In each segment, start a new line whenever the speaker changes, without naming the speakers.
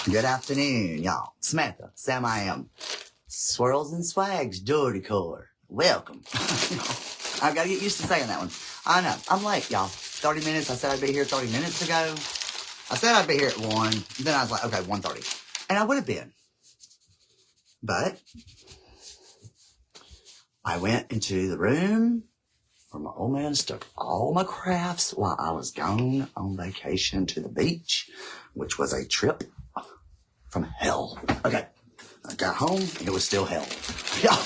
Good afternoon, y'all. Samantha, Sam I am. Swirls and Swags, Decor. Welcome. I've got to get used to saying that one. I know. I'm late, y'all. 30 minutes. I said I'd be here 30 minutes ago. I said I'd be here at 1. Then I was like, okay, 1:30. And I would have been. But I went into the room where my old man stuck all my crafts while I was gone on vacation to the beach, which was a trip from hell. Okay. I got home and it was still hell. Y'all,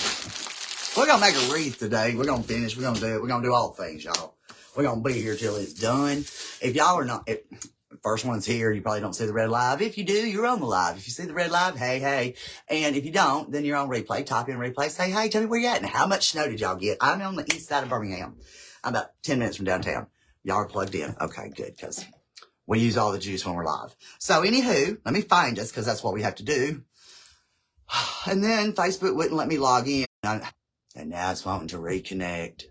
we're going to make a wreath today. We're going to finish. We're going to do it. We're going to do all things, y'all. We're going to be here till it's done. If y'all are not, first one's here, you probably don't see the red live. If you do, you're on the live. If you see the red live, hey, hey. And if you don't, then you're on replay. Type in replay. Say, hey, tell me where you at and how much snow did y'all get? I'm on the east side of Birmingham. I'm about 10 minutes from downtown. Y'all are plugged in. Okay, good, because we use all the juice when we're live. So, anywho, let me find us, because that's what we have to do. And then Facebook wouldn't let me log in. And now it's wanting to reconnect.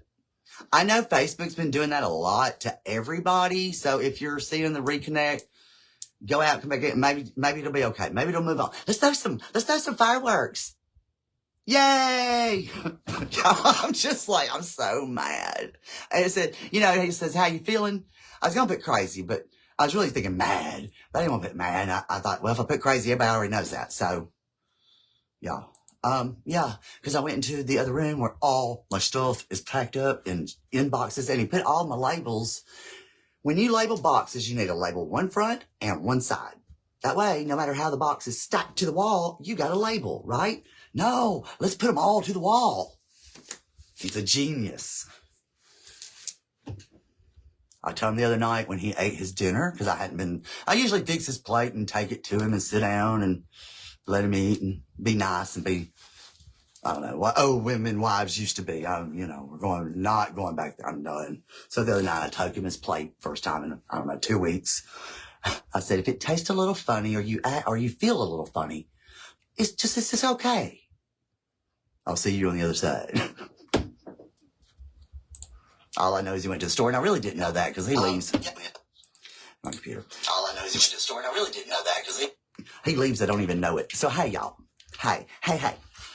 I know Facebook's been doing that a lot to everybody. So if you're seeing the reconnect, go out and come back in. Maybe it'll be okay. Maybe it'll move on. Let's throw some fireworks. Yay! I'm just like, I'm so mad. And it said, he says, how you feeling? I was going to put crazy, but I was really thinking mad. But I didn't want to put mad. I thought, well, if I put crazy, everybody already knows that. So, yeah. Yeah, because I went into the other room where all my stuff is packed up in boxes, and he put all my labels. When you label boxes, you need to label one front and one side. That way, no matter how the box is stacked to the wall, you got a label, right? No, let's put them all to the wall. He's a genius. I told him the other night when he ate his dinner, because I usually fix his plate and take it to him and sit down and let him eat and be nice and be, I don't know, what old women wives used to be. We're not going back there. I'm done. So the other night I took him his plate first time in, 2 weeks. I said, if it tastes a little funny or you feel a little funny, it's just okay. I'll see you on the other side. All I know is he went to the store, and I really didn't know that because he leaves. My computer. All I know is he went to the store, and I really didn't know that because he leaves. I don't even know it. So, hey, y'all. Hey.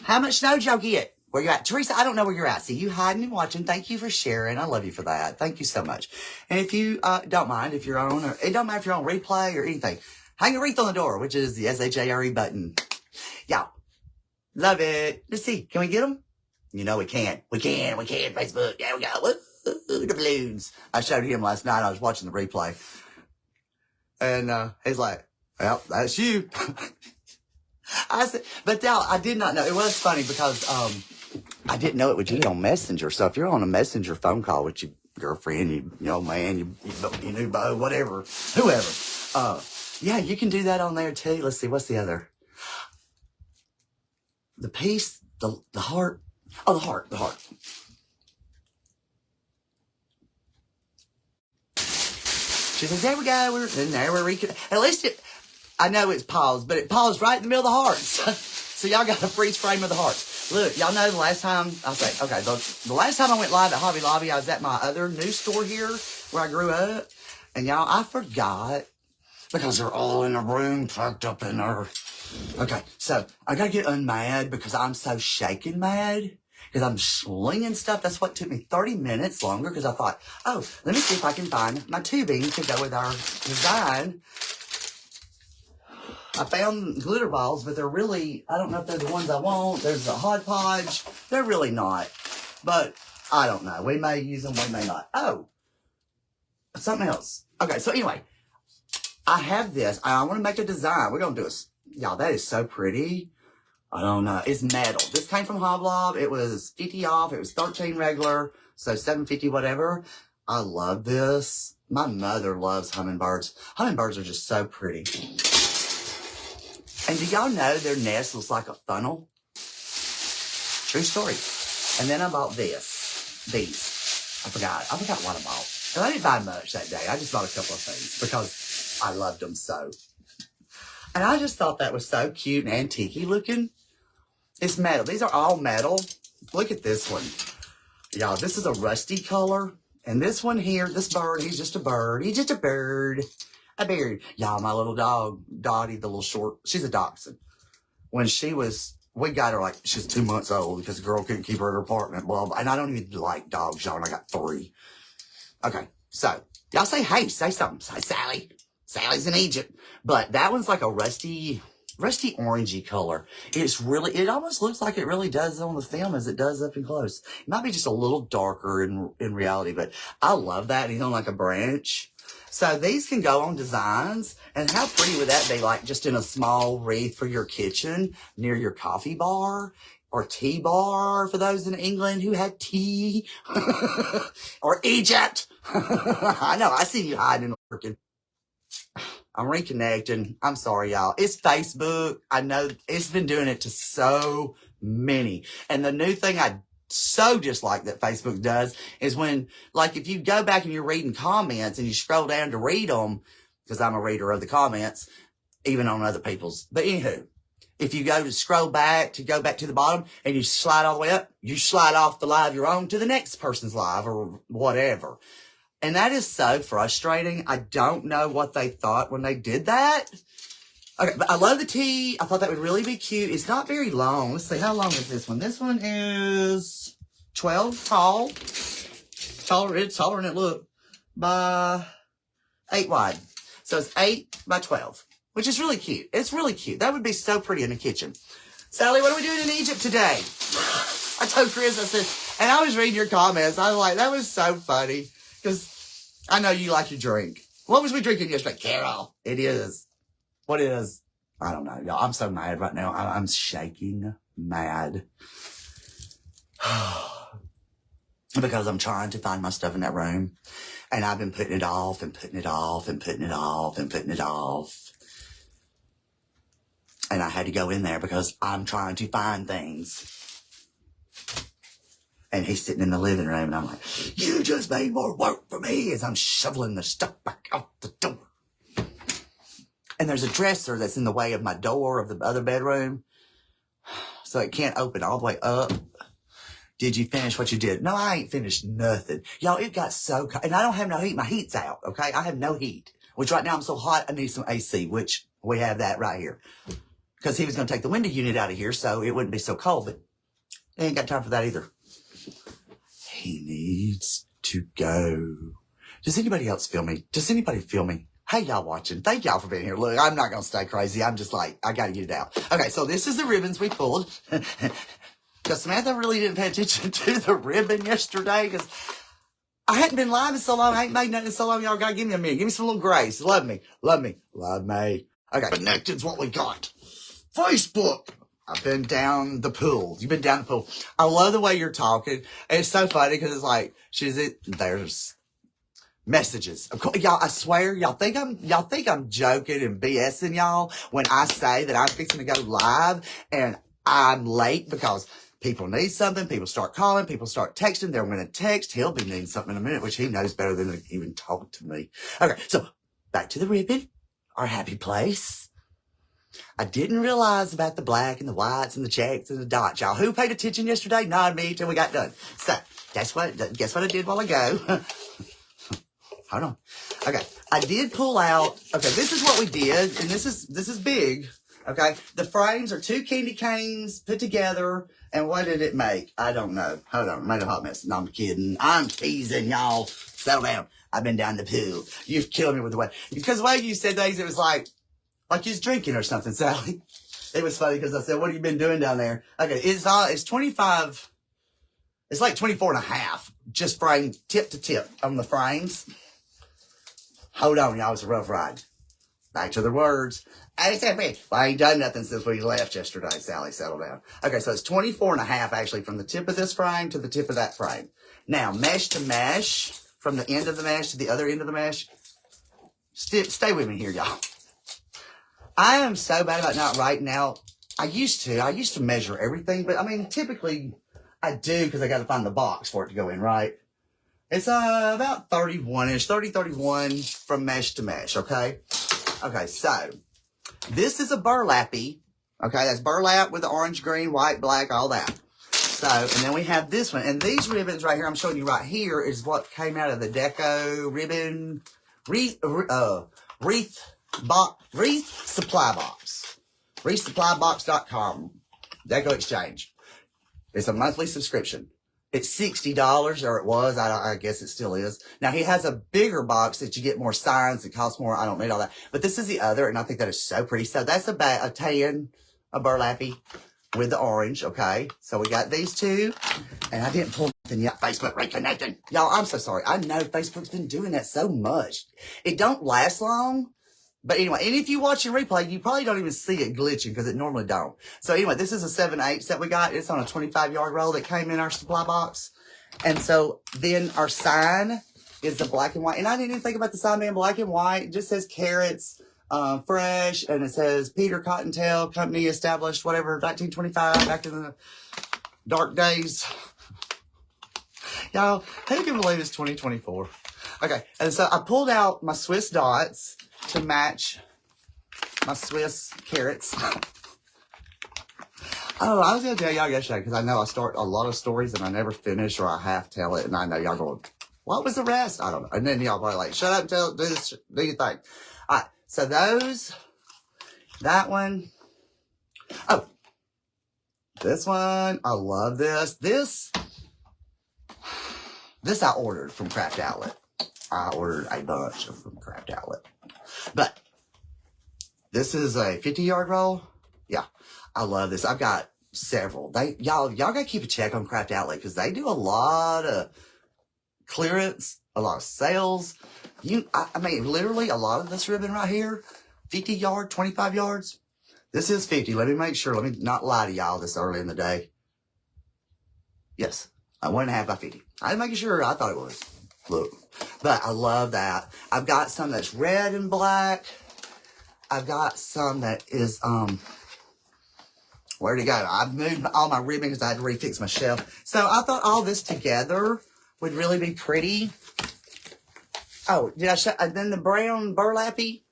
How much snow did y'all get? Where you at? Teresa, I don't know where you're at. See you hiding and watching. Thank you for sharing. I love you for that. Thank you so much. And if you don't mind, if you're on, or it don't matter if you're on replay or anything, hang a wreath on the door, which is the SHARE button. Y'all, love it. Let's see. Can we get them? We can't. We can, Facebook. There we go. Woo, the balloons. I showed him last night. I was watching the replay. And he's like, well, that's you. I said, but now I did not know. It was funny because I didn't know it would be on Messenger. So if you're on a Messenger phone call with your girlfriend, your man, your new beau, whatever, whoever, yeah, you can do that on there too. Let's see, what's the other? The piece, the heart. Oh, the heart. She says, there we go. We're at least I know it's paused, but it paused right in the middle of the hearts. So y'all got a freeze frame of the hearts. Look, y'all know the last time, the last time I went live at Hobby Lobby, I was at my other new store here where I grew up. And y'all, I forgot because they're all in a room tucked up in there. Okay, so I got to get unmad because I'm so shaking mad because I'm slinging stuff. That's what took me 30 minutes longer because I thought, oh, let me see if I can find my tubing to go with our design. I found glitter balls, but they're really, I don't know if they're the ones I want. There's a hodgepodge. They're really not. But I don't know. We may use them, we may not. Oh, something else. Okay, so anyway, I have this. I want to make a design. We're going to do it. Y'all, that is so pretty. I don't know. It's metal. This came from Hoblob. It was 50 off. It was 13 regular. So $7.50 whatever. I love this. My mother loves hummingbirds. Hummingbirds are just so pretty. And do y'all know their nest looks like a funnel? True story. And then I bought these. I forgot what I bought. And I didn't buy much that day. I just bought a couple of things because I loved them so. And I just thought that was so cute and antique-y looking. It's metal. These are all metal. Look at this one. Y'all, this is a rusty color. And this one here, this bird, he's just a bird. He's just a bird. I buried. Y'all, my little dog, Dottie, the little short, she's a dachshund. When we got her like, she's 2 months old because the girl couldn't keep her in her apartment, blah, blah. And I don't even like dogs, y'all, and I got 3. Okay, so, y'all say something. Say Sally. Sally's in Egypt. But that one's like a rusty orangey color. It almost looks like it really does on the film as it does up and close. It might be just a little darker in reality, but I love that. He's on like a branch. So these can go on designs. And how pretty would that be? Like just in a small wreath for your kitchen near your coffee bar or tea bar for those in England who had tea or Egypt. I know. I see you hiding and lurking. I'm reconnecting. I'm sorry, y'all. It's Facebook. I know it's been doing it to so many. And the new thing I so dislike that Facebook does is when, like, if you go back and you're reading comments and you scroll down to read them, because I'm a reader of the comments, even on other people's. But anywho, if you go to go back to the bottom and you slide all the way up, you slide off the live you're on to the next person's live or whatever. And that is so frustrating. I don't know what they thought when they did that. Okay, but I love the tea. I thought that would really be cute. It's not very long. Let's see, how long is this one? This one is 12 tall. It's taller than it looked. By 8 wide. So it's 8 by 12, which is really cute. It's really cute. That would be so pretty in the kitchen. Sally, what are we doing in Egypt today? I told Chris, I said, and I was reading your comments. I was like, that was so funny. Because I know you like your drink. What was we drinking yesterday? Carol. It is. What is? I don't know, y'all. I'm so mad right now. I'm shaking mad. Because I'm trying to find my stuff in that room. And I've been putting it off and putting it off and putting it off and putting it off. And I had to go in there because I'm trying to find things. And he's sitting in the living room, and I'm like, you just made more work for me as I'm shoveling the stuff back out the door. And there's a dresser that's in the way of my door of the other bedroom. So it can't open all the way up. Did you finish what you did? No, I ain't finished nothing. Y'all, it got so cold. And I don't have no heat. My heat's out, okay? I have no heat. Which right now I'm so hot, I need some AC, which we have that right here. Because he was going to take the window unit out of here so it wouldn't be so cold. But they ain't got time for that either. He needs to go. Does anybody else feel me? Does anybody feel me? Hey, y'all watching. Thank y'all for being here. Look, I'm not going to stay crazy. I'm just like, I got to get it out. Okay, so this is the ribbons we pulled. Because Samantha really didn't pay attention to the ribbon yesterday. Because I hadn't been live in so long. I ain't made nothing in so long. Y'all got to give me a minute. Give me some little grace. Love me. Love me. Love me. Okay, connected's what we got. Facebook. I've been down the pool. You've been down the pool. I love the way you're talking. And it's so funny because it's like, there's messages. Of course, y'all, I swear, y'all think I'm joking and BSing y'all when I say that I'm fixing to go live and I'm late because people need something. People start calling. People start texting. They're going to text. He'll be needing something in a minute, which he knows better than to even talk to me. Okay, so back to the ribbon, our happy place. I didn't realize about the black and the whites and the checks and the dots. Y'all, who paid attention yesterday? Not me till we got done. So, guess what I did while ago? Hold on. Okay, I did pull out. Okay, this is what we did, and this is big. Okay, the frames are 2 candy canes put together, and what did it make? I don't know. Hold on, made a hot mess. No, I'm kidding. I'm teasing y'all. Settle down. I've been down the pool. You've killed me with the way, because the way you said things, it was like you was drinking or something, Sally. It was funny because I said, what have you been doing down there? Okay, it's 25, it's like 24 and a half, just framed tip to tip on the frames. Hold on, y'all, it's a rough ride. Back to the words. Well, I ain't done nothing since we left yesterday, Sally. Settle down. Okay, so it's 24 and a half, actually, from the tip of this frame to the tip of that frame. Now, mesh to mesh, from the end of the mesh to the other end of the mesh. Stay with me here, y'all. I am so bad about not writing out. I used to measure everything, but I mean, typically I do because I got to find the box for it to go in, right? It's about 31-ish, 30, 31 from mesh to mesh, okay? Okay, so this is a burlappy, okay? That's burlap with the orange, green, white, black, all that. So, and then we have this one. And these ribbons right here, I'm showing you right here, is what came out of the Deco ribbon Wreath Supply Box. WreathSupplyBox.com. Deco Exchange. It's a monthly subscription. It's $60, or it was. I guess it still is. Now, he has a bigger box that you get more signs. It costs more. I don't need all that. But this is the other, and I think that is so pretty. So that's a tan, a burlappy with the orange, okay? So we got these two, and I didn't pull nothing yet. Facebook reconnecting. Y'all, I'm so sorry. I know Facebook's been doing that so much. It don't last long. But anyway, and if you watch your replay, you probably don't even see it glitching because it normally don't. So anyway, this is a 7/8 that we got. It's on a 25-yard roll that came in our supply box. And so then our sign is the black and white. And I didn't even think about the sign being black and white. It just says carrots, fresh, and it says Peter Cottontail Company established, whatever, 1925, back in the dark days. Y'all, who can believe it's 2024? Okay, and so I pulled out my Swiss dots to match my Swiss carrots. Oh, I was going to tell y'all yesterday, because I know I start a lot of stories and I never finish, or I half tell it, and I know y'all going, what was the rest? I don't know. And then y'all probably like, shut up and tell, do this, do your thing. All right, so those, that one. Oh, this one, I love this. This I ordered from Craft Outlet. I ordered a bunch from Craft Outlet. But this is a 50-yard roll. Yeah, I love this. I've got several. Y'all gotta keep a check on Craft Outlet, because they do a lot of clearance, a lot of sales. I mean, literally a lot of this ribbon right here, 50 yard, 25 yards. This is 50. Let me make sure. Let me not lie to y'all this early in the day. Yes, 1.5 by 50. I'm making sure. I thought it was. Look, but I love that. I've got some that's red and black. I've got some that is, where'd it go? I've moved all my ribbon because I had to refix my shelf. So I thought all this together would really be pretty. Oh, did I show? And then the brown burlappy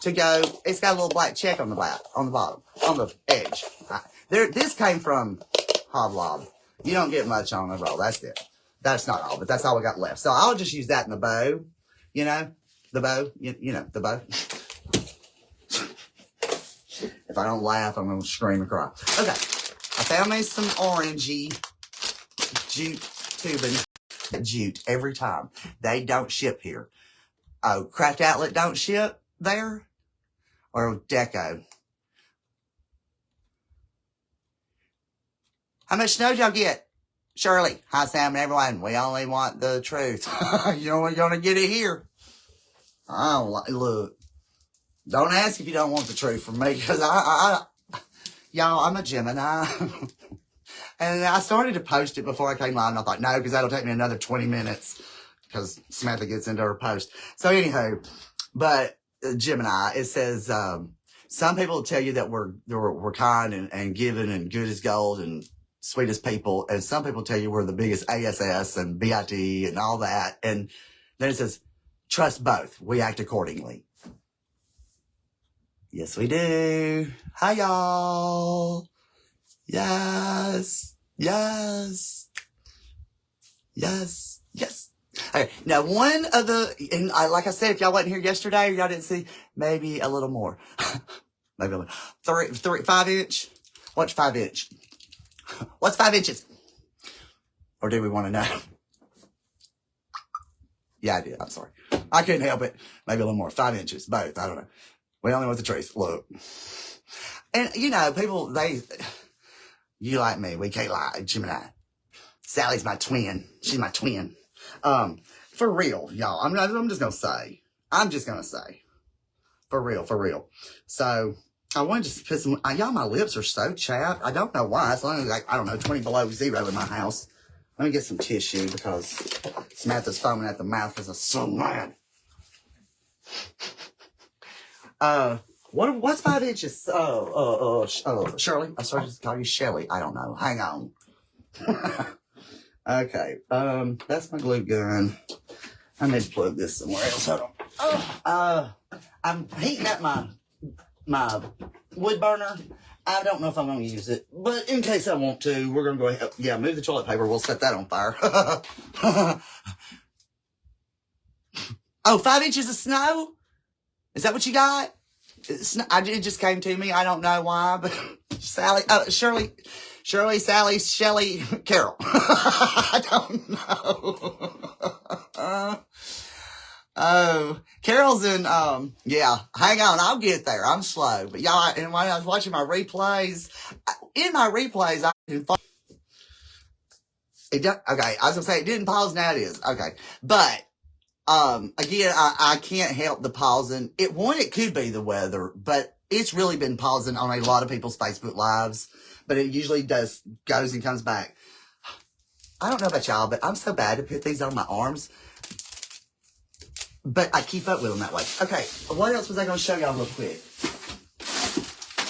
to go. It's got a little black check on the back, on the bottom, on the edge. This came from Hoblob. You don't get much on the roll. That's it. That's not all, but that's all we got left. So I'll just use that in the bow. You know, the bow. You know, the bow. If I don't laugh, I'm going to scream and cry. Okay. I found me some orangey jute tubing. Jute every time. They don't ship here. Oh, Craft Outlet don't ship there? Or Deco? How much snow did y'all get? Shirley. Hi, Sam and everyone. We only want the truth. You're only going to get it here. I don't like, look. Don't ask if you don't want the truth from me, because y'all, I'm a Gemini. And I started to post it before I came live, and I thought, no, because that'll take me another 20 minutes, because Samantha gets into her post. So anyhow, but Gemini, it says, some people tell you that we're kind and giving and good as gold and sweet as people. And some people tell you we're the biggest ASS and BIT and all that. And then it says, trust both. We act accordingly. Yes, we do. Hi, y'all. Yes. Yes. Yes. Yes. Okay. Now, one of the, and like I said, if y'all wasn't here yesterday or y'all didn't see, maybe a little more. Maybe a little. 5 inch. What's 5 inch? What's 5 inches? Or do we want to know? Yeah, I did. I'm sorry. I couldn't help it. Maybe a little more. 5 inches. Both. I don't know. We only want the truth. Look. And, you know, people, you like me. We can't lie. Gemini. Sally's my twin. She's my twin. For real, y'all. I'm just going to say. I'm just going to say. For real, for real. So, I wanted to put some, y'all, my lips are so chapped. I don't know why. It's only like, I don't know, 20 below zero in my house. Let me get some tissue because Samantha's foaming at the mouth because I'm so mad. What's 5 inches? Shirley. I started to call you Shelly. I don't know. Hang on. Okay. That's my glue gun. I need to plug this somewhere else. Hold on. I'm heating up my wood burner. I don't know if I'm going to use it, but in case I want to, we're going to go ahead. Yeah, move the toilet paper. We'll set that on fire. Oh, 5 inches of snow? Is that what you got? It just came to me. I don't know why, but Sally, Shirley, Sally, Shelly, Carol. I don't know. Oh, Carol's in, yeah, hang on, I'll get there. I'm slow. But y'all, and when I was watching my replays, okay, I was gonna say it didn't pause, now it is. Okay. But, again, I can't help the pausing. It could be the weather, but it's really been pausing on a lot of people's Facebook lives, but it usually goes and comes back. I don't know about y'all, but I'm so bad to put these on my arms, but I keep up with them that way. Okay, what else was I going to show y'all real quick?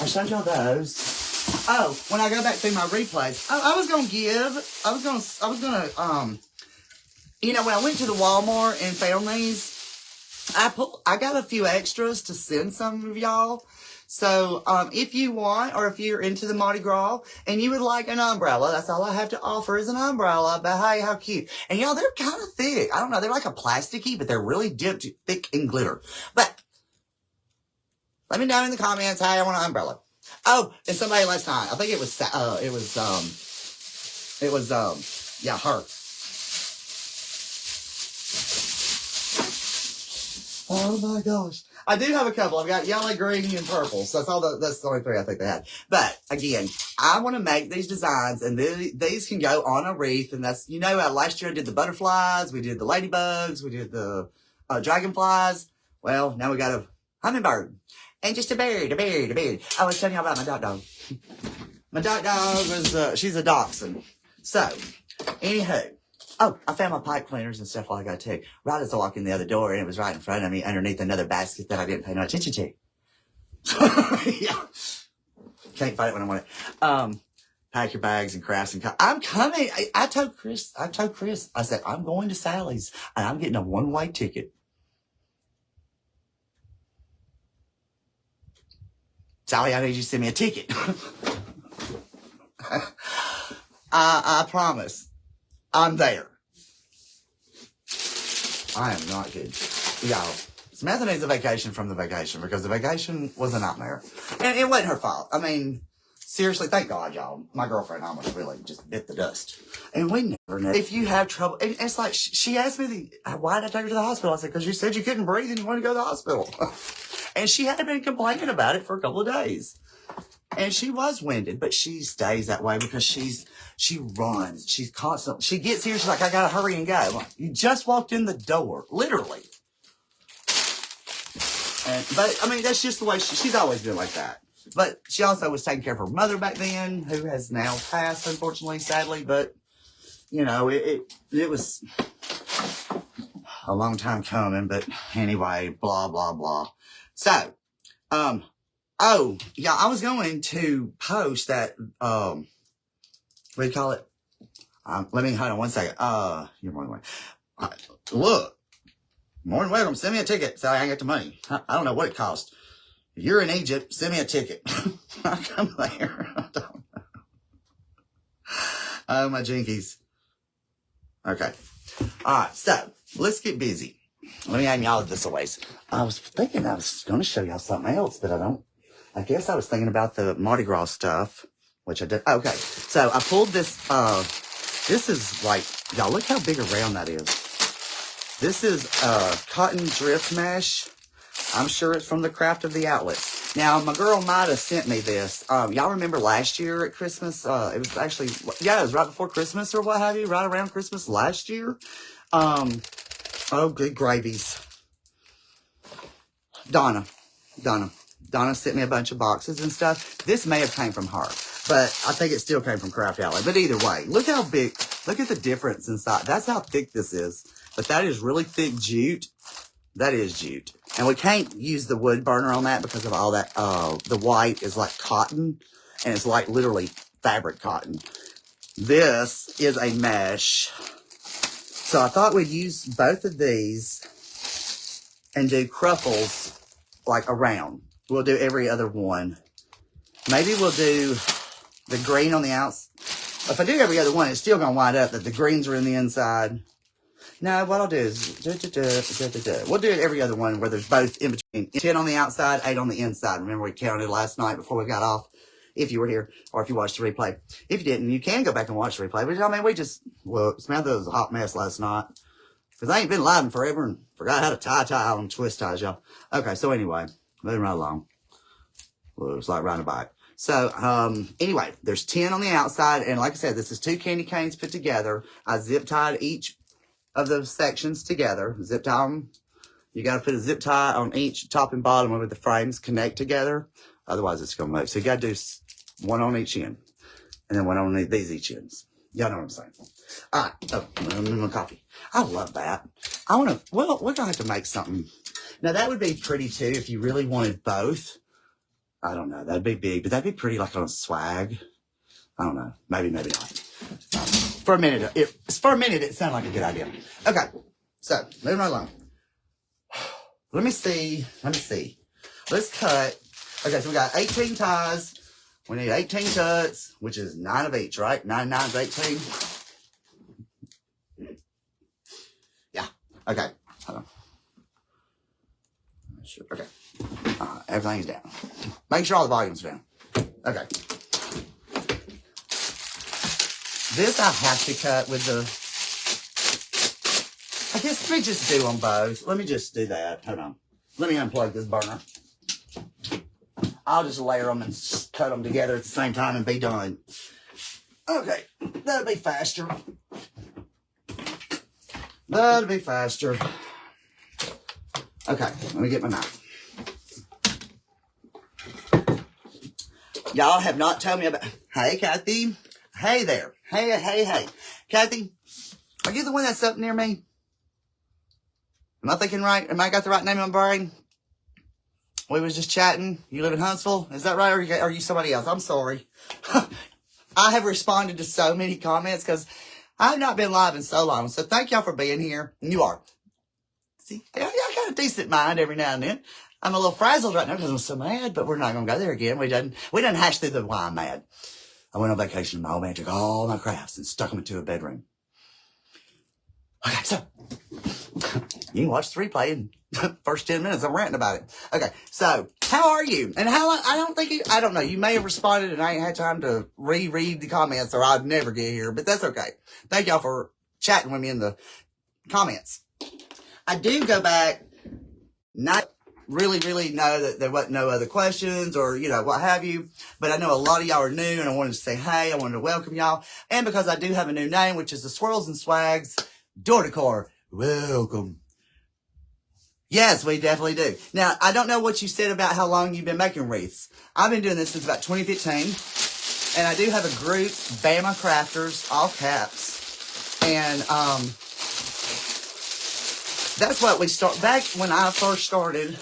I showed y'all those. Oh, when I go back through my replays, I was going to you know, when I went to the Walmart and found these, I got a few extras to send some of y'all. So, if you want, or if you're into the Mardi Gras and you would like an umbrella, that's all I have to offer is an umbrella. But hey, how cute. And y'all, they're kind of thick. I don't know. They're like a plasticky, but they're really dipped thick in glitter. But let me know in the comments, hey, I want an umbrella. Oh, and somebody last night, I think it was yeah, her. Oh my gosh. I do have a couple. I've got yellow, green, and purple. So that's the only 3 I think they had. But again, I want to make these designs, and these can go on a wreath. And that's, you know, last year I did the butterflies, we did the ladybugs, we did the dragonflies. Well, now we got a hummingbird. And just a bird. I was telling y'all about my dog. My dog was, she's a dachshund. So, anywho. Oh, I found my pipe cleaners and stuff like that too. Right as I walked in the other door, and it was right in front of me underneath another basket that I didn't pay no attention to. Yeah. Can't find it when I want it. Pack your bags and crafts and I'm coming. I told Chris, I said, I'm going to Sally's and I'm getting a one-way ticket. Sally, I need you to send me a ticket. I promise. I'm there. I am not kidding. Y'all, Samantha needs a vacation from the vacation because the vacation was a nightmare. And it wasn't her fault. I mean, seriously, thank God, y'all. My girlfriend almost really just bit the dust. And we never know. If you have trouble, and it's like, she asked me, why did I take her to the hospital? I said, because you said you couldn't breathe and you wanted to go to the hospital. And she had been complaining about it for a couple of days. And she was winded, but she stays that way because she runs. She's constant. She gets here. She's like, I gotta hurry and go. Like, you just walked in the door, literally. But I mean, that's just the way she's always been like that. But she also was taking care of her mother back then, who has now passed, unfortunately, sadly. But you know, it was a long time coming. But anyway, blah blah blah. So, oh, yeah, I was going to post that, what do you call it? Hold on one second. You're more than welcome. Look, more than welcome. Send me a ticket. So I ain't got the money. I don't know what it cost. If you're in Egypt, send me a ticket. I'll come there. I don't know. Oh, my jinkies. Okay. All right, so let's get busy. Let me aim y'all this a ways. I was thinking I was going to show y'all something else, but I guess I was thinking about the Mardi Gras stuff, which I did. Okay, so I pulled this, this is like, y'all look how big around that is. This is cotton drift mesh. I'm sure it's from the Craft of the Outlets. Now, my girl might have sent me this. Y'all remember last year at Christmas? It was actually, yeah, it was right before Christmas or what have you, right around Christmas last year. Oh, good gravies. Donna sent me a bunch of boxes and stuff. This may have came from her, but I think it still came from Craft Outlet. But either way, look how big, look at the difference inside. That's how thick this is. But that is really thick jute. That is jute. And we can't use the wood burner on that because of all that, the white is like cotton, and it's like literally fabric cotton. This is a mesh. So I thought we'd use both of these and do cruffles like around. We'll do every other one. Maybe we'll do the green on the outside. If I do every other one, it's still going to wind up that the greens are in the inside. No, what I'll do is, we'll do it every other one where there's both in between. 10 on the outside, 8 on the inside. Remember we counted last night before we got off, if you were here, or if you watched the replay. If you didn't, you can go back and watch the replay. But I mean, Samantha was a hot mess last night. Because I ain't been live in forever and forgot how to tie on twist ties, y'all. Okay, so anyway, moving right along. Well, it's like riding a bike. So, anyway, there's 10 on the outside. And like I said, this is 2 candy canes put together. I zip tied each of those sections together. Zip tie them. You got to put a zip tie on each top and bottom where the frames connect together. Otherwise, it's going to move. So you got to do one on each end. And then one on these each ends. Y'all know what I'm saying. All right. Oh, I'm in my coffee. I love that. We're going to have to make something. Now, that would be pretty, too, if you really wanted both. I don't know. That'd be big, but that'd be pretty like on a swag. I don't know. Maybe not. For a minute, it sounded like a good idea. Okay. So, moving right along. Let me see. Let's cut. Okay, so we got 18 ties. We need 18 cuts, which is 9 of each, right? 9 9 is 18. Yeah. Okay. Hold on. Okay. Everything's down. Make sure all the volume's down. Okay. This I have to cut with the... I guess let me just do them both. Let me just do that. Hold on. Let me unplug this burner. I'll just layer them and cut them together at the same time and be done. Okay. That'll be faster. Okay. Let me get my knife. Y'all have not told me about... Hey, Kathy. Hey there. Hey. Kathy, are you the one that's up near me? Am I thinking right? Am I got the right name on my brain? We was just chatting. You live in Huntsville? Is that right? Or are you somebody else? I'm sorry. I have responded to so many comments because I've not been live in so long. So thank y'all for being here. And you are. See, I got a decent mind every now and then. I'm a little frazzled right now because I'm so mad, but we're not going to go there again. We done hash through the why I'm mad. I went on vacation and my old man took all my crafts and stuck them into a bedroom. Okay, so you can watch the replay in the first 10 minutes. I'm ranting about it. Okay, so how are you? And how long? I don't know. You may have responded and I ain't had time to reread the comments or I'd never get here, but that's okay. Thank y'all for chatting with me in the comments. I do go back, not really know that there wasn't no other questions or, what have you. But I know a lot of y'all are new and I wanted to say, hey, I wanted to welcome y'all. And because I do have a new name, which is the Swirls and Swags Decor. Welcome. Yes, we definitely do. Now, I don't know what you said about how long you've been making wreaths. I've been doing this since about 2015. And I do have a group, Bama Crafters, all caps. And, that's what we start. Back when I first started,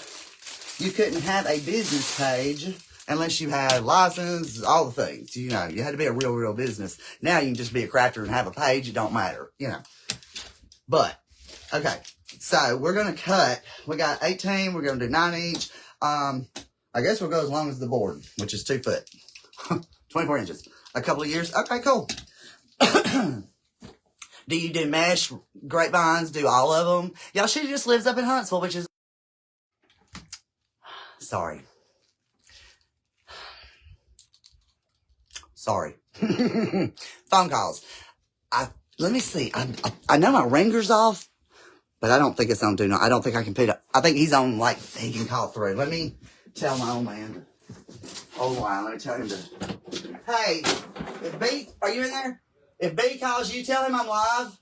you couldn't have a business page unless you had license, all the things. You had to be a real business. Now you can just be a crafter and have a page. It don't matter, But, okay. So we're going to cut. We got 18. We're going to do 9 each. I guess we'll go as long as the board, which is 2 foot. 24 inches. A couple of years. Okay, cool. Do you do mesh, grapevines, do all of them? Y'all, she just lives up in Huntsville, which is... Sorry. Phone calls. Let me see. I know my ringer's off, but I don't think it's on do not. I don't think I can put it. I think he's on, he can call through. Let me tell my old man. Hold on, let me tell him to... Hey, if B, are you in there? If B calls you, tell him I'm live.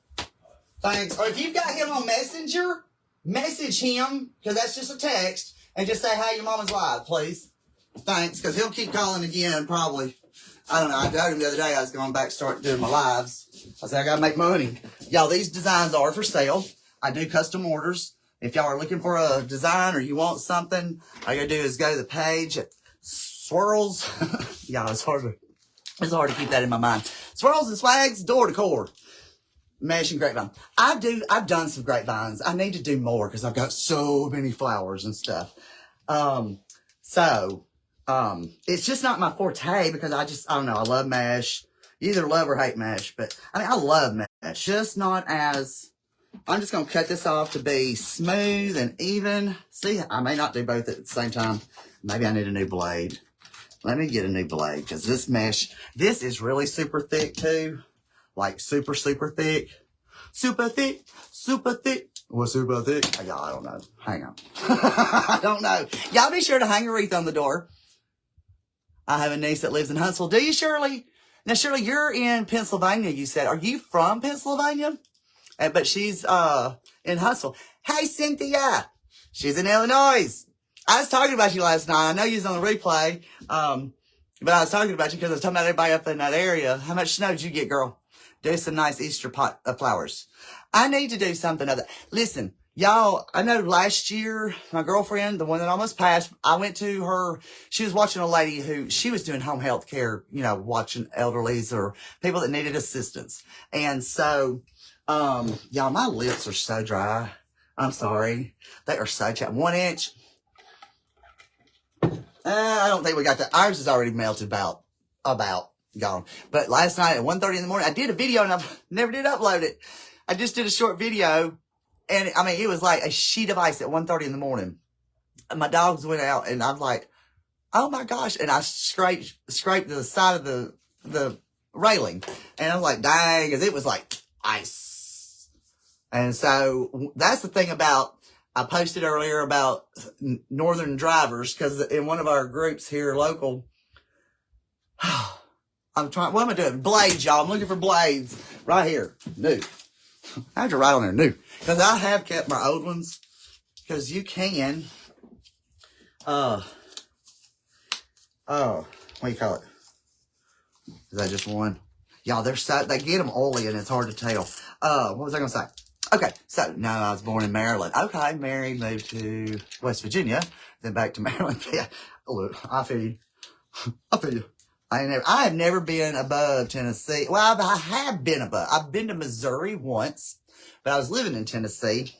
Thanks. Or if you've got him on Messenger, message him, because that's just a text, and just say, hey, your mama's live, please. Thanks, because he'll keep calling again, probably. I don't know. I told him the other day I was going back to start doing my lives. I said, I got to make money. Y'all, these designs are for sale. I do custom orders. If y'all are looking for a design or you want something, all you got to do is go to the page at Swirls. Y'all, it's hard to keep that in my mind. Swirls and Swags, Decor. Mesh and grapevine. I've done some grapevines. I need to do more because I've got so many flowers and stuff. It's just not my forte because I don't know. I love mesh. You either love or hate mesh, but I love mesh. Just not as I'm just going to cut this off to be smooth and even. See, I may not do both at the same time. Maybe I need a new blade. Let me get a new blade because this mesh, this is really super thick too. Like super, super thick. Super thick, super thick. What's super thick? Y'all, I don't know. Hang on. I don't know. Y'all be sure to hang a wreath on the door. I have a niece that lives in Huntsville. Do you, Shirley? Now, Shirley, you're in Pennsylvania, you said. Are you from Pennsylvania? But she's in Huntsville. Hey, Cynthia. She's in Illinois. I was talking about you last night. I know you was on the replay. But I was talking about you because I was talking about everybody up in that area. How much snow did you get, girl? Do some nice Easter pot of flowers. I need to do something other. Listen, y'all, I know last year, my girlfriend, the one that almost passed, I went to her. She was watching a lady who, she was doing home health care, you know, watching elderlies or people that needed assistance. And so, y'all, my lips are so dry. I'm sorry. They are so dry. 1 inch. I don't think we got that. Ours is already melted about gone. But last night at 1:30 in the morning, I did a video and I never did upload it. I just did a short video. And I mean, it was like a sheet of ice at 1:30 in the morning. And my dogs went out and I was like, oh my gosh. And I scraped the side of the railing. And I was like, dang, because it was like ice. And so that's the thing about, I posted earlier about northern drivers because in one of our groups here local, I'm trying, what am I doing? Blades, y'all. I'm looking for blades right here. New. I have to write on there new because I have kept my old ones because you can, what do you call it? Is that just one? Y'all, they're so, they get them oily and it's hard to tell. What was I going to say? Okay, so now I was born in Maryland. Okay, married, moved to West Virginia, then back to Maryland. Yeah, look, I feel you. I feel you. I have never been above Tennessee. Well, I have been above. I've been to Missouri once, but I was living in Tennessee.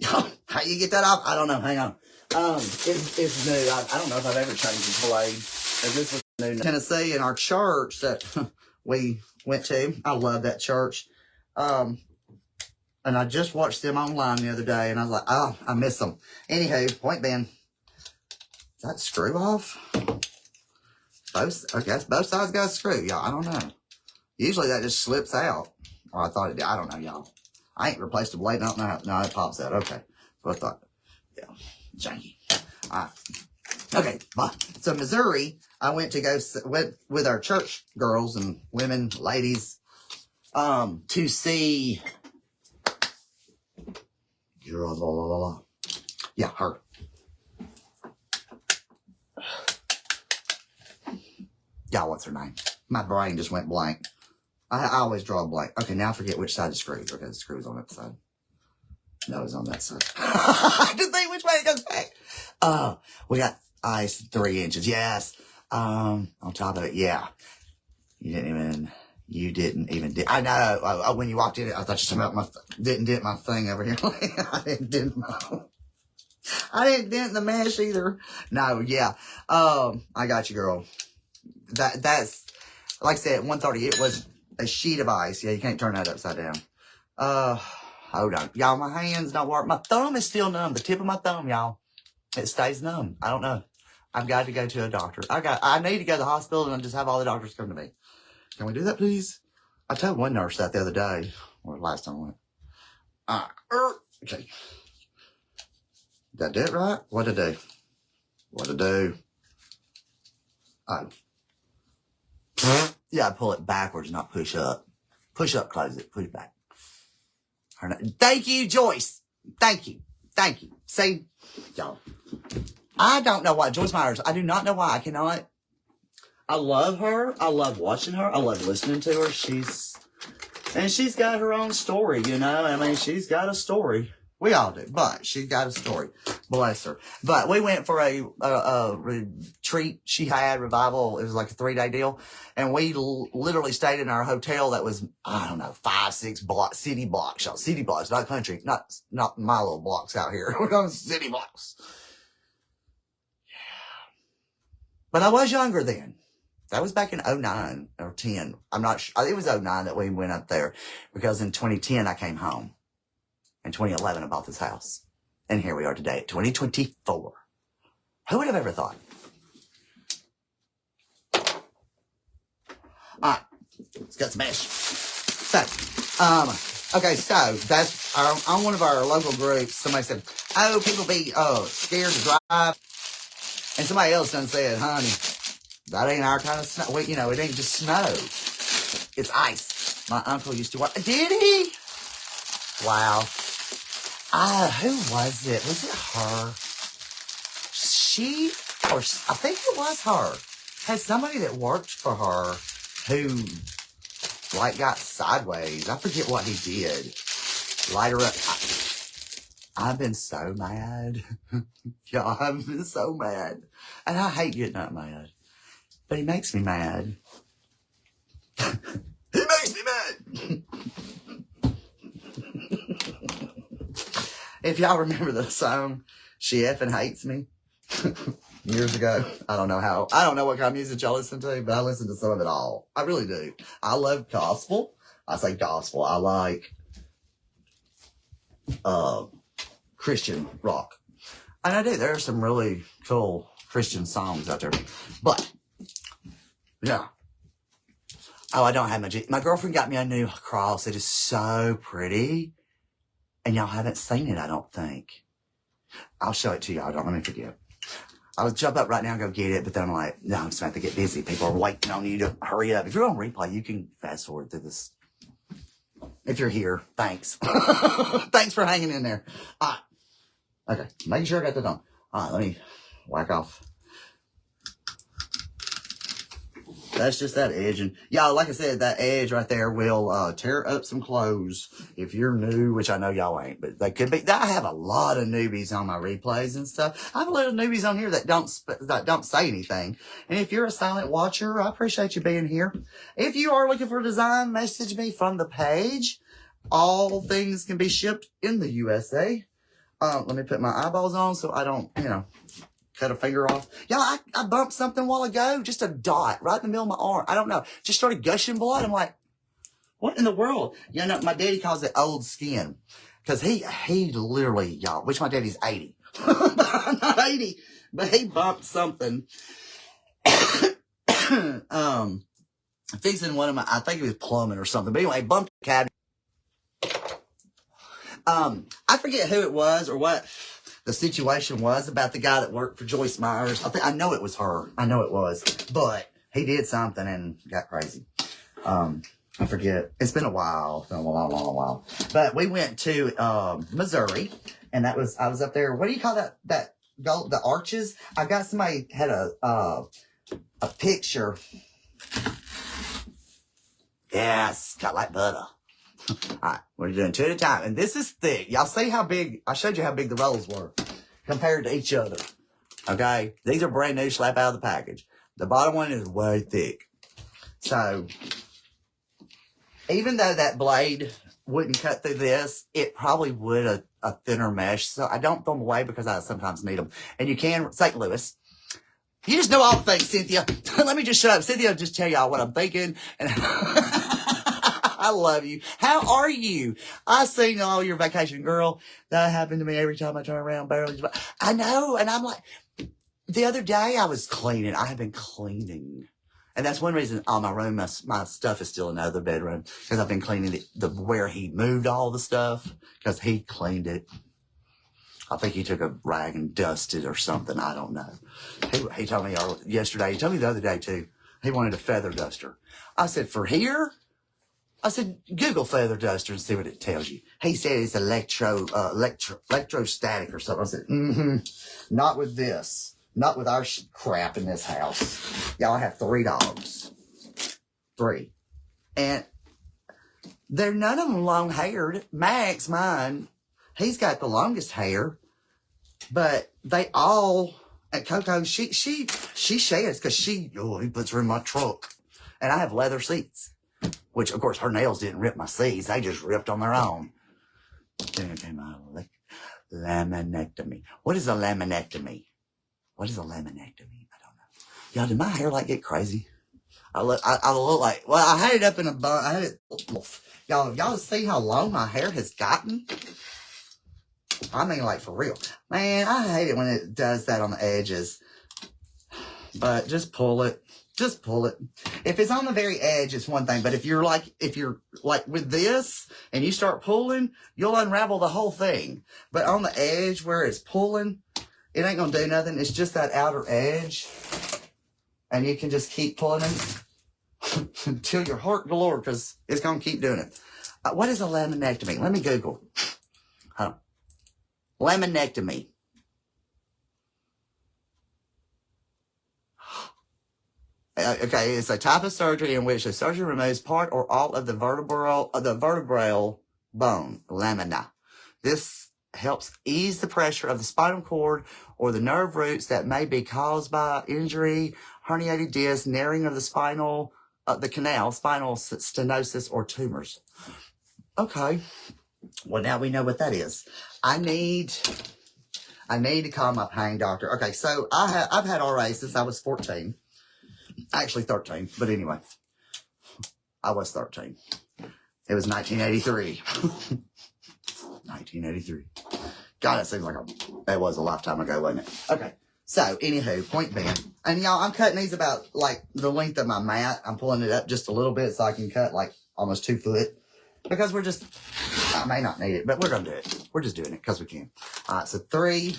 How you get that off? I don't know. Hang on. It's new. I don't know if I've ever changed the blade. This was new. Tennessee and our church that we went to. I love that church. And I just watched them online the other day, and I was like, oh, I miss them. Anywho, point being, is that screw off? I guess both sides got a screw, y'all. I don't know. Usually that just slips out. Or I thought it did. I don't know, y'all. I ain't replaced the blade. I don't know how. No, it pops out. Okay. So I thought, yeah, janky. All right. Okay, bye. So Missouri, I went with our church girls and women, ladies, to see... Yeah, her. Y'all, what's her name? My brain just went blank. I always draw a blank. Okay, now I forget which side the screws. Okay, the screw's on that side. No, it's on that side. I have to think which way it goes back. We got ice 3 inches. Yes. On top of it, yeah. You didn't even dip. I know. When you walked in, I thought you talking about didn't dip my thing over here. I didn't dip I didn't dent the mesh either. No, yeah. I got you, girl. That's, like I said, 1:30, it was a sheet of ice. Yeah, you can't turn that upside down. Hold on. Y'all, my hands don't work. My thumb is still numb. The tip of my thumb, y'all. It stays numb. I don't know. I've got to go to a doctor. I need to go to the hospital and just have all the doctors come to me. Can we do that, please? I told one nurse that the other day, or last time I went. Okay. Did I do it right? What'd I do? What'd I do? Oh. Yeah, I pull it backwards, not push up. Push up, close it, push back. Thank you, Joyce. Thank you. Thank you. See, y'all. I don't know why. Joyce Myers, I do not know why. I cannot. I love her. I love watching her. I love listening to her. She's got her own story, you know. I mean, she's got a story. We all do, but she's got a story. Bless her. But we went for a retreat she had, revival. It was like a 3-day deal. And we literally stayed in our hotel that was, I don't know, 5, 6 blocks, city blocks, y'all. City blocks, not country, not my little blocks out here. We're going city blocks. Yeah. But I was younger then. That was back in 09 or 10. I'm not sure. It was 09 that we went up there because in 2010 I came home. In 2011, I bought this house. And here we are today at 2024. Who would have ever thought? All right, let's get some mesh. So, okay, so that's on one of our local groups. Somebody said, "Oh, people be scared to drive," and somebody else done said, "Honey, that ain't our kind of snow. Well, you know, it ain't just snow; it's ice." My uncle used to work. Did he? Wow. Who was it? Was it her? She, or I think it was her. Had somebody that worked for her who, like, got sideways. I forget what he did. Light her up. I've been so mad. Y'all, I've been so mad. And I hate getting up mad. But he makes me mad. He makes me mad. If y'all remember the song, She Effing Hates Me, years ago. I don't know what kind of music y'all listen to, but I listen to some of it all. I really do. I love gospel. I say gospel. I like Christian rock. And I do. There are some really cool Christian songs out there. But, yeah. Oh, I don't have my girlfriend got me a new cross. It is so pretty. And y'all haven't seen it, I don't think. I'll show it to y'all. Don't let me forget. I would jump up right now and go get it, but then I'm like, no, I'm just going to have to get busy. People are waiting on you to hurry up. If you're on replay, you can fast forward through this. If you're here, thanks. Thanks for hanging in there. All right. Okay, making sure I got that done. All right, let me whack off. That's just that edge. And y'all, like I said, that edge right there will tear up some clothes if you're new, which I know y'all ain't, but they could be. I have a lot of newbies on my replays and stuff. I have a lot of newbies on here that don't say anything. And if you're a silent watcher, I appreciate you being here. If you are looking for a design, message me from the page. All things can be shipped in the USA. Let me put my eyeballs on so I don't, cut a finger off. Y'all, I bumped something a while ago. Just a dot right in the middle of my arm. I don't know. Just started gushing blood. I'm like, what in the world? My daddy calls it old skin. Because he literally, y'all, which my daddy's 80. I'm not 80. But he bumped something. Fixing one of I think it was plumbing or something. But anyway, bumped the cabinet. I forget who it was or what the situation was about the guy that worked for Joyce Myers. I know it was her. I know it was. But he did something and got crazy. I forget. It's been a while. It's been a long while. But we went to Missouri, and I was up there. What do you call that gold, the arches? I got somebody had a picture. Yes, got like butter. All right, we're doing 2 at a time. And this is thick. Y'all see how big, I showed you how big the rolls were compared to each other. Okay, these are brand new, slap out of the package. The bottom one is way thick. So, even though that blade wouldn't cut through this, it probably would a thinner mesh. So, I don't throw them away because I sometimes need them. And you can, St. Louis. You just know all the things, Cynthia. Let me just shut up. Cynthia will just tell y'all what I'm thinking. And I love you. How are you? I seen all your vacation, girl. That happened to me every time I turn around. Barely. I know. And I'm like, the other day I was cleaning. I have been cleaning. And that's one reason all my room, my stuff is still in the other bedroom. Because I've been cleaning where he moved all the stuff. Because he cleaned it. I think he took a rag and dusted or something. I don't know. He told me yesterday. He told me the other day too. He wanted a feather duster. I said, for here? I said, Google feather duster and see what it tells you. He said it's electrostatic or something. I said, not with this. Not with our crap in this house. Y'all, I have 3 dogs. 3. And they're none of them long-haired. Max, mine, he's got the longest hair. But they all, and Coco, she sheds because he puts her in my truck. And I have leather seats. Which, of course, her nails didn't rip my seats. They just ripped on their own. Then came my laminectomy. What is a laminectomy? What is a laminectomy? I don't know. Y'all, did my hair get crazy? I look like, well, I had it up in a bun. Y'all see how long my hair has gotten? I mean, like, for real. Man, I hate it when it does that on the edges. But just pull it. Just pull it. If it's on the very edge, it's one thing. But if you're like with this and you start pulling, you'll unravel the whole thing. But on the edge where it's pulling, it ain't gonna do nothing. It's just that outer edge. And you can just keep pulling it until your heart galore, because it's gonna keep doing it. What is a laminectomy? Let me Google. Laminectomy. Okay, it's a type of surgery in which the surgeon removes part or all of the vertebral bone, lamina. This helps ease the pressure of the spinal cord or the nerve roots that may be caused by injury, herniated disc, narrowing of the spinal stenosis, or tumors. Okay, well now we know what that is. I need to call my pain doctor. Okay, so I've had RA since I was 14. Actually 13, but anyway, I was 13. It was 1983. 1983. God, it seems like it was a lifetime ago, wasn't it? Okay, so anywho, point being, and y'all, I'm cutting these about like the length of my mat. I'm pulling it up just a little bit so I can cut like almost 2 foot, because I may not need it, but we're gonna do it. We're just doing it because we can. All right, so 3,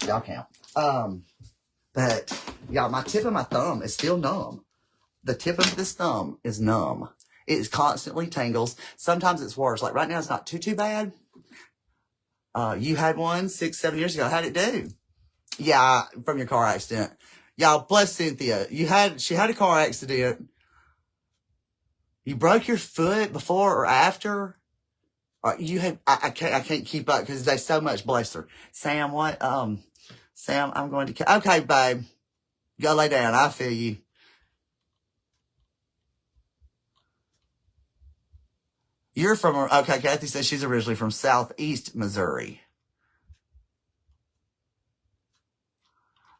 y'all count. But y'all, my tip of my thumb is still numb. The tip of this thumb is numb. It is constantly tingles. Sometimes it's worse. Like right now, it's not too bad. You had one 6, 7 years ago. How'd it do? Yeah, from your car accident. Y'all, bless Cynthia. She had a car accident. You broke your foot before or after? I can't keep up because there's so much, bless her. Sam, what? Sam, I'm going to... Okay, babe. Go lay down. I feel you. You're from... Okay, Kathy says she's originally from Southeast Missouri.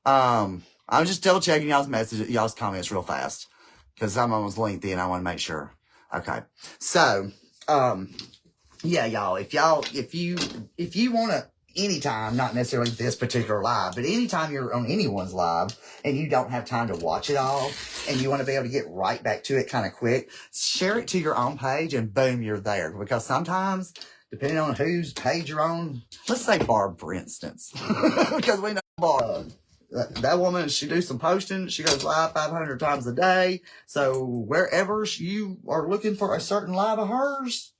I'm just double checking y'all's comments real fast, because some of them was lengthy and I want to make sure. Okay. So, yeah, y'all, if you want to, anytime, not necessarily this particular live, but anytime you're on anyone's live and you don't have time to watch it all and you want to be able to get right back to it kind of quick, share it to your own page and boom, you're there. Because sometimes, depending on whose page you're on, let's say Barb, for instance, because we know Barb. That woman, she do some posting. She goes live 500 times a day. So wherever you are looking for a certain live of hers,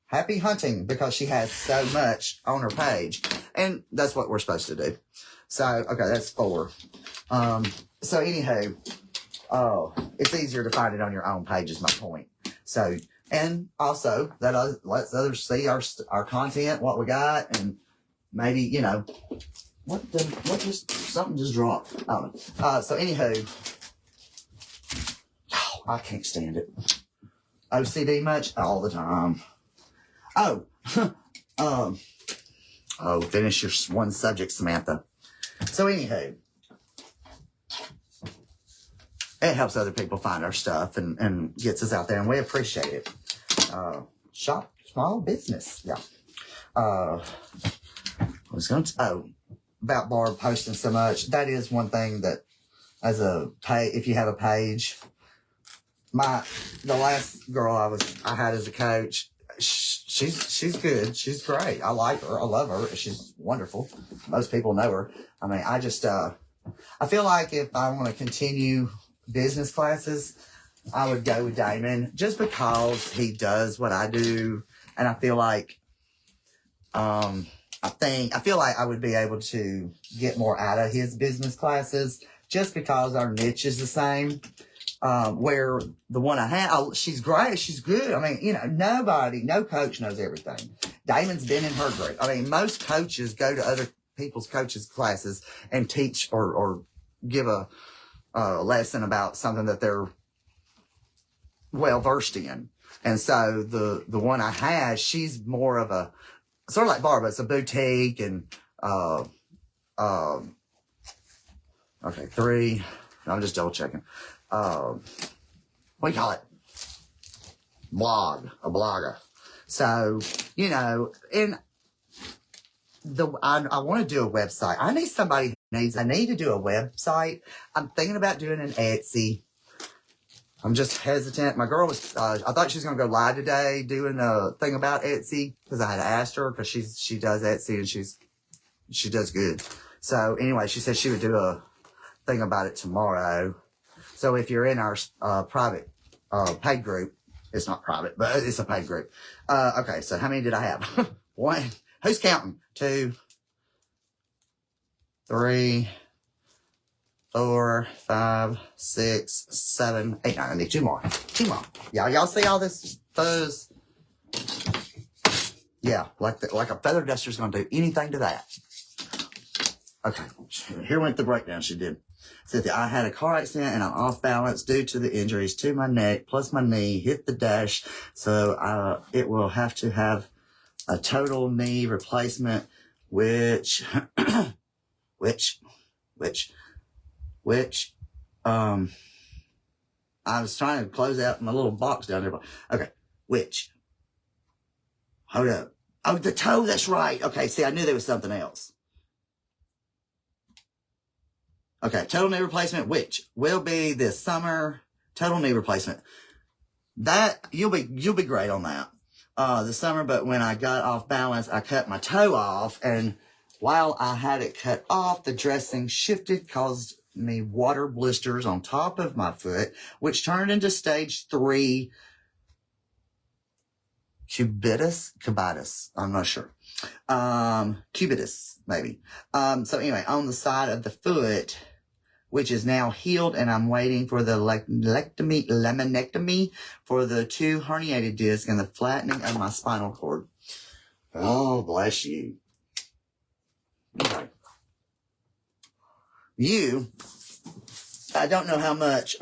happy hunting, because she has so much on her page. And that's what we're supposed to do. So, okay, that's 4. So anywho, it's easier to find it on your own page is my point. So, and also that lets others see our content, what we got, and maybe, you know, something just dropped. I don't know. So anywho, I can't stand it. OCD much? All the time. Finish your one subject, Samantha. So anywho, it helps other people find our stuff and gets us out there, and we appreciate it. Shop small business. Yeah. I was going to, about Barb posting so much. That is one thing that, if you have a page, the last girl I had as a coach, she's good. She's great. I like her. I love her. She's wonderful. Most people know her. I mean, I just, I feel like if I want to continue business classes, I would go with Damon just because he does what I do. And I feel like, I feel like I would be able to get more out of his business classes just because our niche is the same. Where the one I had, she's great. She's good. I mean, you know, no coach knows everything. Damon's been in her group. I mean, most coaches go to other people's coaches' classes and teach or give a lesson about something that they're well versed in. And so the one I had, she's more of a, sort of like Barbara, it's a boutique and, okay, 3, I'm just double checking. What do you call it? A blogger. So, you know, and I want to do a website. I need somebody I need to do a website. I'm thinking about doing an Etsy. I'm just hesitant. My girl was, I thought she was going to go live today doing a thing about Etsy because I had asked her because she does Etsy and she does good. So anyway, she said she would do a thing about it tomorrow. So if you're in our private paid group, it's not private, but it's a paid group. Okay, so how many did I have? 1. Who's counting? 2, 3, 4, 5, 6, 7, 8, 9. I need 2 more. 2 more. Y'all see all this fuzz? Yeah, like a feather duster's gonna do anything to that. Okay, here went the breakdown she did. Said that I had a car accident and I'm off balance due to the injuries to my neck plus my knee, hit the dash. So it will have to have a total knee replacement, which I was trying to close out my little box down there, but okay, hold up. Oh, the toe, that's right. Okay, see, I knew there was something else. Okay, total knee replacement, which will be this summer. Total knee replacement. That you'll be great on that. This summer, but when I got off balance, I cut my toe off, and while I had it cut off, the dressing shifted, caused me water blisters on top of my foot, which turned into stage 3 cubitus. I'm not sure. Cubitus, maybe. So anyway, on the side of the foot, which is now healed, and I'm waiting for the laminectomy for the 2 herniated discs and the flattening of my spinal cord. Oh, bless you. Okay. I don't know how much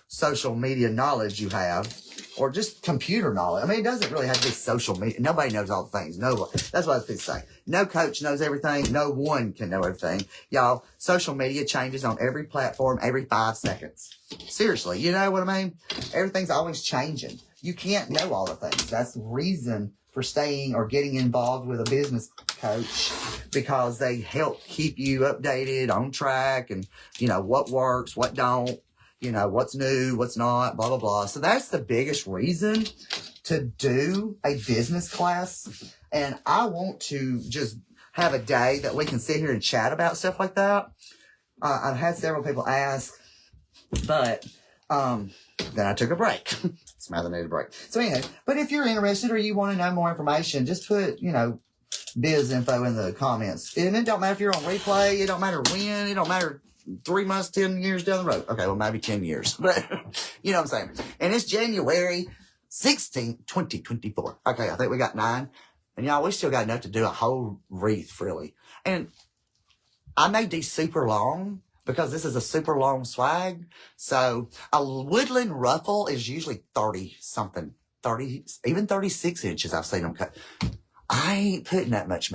social media knowledge you have, or just computer knowledge. I mean, it doesn't really have to be social media. Nobody knows all the things. Nobody. That's what I was going to say. No coach knows everything. No one can know everything. Y'all, social media changes on every platform every 5 seconds. Seriously, you know what I mean? Everything's always changing. You can't know all the things. That's the reason for staying or getting involved with a business coach, because they help keep you updated, on track, and, you know, what works, what don't. You know, what's new, what's not, blah, blah, blah. So that's the biggest reason to do a business class. And I want to just have a day that we can sit here and chat about stuff like that. I've had several people ask, but then I took a break. Samantha needed a break. So anyway, but if you're interested or you want to know more information, just put, you know, biz info in the comments. And it don't matter if you're on replay. It don't matter when. It don't matter 3 months, 10 years down the road. Okay, well, maybe 10 years. But, you know what I'm saying? And it's January 16th, 2024. Okay, I think we got 9. And y'all, we still got enough to do a whole wreath, really. And I made these super long because this is a super long swag. So a woodland ruffle is usually 30-something. 30, even 36 inches I've seen them cut. I ain't putting that much.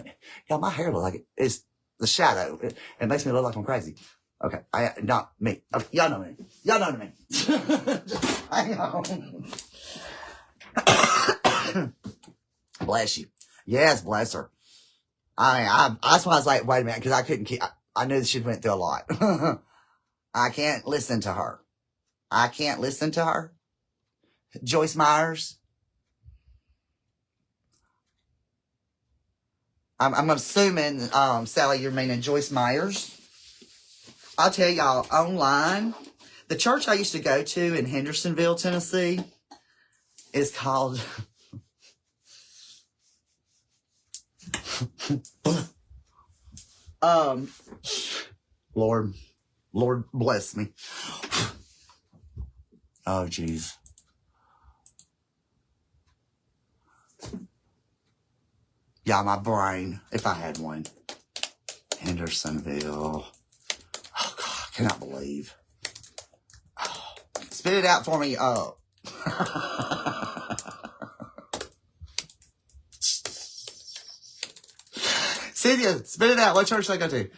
Y'all, my hair look like it's the shadow. It makes me look like I'm crazy. Okay, not me. Okay, y'all know me. Y'all know me. Just hang on. Bless you. Yes, bless her. That's why I was like, wait a minute, because I couldn't keep. I knew she went through a lot. I can't listen to her. Joyce Myers. I'm assuming, Sally, you're meaning Joyce Myers. I'll tell y'all, online, the church I used to go to in Hendersonville, Tennessee, is called Lord bless me. Oh, jeez. Yeah, my brain, if I had one. Hendersonville. Oh, God, I cannot believe. Oh, spit it out for me. Oh. Cynthia, spit it out. What church did I go to?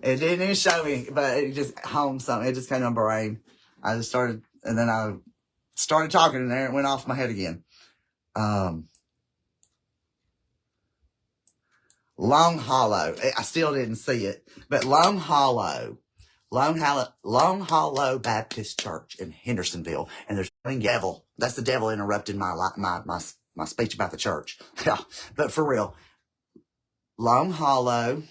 It didn't show me, but it just home something. It just came on my brain. I just started, and then I started talking in there and it went off my head again. Long Hollow. I still didn't see it, but Long Hollow Baptist Church in Hendersonville. And there's the devil. That's the devil interrupting my speech about the church. Yeah, but for real, Long Hollow.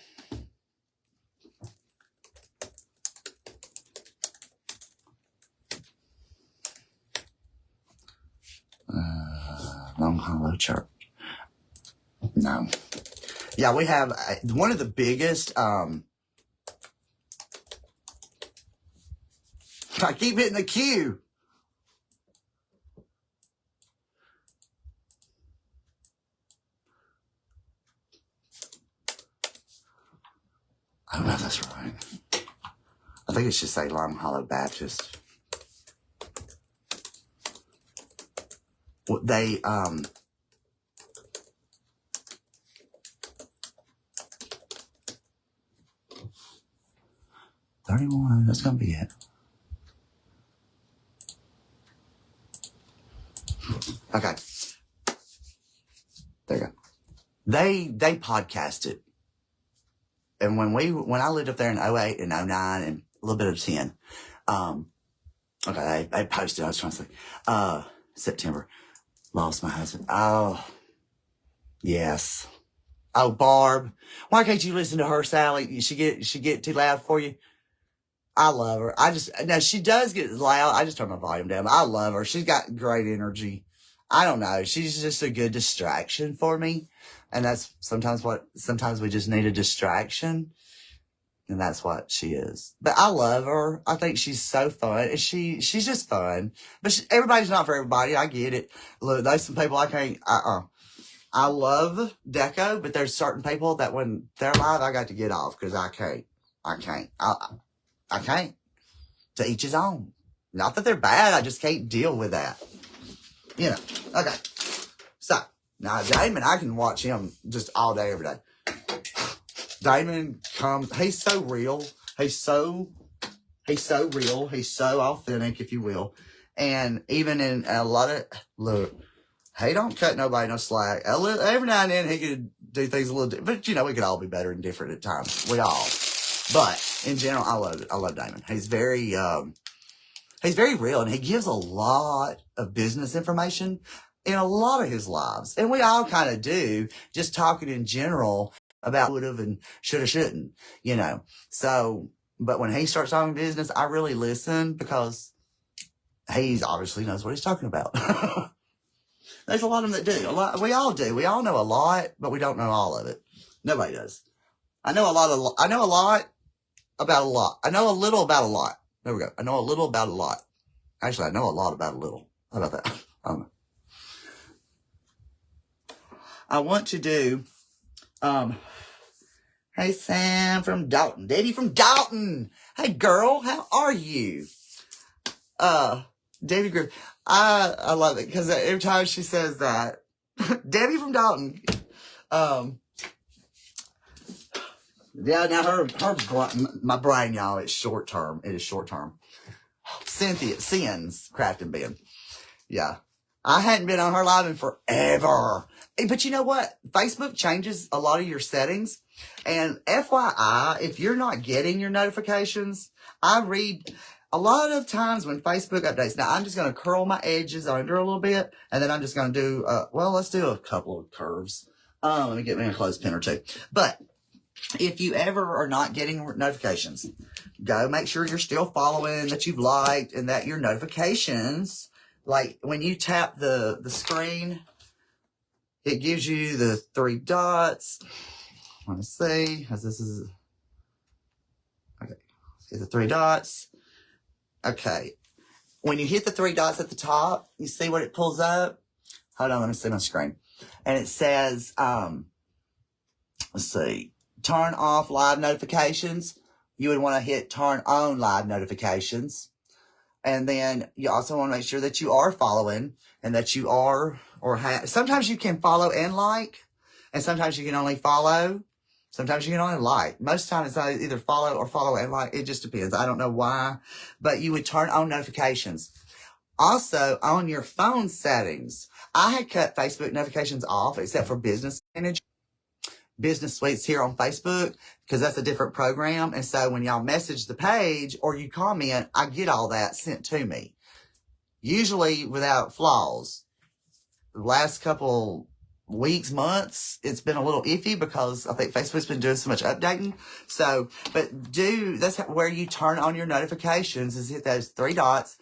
Long Hollow Church. No. Yeah, we have one of the biggest, I keep hitting the queue. I don't know if that's right. I think it should say Long Hollow Baptist. They, 31, that's gonna be it. Okay. There you go. They podcasted. And when I lived up there in 08 and 09 and a little bit of 10, okay, they posted, I was trying to say, September, lost my husband. Oh, yes. Oh, Barb, why can't you listen to her, Sally? She get too loud for you? I love her. Now she does get loud. I just turn my volume down. I love her. She's got great energy. I don't know. She's just a good distraction for me. And that's sometimes we just need a distraction. And that's what she is. But I love her. I think she's so fun. And she's just fun. But everybody's not for everybody. I get it. Look, there's some people I can't, I love Deco, but there's certain people that when they're live, I got to get off because I can't. I can't. To each his own. Not that they're bad. I just can't deal with that. You know. Okay. So, now Damon, I can watch him just all day, every day. Damon comes, he's so real. He's so real. He's so authentic, if you will. And even in a lot of, look, he don't cut nobody no slack. Every now and then he could do things a little different. But, you know, we could all be better and different at times. We all. But, in general, I love it. I love Damon. He's very real. And he gives a lot of business information in a lot of his lives. And we all kind of do, just talking in general about would've and shoulda, shouldn't, you know. So, but when he starts talking business, I really listen because he obviously knows what he's talking about. There's a lot of them that do. We all do. We all know a lot, but we don't know all of it. Nobody does. I know a lot about a lot. I know a little about a lot. There we go. I know a little about a lot. Actually, I know a lot about a little. How about that? I don't know. I want to do, hey, Sam from Dalton. Debbie from Dalton. Hey, girl, how are you? Debbie Griffin. I love it because every time she says that, Debbie from Dalton. Yeah, now my brain, y'all, it's short term. It is short term. Cynthia, Sins, Crafting Bin. Yeah. I hadn't been on her live in forever. But you know what? Facebook changes a lot of your settings. And FYI, if you're not getting your notifications, I read a lot of times when Facebook updates. Now, I'm just going to curl my edges under a little bit. And then I'm just going to do, let's do a couple of curves. Let me get me a clothespin or two. But if you ever are not getting notifications, go make sure you're still following, that you've liked, and that your notifications, like when you tap the screen, it gives you the 3 dots. Let me see, as this is, okay, see the 3 dots. Okay, when you hit the 3 dots at the top, you see what it pulls up? Hold on, let me see my screen. And it says, let's see, turn off live notifications. You would want to hit turn on live notifications. And then you also want to make sure that you are following and that you are or have. Sometimes you can follow and like, and sometimes you can only follow. Sometimes you can only like. Most times it's either follow or follow and like. It just depends. I don't know why, but you would turn on notifications. Also, on your phone settings, I had cut Facebook notifications off except for business manager. business suites here on Facebook because that's a different program. And so when y'all message the page or you comment, I get all that sent to me. Usually without flaws. The last couple weeks, months, it's been a little iffy because I think Facebook's been doing so much updating. So, but that's where you turn on your notifications is hit those 3 dots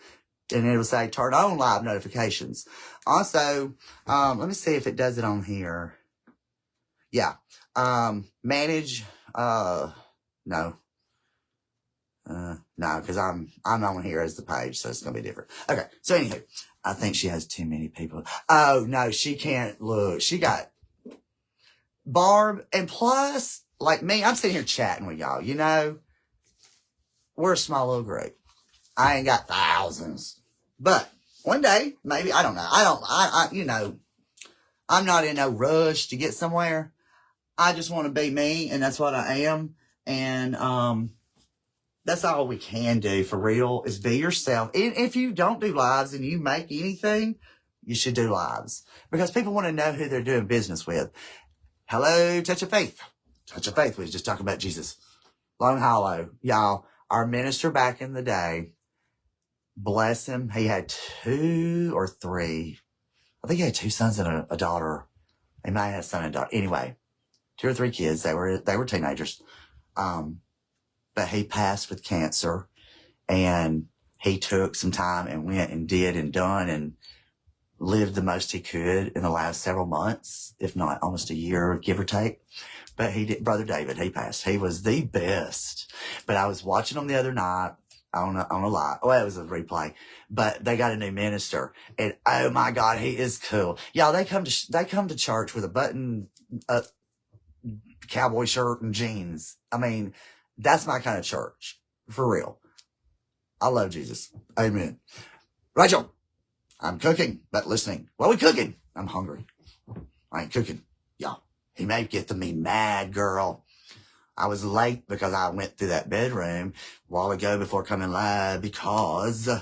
and it'll say turn on live notifications. Also, let me see if it does it on here. Yeah. Manage, no, because I'm on here as the page, so it's going to be different. Okay. So anywho, I think she has too many people. Oh, no, she can't look. She got Barb. And plus, like me, I'm sitting here chatting with y'all, you know, we're a small little group. I ain't got thousands, but one day, maybe, I don't know. You know, I'm not in no rush to get somewhere. I just want to be me, and that's what I am. And, that's all we can do for real is be yourself. And if you don't do lives and you make anything, you should do lives because people want to know who they're doing business with. Hello, Touch of Faith. Touch of Faith. We was just talking about Jesus. Long Hollow. Y'all, our minister back in the day, bless him. He had 2 or 3. I think he had 2 sons and a daughter. He might have had a son and a daughter. Anyway, 2 or 3 kids. They were teenagers. But he passed with cancer and he took some time and went and did and done and lived the most he could in the last several months, if not almost a year, give or take. But he did, Brother David, he passed. He was the best. But I was watching him the other night on a live. Well, it was a replay, but they got a new minister and oh my God, he is cool. Y'all, they come to church with a button up cowboy shirt and jeans. I mean, that's my kind of church. For real. I love Jesus. Amen. Rachel, I'm cooking, but listening. What are we cooking? I'm hungry. I ain't cooking. Y'all, he may get to me mad, girl. I was late because I went through that bedroom a while ago before coming live because I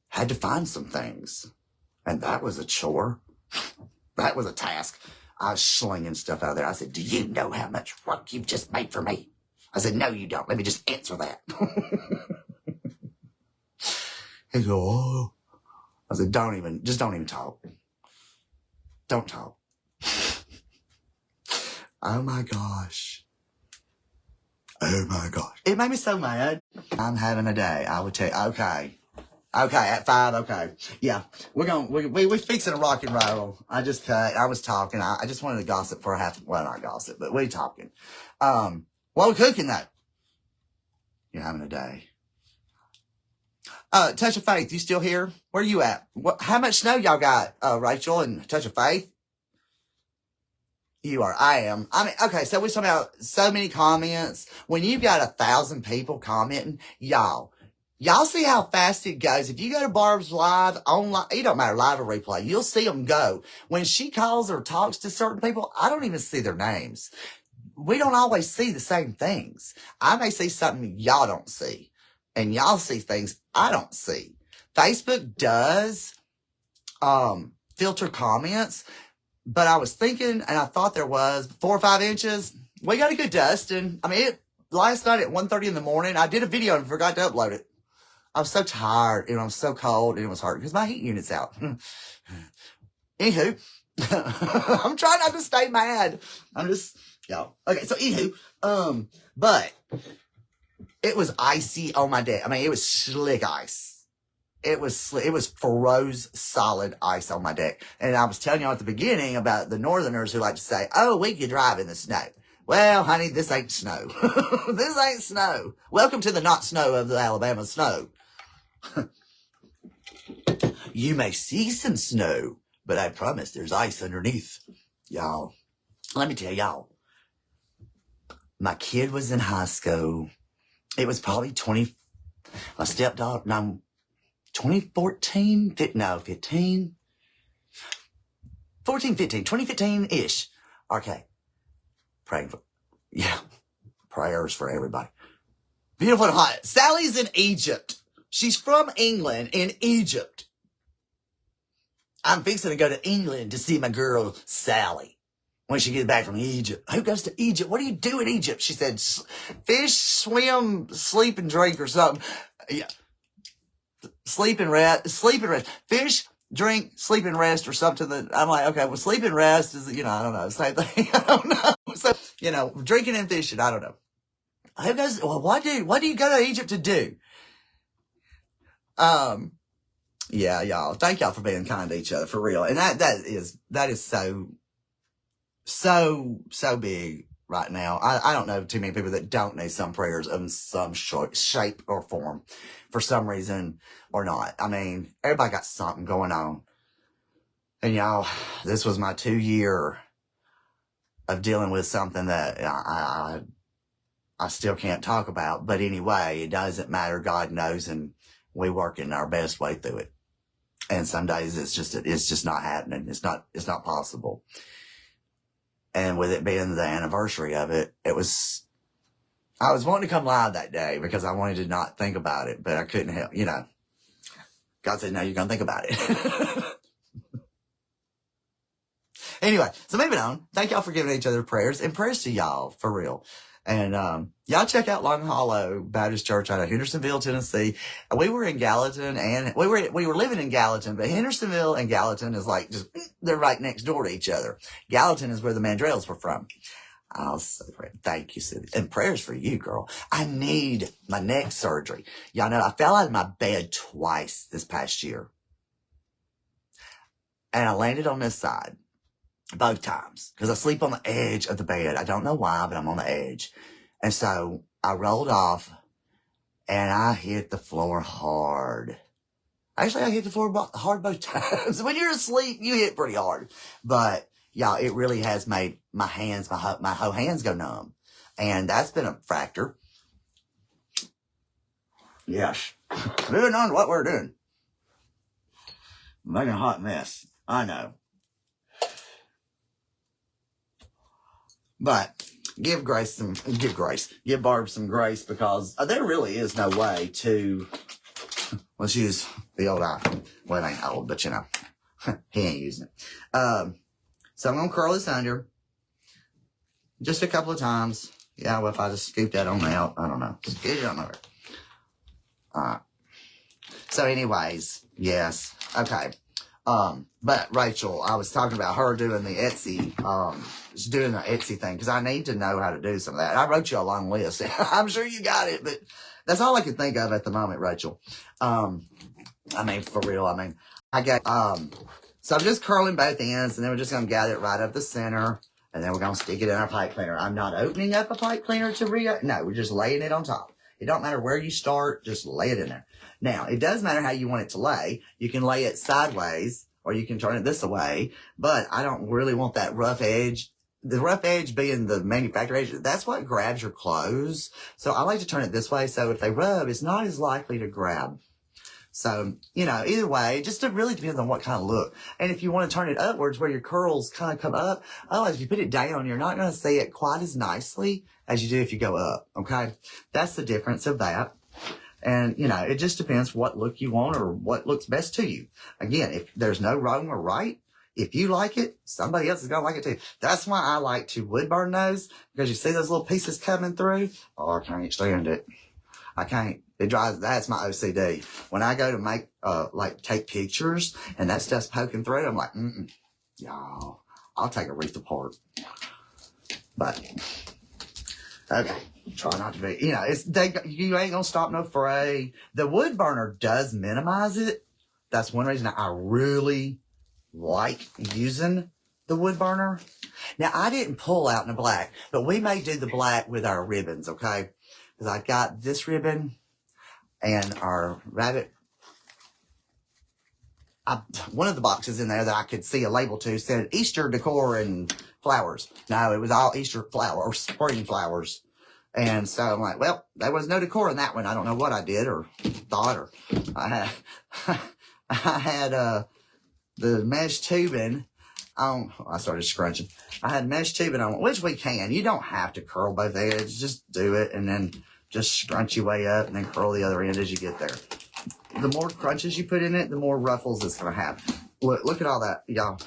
had to find some things. And that was a chore. That was a task. I was slinging stuff out there. I said, do you know how much work you've just made for me? I said, no, you don't. Let me just answer that. He said, oh. I said, don't even talk. Don't talk. Oh my gosh. Oh my gosh. It made me so mad. I'm having a day. I would tell you, okay. Okay, at 5, okay. Yeah, we're fixing a rock and roll. I was talking. I just wanted to gossip for not gossip, but we're talking. While we're cooking that, you're having a day. Touch of Faith, you still here? Where are you at? How much snow y'all got, Rachel and Touch of Faith? You are. I am. I mean, okay, so we're talking about so many comments. When you've got 1,000 people commenting, y'all see how fast it goes. If you go to Barb's live, online, it don't matter, live or replay, you'll see them go. When she calls or talks to certain people, I don't even see their names. We don't always see the same things. I may see something y'all don't see, and y'all see things I don't see. Facebook does filter comments, but I was thinking, and I thought there was 4 or 5 inches. We got a good dusting. I mean, last night at 1:30 in the morning, I did a video and forgot to upload it. I was so tired and I was so cold and it was hard because my heat unit's out. Anywho, I'm trying not to stay mad. I'm just, y'all. Okay, so anywho, but it was icy on my deck. I mean, it was slick ice. It was froze solid ice on my deck. And I was telling y'all at the beginning about the Northerners who like to say, oh, we could drive in the snow. Well, honey, this ain't snow. This ain't snow. Welcome to the not snow of the Alabama snow. You may see some snow, but I promise there's ice underneath. Y'all, let me tell y'all. My kid was in high school. It was probably my stepdaughter, 2014, 2015-ish. Okay. Prayers for everybody. Beautiful and hot. Sally's in Egypt. She's from England in Egypt. I'm fixing to go to England to see my girl, Sally, when she gets back from Egypt. Who goes to Egypt? What do you do in Egypt? She said, fish, swim, sleep, and drink or something. Yeah. Sleep and rest. Fish, drink, sleep and rest or something. That I'm like, okay, well, sleep and rest is, I don't know, same thing. I don't know. So, drinking and fishing, I don't know. Who goes, well, what do you go to Egypt to do? Yeah, y'all. Thank y'all for being kind to each other, for real. And that is so big right now. I don't know too many people that don't need some prayers in some shape or form for some reason or not. I mean, everybody got something going on. And y'all, this was my 2 year of dealing with something that I still can't talk about. But anyway, it doesn't matter. God knows, and we working our best way through it. And some days it's just not happening. It's not possible. And with it being the anniversary of it, I was wanting to come live that day because I wanted to not think about it, but I couldn't help, God said, no, you're going to think about it. Anyway, so moving on. Thank y'all for giving each other prayers, and prayers to y'all, for real. And y'all check out Long Hollow Baptist Church out of Hendersonville, Tennessee. We were in Gallatin, and we were living in Gallatin, but Hendersonville and Gallatin is like they're right next door to each other. Gallatin is where the Mandrells were from. I'll say thank you, Cindy. And prayers for you, girl. I need my neck surgery. Y'all know I fell out of my bed twice this past year. And I landed on this side. Both times. Because I sleep on the edge of the bed. I don't know why, but I'm on the edge. And so I rolled off and I hit the floor hard. Actually, I hit the floor hard both times. When you're asleep, you hit pretty hard. But, y'all, it really has made my hands, my whole hands go numb. And that's been a factor. Yes. Moving on to what we're doing. Making a hot mess. I know. But give Barb some grace, because there really is no way to, let's use the old iPhone. Well, it ain't old, but he ain't using it. So I'm going to curl this under just a couple of times. Yeah, well, if I just scoop that on out, I don't know. Scoop it on over. Alright. So anyways, yes. Okay. But Rachel, I was talking about her doing the Etsy, doing the Etsy thing, because I need to know how to do some of that. I wrote you a long list. I'm sure you got it, but that's all I can think of at the moment, Rachel. For real, I got, so I'm just curling both ends, and then we're just going to gather it right up the center, and then we're going to stick it in our pipe cleaner. I'm not opening up a pipe cleaner no, we're just laying it on top. It don't matter where you start, just lay it in there. Now, it does matter how you want it to lay. You can lay it sideways, or you can turn it this way, but I don't really want that rough edge. The rough edge being the manufacturer edge, that's what grabs your clothes. So I like to turn it this way, so if they rub, it's not as likely to grab. So, either way, it just really depends on what kind of look. And if you want to turn it upwards where your curls kind of come up, otherwise if you put it down, you're not going to see it quite as nicely as you do if you go up, okay? That's the difference of that. And, it just depends what look you want or what looks best to you. Again, if there's no wrong or right, if you like it, somebody else is going to like it too. That's why I like to wood burn those, because you see those little pieces coming through. Oh, I can't stand it. I can't. It drives, that's my OCD. When I go to make, take pictures and that stuff's poking through, I'm like, y'all, I'll take a wreath apart. But, okay. Try not to be, you ain't gonna stop no fray. The wood burner does minimize it. That's one reason I really like using the wood burner. Now, I didn't pull out in the black, but we may do the black with our ribbons, okay? Because I got this ribbon and our rabbit. One of the boxes in there that I could see a label to said Easter decor and flowers. No, it was all Easter flower or spring flowers. And so I'm like, well, there was no decor in that one. I don't know what I did or thought, or I had the mesh tubing on. I started scrunching. I had mesh tubing on, which we can. You don't have to curl both edges. Just do it and then just scrunch your way up and then curl the other end as you get there. The more crunches you put in it, the more ruffles it's going to have. Look at all that, y'all.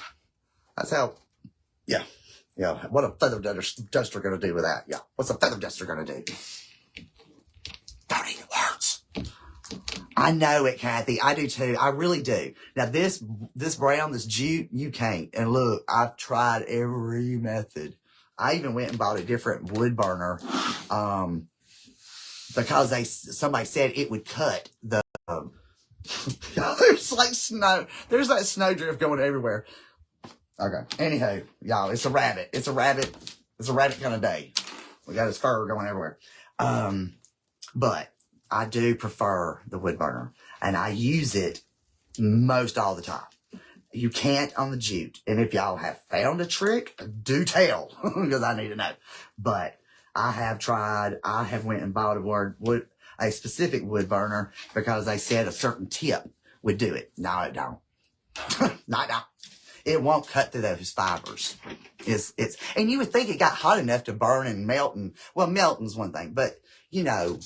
That's how, yeah. What a feather duster gonna do with that? Yeah, what's a feather duster gonna do? Dirty words. I know it, Kathy. I do too. I really do. Now this brown, this jute, you can't. And look, I've tried every method. I even went and bought a different wood burner, because somebody said it would cut the. There's like snow. There's that snow drift going everywhere. Okay. Anyhow, y'all, it's a rabbit. It's a rabbit kind of day. We got his fur going everywhere. But I do prefer the wood burner, and I use it most all the time. You can't on the jute. And if y'all have found a trick, do tell, because I need to know. But I have went and bought a specific wood burner because they said a certain tip would do it. No, it don't. No, it don't. It won't cut through those fibers. And you would think it got hot enough to burn and melt, and well, melting's one thing, but you know,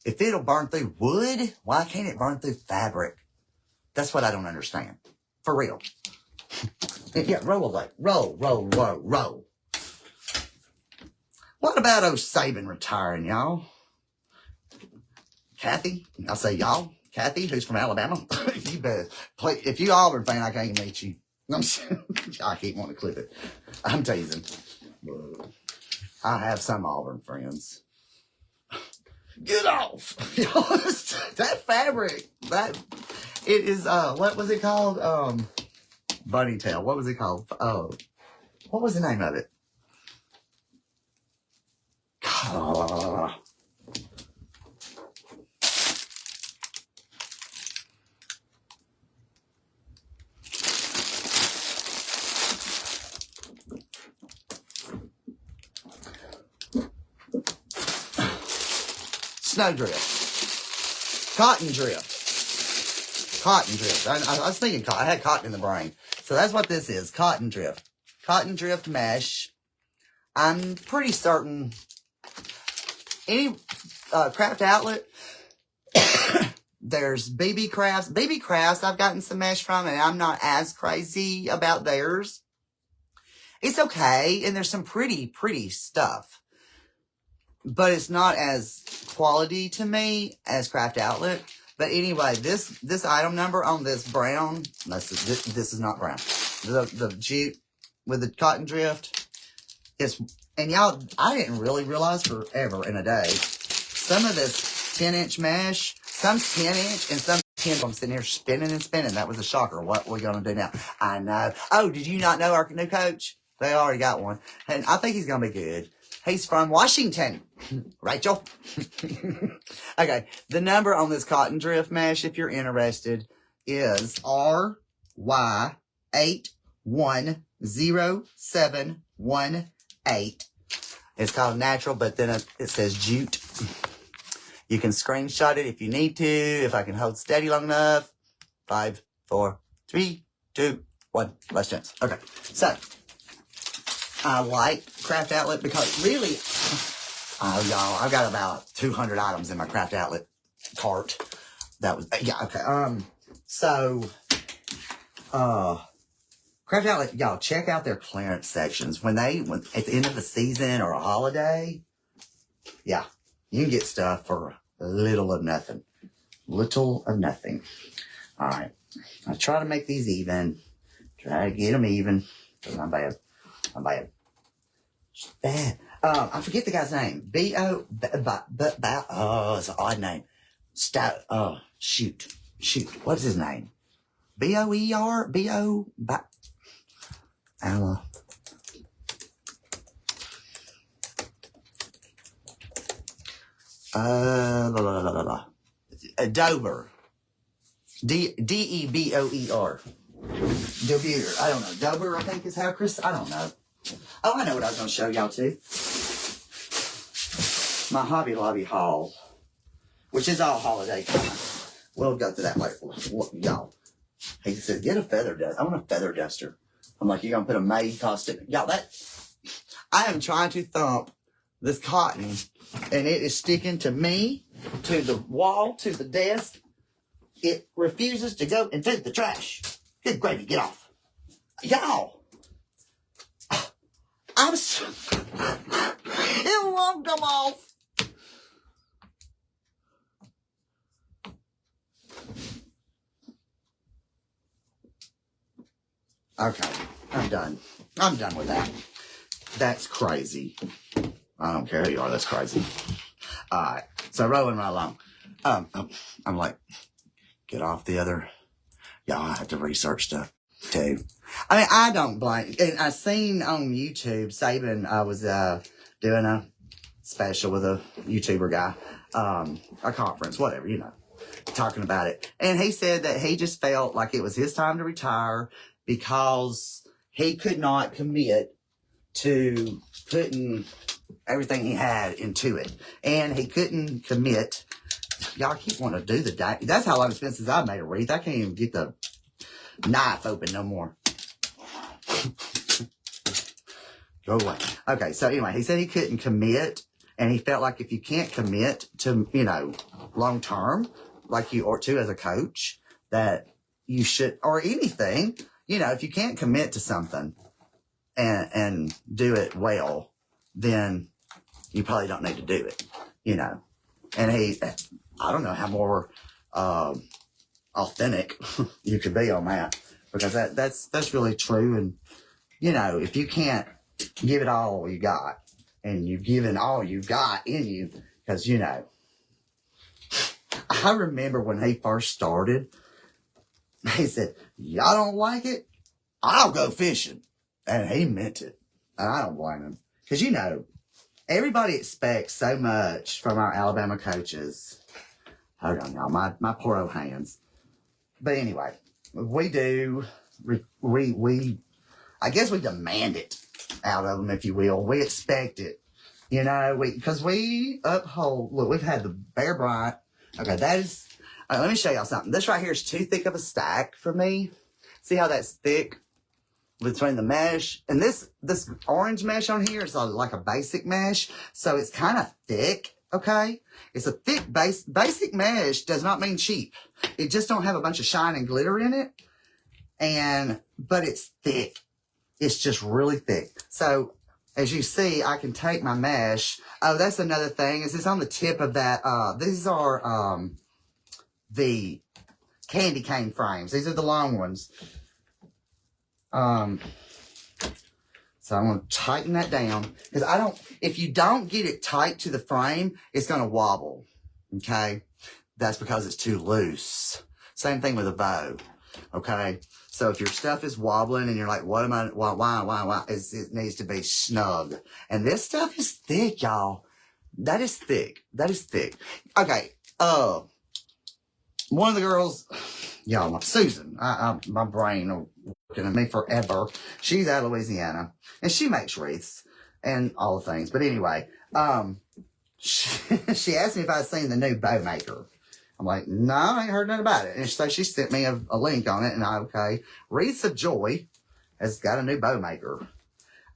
if it'll burn through wood, why can't it burn through fabric? That's what I don't understand. For real. Yeah, roll away. Roll. What about old Saban retiring, y'all? Kathy, I'll say y'all. Kathy, who's from Alabama, you better play. If you Auburn fan, I can't meet you. I keep wanting to clip it. I'm teasing. I have some Auburn friends. Get off. That fabric. It is, what was it called? Bunny tail. What was it called? What was the name of it? Snow drift. Cotton drift. Cotton drift. I was thinking cotton. I had cotton in the brain. So that's what this is. Cotton drift. Cotton drift mesh. I'm pretty certain any craft outlet, there's BB Crafts. BB Crafts I've gotten some mesh from, and I'm not as crazy about theirs. It's okay, and there's some pretty stuff. But it's not as quality to me as Craft Outlet. But anyway, this item number on this brown, this is not brown. The jute with the cotton drift is, and y'all, I didn't really realize forever in a day. Some of this 10-inch mesh, some 10-inch and some 10. I'm sitting here spinning and spinning. That was a shocker. What we're going to do now? I know. Oh, did you not know our new coach? They already got one. And I think he's going to be good. He's from Washington. Rachel. Okay. The number on this cotton drift mesh, if you're interested, is RY810718. It's called natural, but then it says jute. You can screenshot it if you need to. If I can hold steady long enough. 5, 4, 3, 2, 1. Last chance. Okay. So, I like Craft Outlet because really, y'all, I've got about 200 items in my Craft Outlet cart. That was, yeah, okay. Craft Outlet, y'all, check out their clearance sections. When at the end of the season or a holiday, yeah, you can get stuff for little of nothing. Little of nothing. All right. I try to make these even. Try to get them even. I'm bad. Bad. I forget the guy's name. Oh, it's an odd name. Shoot. What's his name? B-O-E-R? B-O? Dover. D-E-B-O-E-R. Dover. I don't know. Dover, I think is how Chris. I don't know. Oh, I know what I was going to show y'all too. My Hobby Lobby haul, which is all holiday time. We'll go through that later. Y'all. He said, get a feather duster. I want a feather duster. I'm like, you're going to put a maid costume. Y'all, I am trying to thump this cotton, and it is sticking to me, to the wall, to the desk. It refuses to go into the trash. Good gravy, get off. Y'all. It won't come off. Okay, I'm done. I'm done with that. That's crazy. I don't care who you are, that's crazy. Alright, so rolling right along. I'm like, get off the other. Y'all, I have to research stuff too. I mean, I don't blame. And I seen on YouTube, Saban was doing a special with a YouTuber guy, a conference, whatever, you know, talking about it. And he said that he just felt like it was his time to retire because he could not commit to putting everything he had into it. And he couldn't commit. Y'all keep wanting to do the diet. That's how long it's been since I made a wreath. I can't even get the knife open no more. Go away. Okay, so anyway, he said he couldn't commit. And he felt like if you can't commit to, you know, long term, like you ought to as a coach, that you should, or anything, you know, if you can't commit to something and do it well, then you probably don't need to do it, you know. And I don't know how more authentic you could be on that, because that's really true. And, you know, if you can't give it all you got, and you've given all you've got in you, because, you know, I remember when he first started, he said, y'all don't like it? I'll go fishing. And he meant it. And I don't blame him. Because, you know, everybody expects so much from our Alabama coaches. Hold on, y'all. My poor old hands. But anyway, we do. We I guess we demand it out of them, if you will. We expect it. You know, because we uphold. Look, we've had the Bear Bryant. Okay, that is. Let me show y'all something. This right here is too thick of a stack for me. See how that's thick between the mesh? And this orange mesh on here is like a basic mesh. So it's kind of thick, okay? It's a thick basic mesh does not mean cheap. It just don't have a bunch of shine and glitter in it. But it's thick. It's just really thick. So as you see, I can take my mesh. Oh, that's another thing. Is it's on the tip of that. These are the candy cane frames. These are the long ones. So I'm going to tighten that down, because if you don't get it tight to the frame, it's going to wobble. Okay. That's because it's too loose. Same thing with a bow. Okay. So if your stuff is wobbling and you're like, what am I, why? It needs to be snug. And this stuff is thick, y'all. That is thick. That is thick. Okay. One of the girls, y'all, Susan, my brain working at me forever. She's out of Louisiana, and she makes wreaths and all the things. But anyway, she asked me if I'd seen the new bow maker. I'm like, no, I ain't heard nothing about it. And so she sent me a link on it, and okay, Wreaths of Joy has got a new bow maker.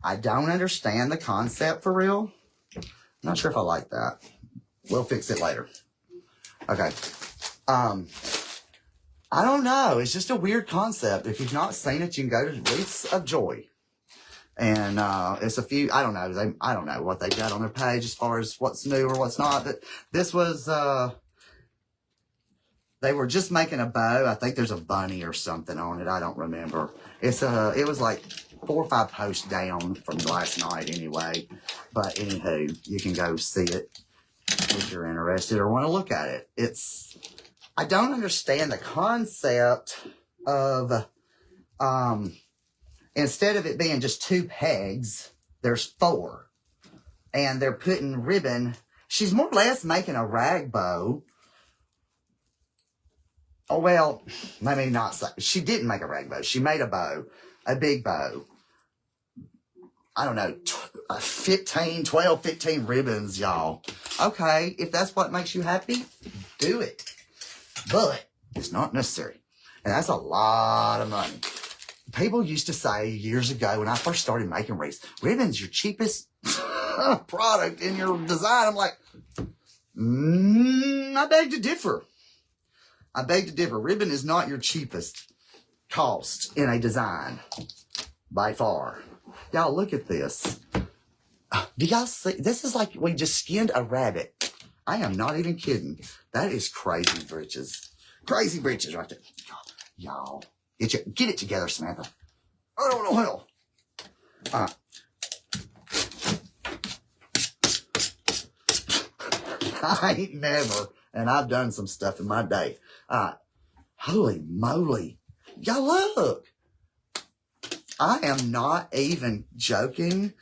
I don't understand the concept for real. I'm not sure if I like that. We'll fix it later. Okay. I don't know. It's just a weird concept. If you've not seen it, you can go to Wreaths of Joy. And it's a few, I don't know. I don't know what they've got on their page as far as what's new or what's not. But this was, they were just making a bow. I think there's a bunny or something on it. I don't remember. It was like 4 or 5 posts down from last night anyway. But anywho, you can go see it if you're interested or want to look at it. I don't understand the concept of, instead of it being just 2 pegs, there's 4. And they're putting ribbon. She's more or less making a rag bow. Oh, well, let me not say. She didn't make a rag bow. She made a bow, a big bow. I don't know, 12, 15 ribbons, y'all. Okay, if that's what makes you happy, do it. But it's not necessary. And that's a lot of money. People used to say years ago when I first started making wreaths, ribbon's your cheapest product in your design. I'm like, I beg to differ. Ribbon is not your cheapest. cost in a design by far. Y'all, look at this. Do y'all see? This is like we just skinned a rabbit. I am not even kidding. That is crazy britches. Crazy britches right there. Y'all, get it together, Samantha. I don't know how. All right. I ain't never, and I've done some stuff in my day. Holy moly. Y'all look. I am not even joking.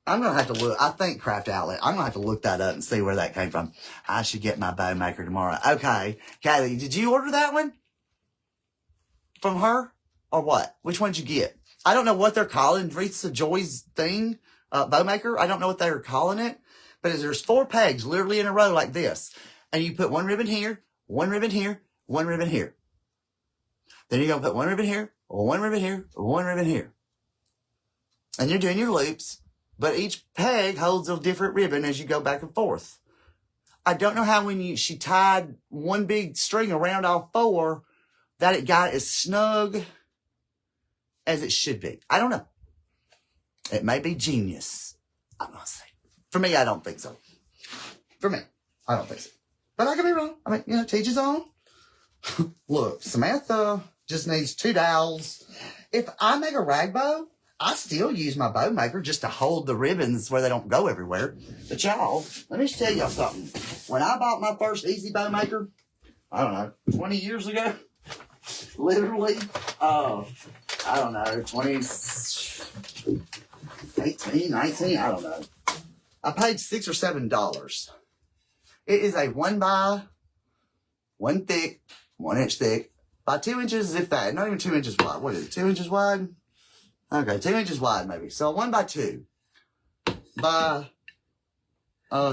I'm going to have to look. I think Craft Outlet. I'm going to have to look that up and see where that came from. I should get my bow maker tomorrow. Okay. Kathy, did you order that one? From her? Or what? Which one did you get? I don't know what they're calling Wreaths of Joy's thing. Bow maker. I don't know what they're calling it. But there's 4 pegs literally in a row like this. And you put one ribbon here, one ribbon here, one ribbon here. Then you're going to put one ribbon here, one ribbon here, one ribbon here. And you're doing your loops. But each peg holds a different ribbon as you go back and forth. I don't know how when she tied one big string around all 4 that it got as snug as it should be. I don't know. It may be genius. I'm going to say. For me, I don't think so. For me, I don't think so. But I could be wrong. I mean, teach his own. Look, Samantha just needs 2 dowels. If I make a rag bow, I still use my bow maker just to hold the ribbons where they don't go everywhere. But y'all, let me tell y'all something. When I bought my first easy bow maker, I don't know, 20 years ago, literally, I don't know, 18, 19, I don't know. I paid $6 or $7. It is a 1 thick, 1 inch thick, by 2 inches, if that, not even 2 inches wide. What is it, 2 inches wide? Okay, 2 inches wide maybe. So 1 by 2 by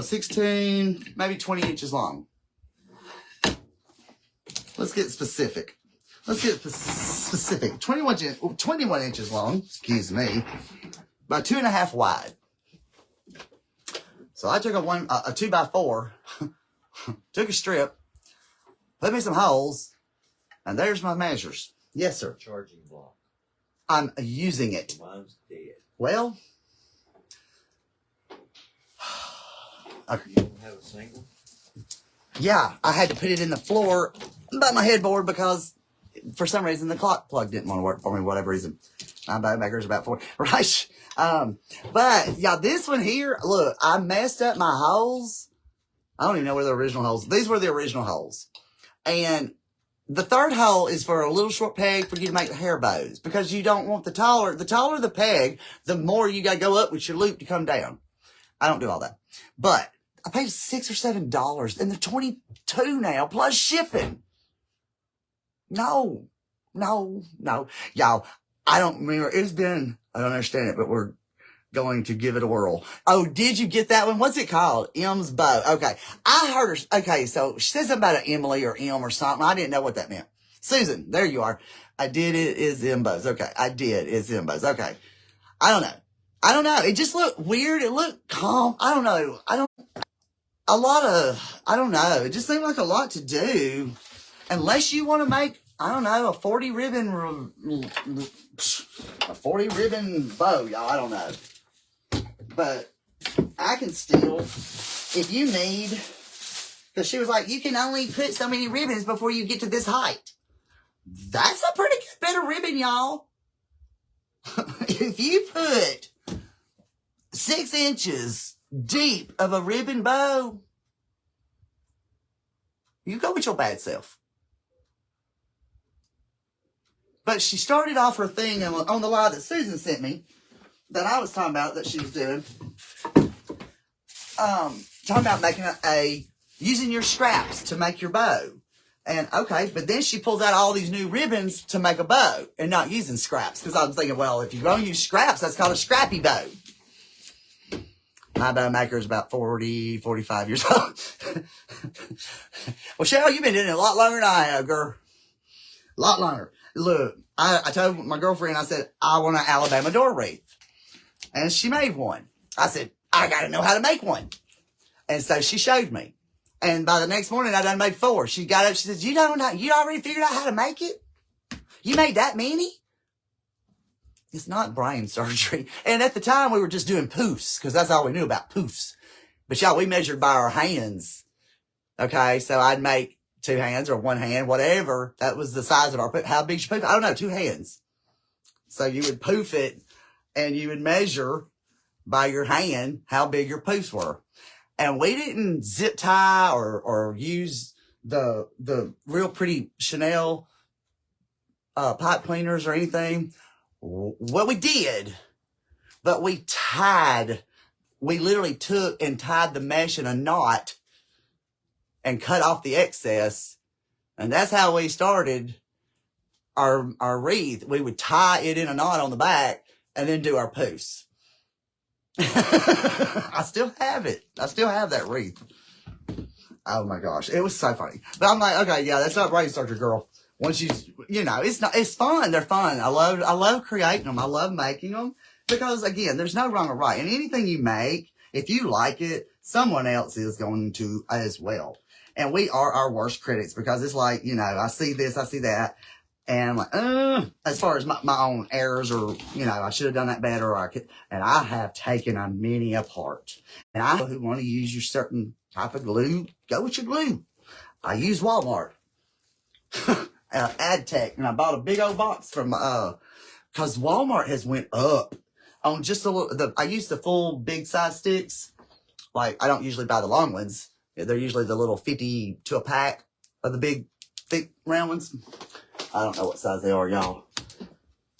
16, maybe 20 inches long. Let's get specific. 21 inches long, excuse me, by 2.5 wide. So I took a 2x4, took a strip, put me some holes, and there's my measures. Yes, sir.
Charging block.
I'm using it.
Mine's dead.
Well,
You don't have a single?
yeah, I had to put it in the floor by my headboard because for some reason the clock plug didn't want to work for me, whatever reason. My bow maker's about 4, right? But yeah, this one here, look, I messed up my holes. I don't even know where the original holes. These were the original holes. And the 3rd hole is for a little short peg for you to make the hair bows because you don't want the taller the peg, the more you got to go up with your loop to come down. I don't do all that. But I paid $6 or $7 and they're 22 now plus shipping. No. Y'all, I don't remember. I don't understand it, but we're going to give it a whirl. Oh, did you get that one? What's it called? M's bow. Okay. I heard her. Okay. So she said something about an Emily or M or something. I didn't know what that meant. Susan, there you are. I did it is M bows. Okay. I did is M bows. Okay. I don't know. It just looked weird. It looked calm. I don't know. I don't know. It just seemed like a lot to do unless you want to make, I don't know, a 40 ribbon bow, y'all. I don't know. But I can still, if you need, because she was like, you can only put so many ribbons before you get to this height. That's a pretty good bit of ribbon, y'all. If you put 6 inches deep of a ribbon bow, you go with your bad self. But she started off her thing on the live that Susan sent me, that I was talking about that she was doing. Talking about making using your scraps to make your bow. And okay, but then she pulls out all these new ribbons to make a bow and not using scraps. Because I was thinking, well, if you're going to use scraps, that's called a scrappy bow. My bow maker is about 40, 45 years old. Well, Cheryl, you've been doing it a lot longer than I have, girl. A lot longer. Look, I told my girlfriend, I said, I want an Alabama door wreath. And she made one. I said, I got to know how to make one. And so she showed me. And by the next morning, I done made 4. She got up, she said, you already figured out how to make it? You made that many? It's not brain surgery. And at the time, we were just doing poofs, because that's all we knew about, poofs. But y'all, we measured by our hands. Okay, so I'd make 2 hands or 1 hand, whatever. That was the size of our poof. How big's your poof? I don't know, 2 hands. So you would poof it, and you would measure by your hand how big your poofs were. And we didn't zip tie or use the real pretty Chanel pipe cleaners or anything. Well, we did, but we literally took and tied the mesh in a knot and cut off the excess. And that's how we started our wreath. We would tie it in a knot on the back and then do our poofs. I still have it. I still have that wreath. Oh my gosh. It was so funny. But I'm like, okay, yeah, that's not brain surgery, girl. Once it's fun. They're fun. I love creating them. I love making them because again, there's no wrong or right. And anything you make, if you like it, someone else is going to as well. And we are our worst critics because it's like, I see this, I see that. And I'm like, as far as my own errors or, I should have done that better or and I have taken many apart. And who want to use your certain type of glue, go with your glue. I use Walmart. AdTech, and I bought a big old box from, cause Walmart has went up on just a little, I use the full big size sticks. Like, I don't usually buy the long ones. They're usually the little 50 to a pack of the big, thick, round ones. I don't know what size they are, y'all.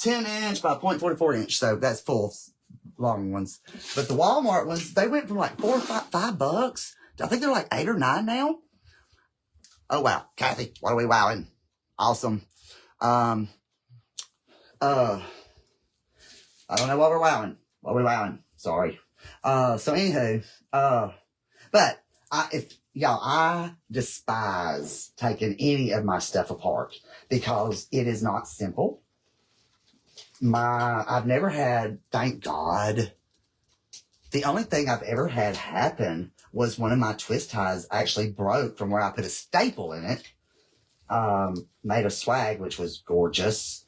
10-inch by 0.44 inch. So that's full long ones. But the Walmart ones, they went from like $4 or $5. I think they're like 8 or 9 now. Oh, wow. Kathy, what are we wowing? Awesome. I don't know what we're wowing. What are we wowing? Sorry. So anywho, but I despise taking any of my stuff apart because it is not simple. I've never had, thank God, the only thing I've ever had happen was one of my twist ties actually broke from where I put a staple in it. Made of swag, which was gorgeous.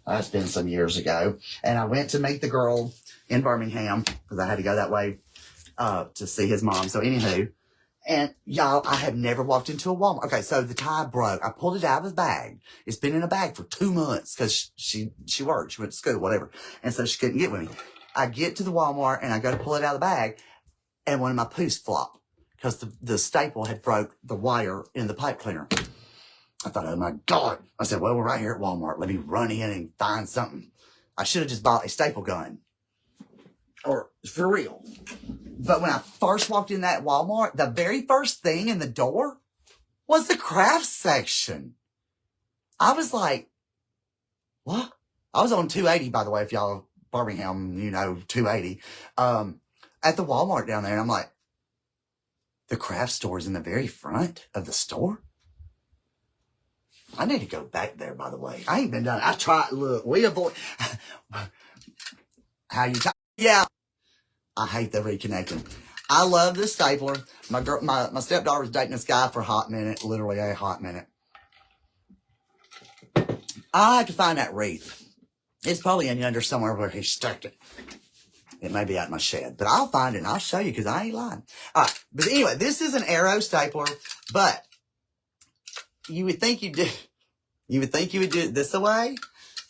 That's been some years ago. And I went to meet the girl in Birmingham because I had to go that way to see his mom. So anywho, and y'all, I have never walked into a Walmart. Okay, so the tie broke. I pulled it out of the bag. It's been in a bag for 2 months because she worked. She went to school, whatever. And so she couldn't get with me. I get to the Walmart and I go to pull it out of the bag and one of my poofs flopped because the staple had broke the wire in the pipe cleaner. I thought, oh my God. I said, well, we're right here at Walmart. Let me run in and find something. I should have just bought a staple gun. Or for real. But when I first walked in that Walmart, the very first thing in the door was the craft section. I was like, what? I was on 280, by the way, if y'all Birmingham, 280. At the Walmart down there. And I'm like, the craft store's in the very front of the store? I need to go back there, by the way. I ain't been done. I tried. Look, we avoid. Yeah. I hate the reconnecting. I love this stapler. My stepdaughter was dating this guy for a hot minute, literally a hot minute. I have to find that wreath. It's probably in yonder somewhere where he stuck it. It may be out in my shed, but I'll find it and I'll show you because I ain't lying. All right. But anyway, this is an arrow stapler, but you would think you do. You would think you would do it this way,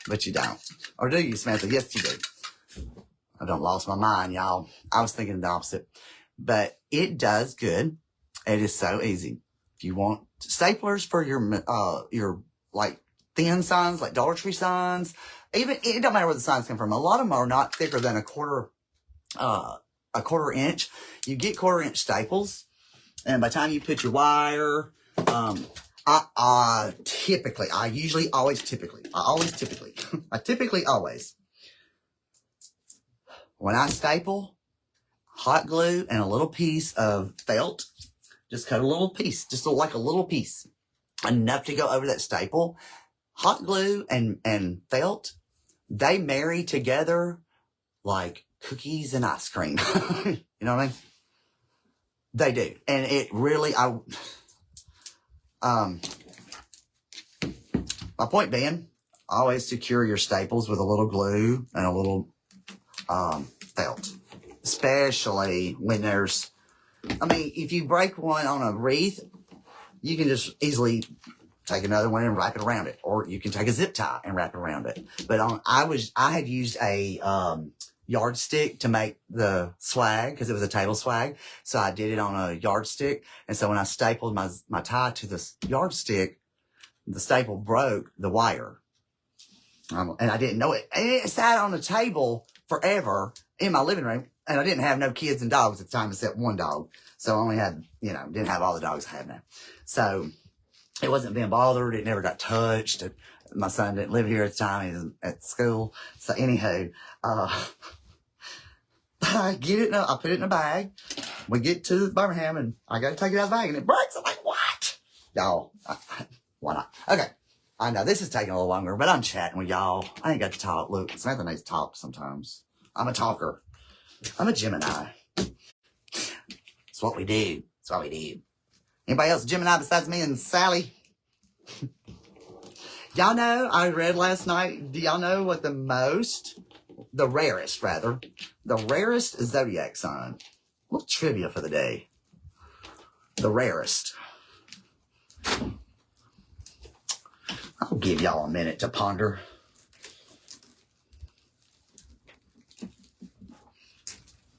but you don't. Or do you, Samantha? Yes, you do. I done lost my mind, y'all. I was thinking the opposite. But it does good. It is so easy. If you want staplers for your like thin signs, like Dollar Tree signs, even it don't matter where the signs come from. A lot of them are not thicker than a quarter inch. You get 1/4 inch staples, and by the time you put your wire, I typically when I staple, hot glue and a little piece of felt, just cut a little piece, like a little piece, enough to go over that staple. Hot glue and felt, they marry together like cookies and ice cream. You know what I mean? They do. And it really, my point being, always secure your staples with a little glue and a little felt. Especially when there's, I mean, if you break one on a wreath, you can just easily take another one and wrap it around it. Or you can take a zip tie and wrap it around it. But I had used a yardstick to make the swag because it was a table swag. So I did it on a yardstick. And so when I stapled my tie to the yardstick, the staple broke the wire. And I didn't know it. And it sat on the table forever in my living room. And I didn't have no kids and dogs at the time except one dog. So I only had, didn't have all the dogs I have now. So it wasn't being bothered. It never got touched. My son didn't live here at the time. He was at school. So anywho, I get it. I put it in a bag. We get to Birmingham and I got to take it out of the bag and it breaks. I'm like, what? Y'all, why not? Okay. I know this is taking a little longer, but I'm chatting with y'all. I ain't got to talk. Look, Samantha needs to talk sometimes. I'm a talker. I'm a Gemini. It's what we do. It's what we do. Anybody else a Gemini besides me and Sally? Y'all know, I read last night, do y'all know what the rarest zodiac sign? A little trivia for the day. The rarest. I'll give y'all a minute to ponder.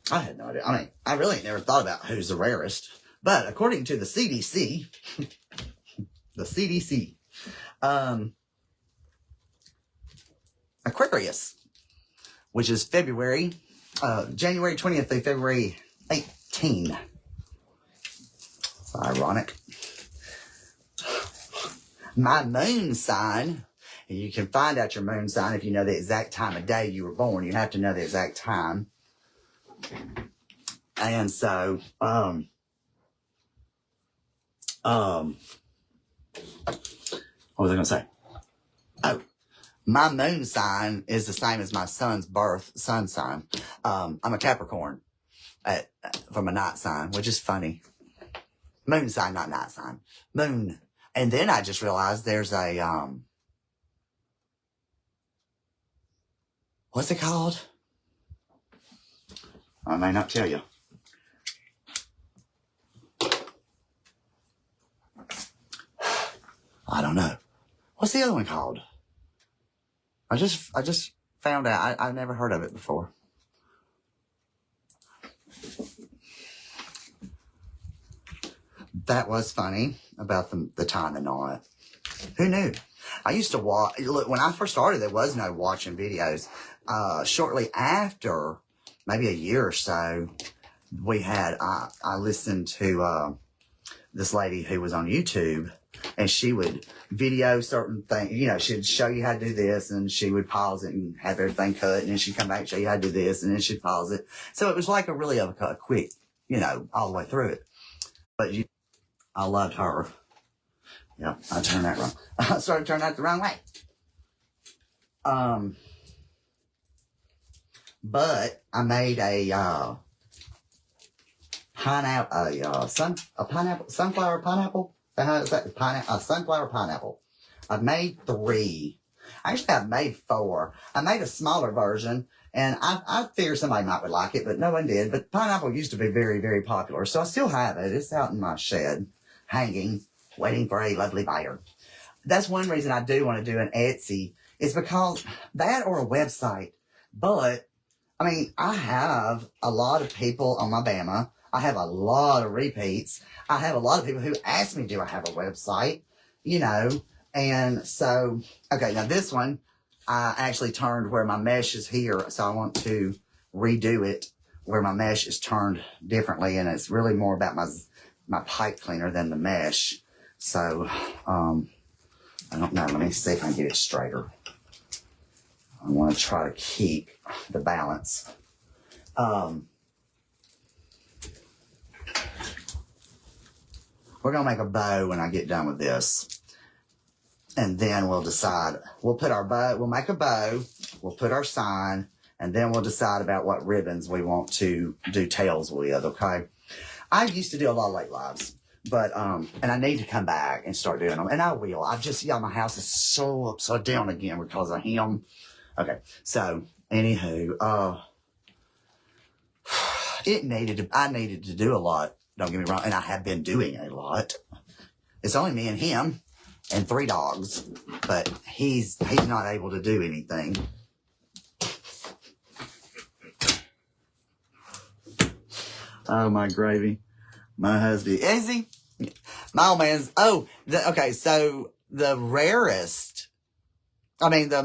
I had no idea. I mean, I really never thought about who's the rarest. But according to the CDC, Aquarius, which is January 20th through February 18. It's ironic. My moon sign, and you can find out your moon sign if you know the exact time of day you were born. You have to know the exact time. And so, what was I going to say? Oh, my moon sign is the same as my son's sun sign. I'm a Capricorn from a night sign, which is funny. Moon sign, not night sign. Moon. And then I just realized there's a, what's it called? I may not tell you. I don't know. What's the other one called? I just found out. I've never heard of it before. That was funny about the timing on it. Who knew? I used to watch. Look, when I first started, there was no watching videos. Shortly after, maybe a year or so, I listened to this lady who was on YouTube, and she would video certain things. She'd show you how to do this, and she would pause it and have everything cut, and then she'd come back and show you how to do this, and then she'd pause it. So it was like a quick, all the way through it. But I loved her. Yep, I turned that wrong. I started turning that the wrong way. But I made a sunflower pineapple. A sunflower pineapple. I've made 3. Actually, I've made 4. I made a smaller version, and I figured somebody might like it, but no one did. But pineapple used to be very, very popular, so I still have it. It's out in my shed, hanging, waiting for a lovely buyer. That's one reason I do want to do an Etsy, is because that or a website. But, I mean, I have a lot of people on my Bama. I have a lot of repeats. I have a lot of people who ask me, do I have a website? And so, okay, now this one, I actually turned where my mesh is here. So I want to redo it where my mesh is turned differently. And it's really more about my pipe cleaner than the mesh. So, I don't know. Let me see if I can get it straighter. I want to try to keep the balance. We're going to make a bow when I get done with this. And then we'll decide. We'll make a bow. We'll put our sign. And then we'll decide about what ribbons we want to do tails with, okay? I used to do a lot of late lives. But, and I need to come back and start doing them. And I will. My house is so upside down again because of him. Okay. So, anywho, I needed to do a lot. Don't get me wrong. And I have been doing a lot. It's only me and him and 3 dogs, but he's not able to do anything. Oh, my gravy. My husband. Is he? My old man's. Okay. So the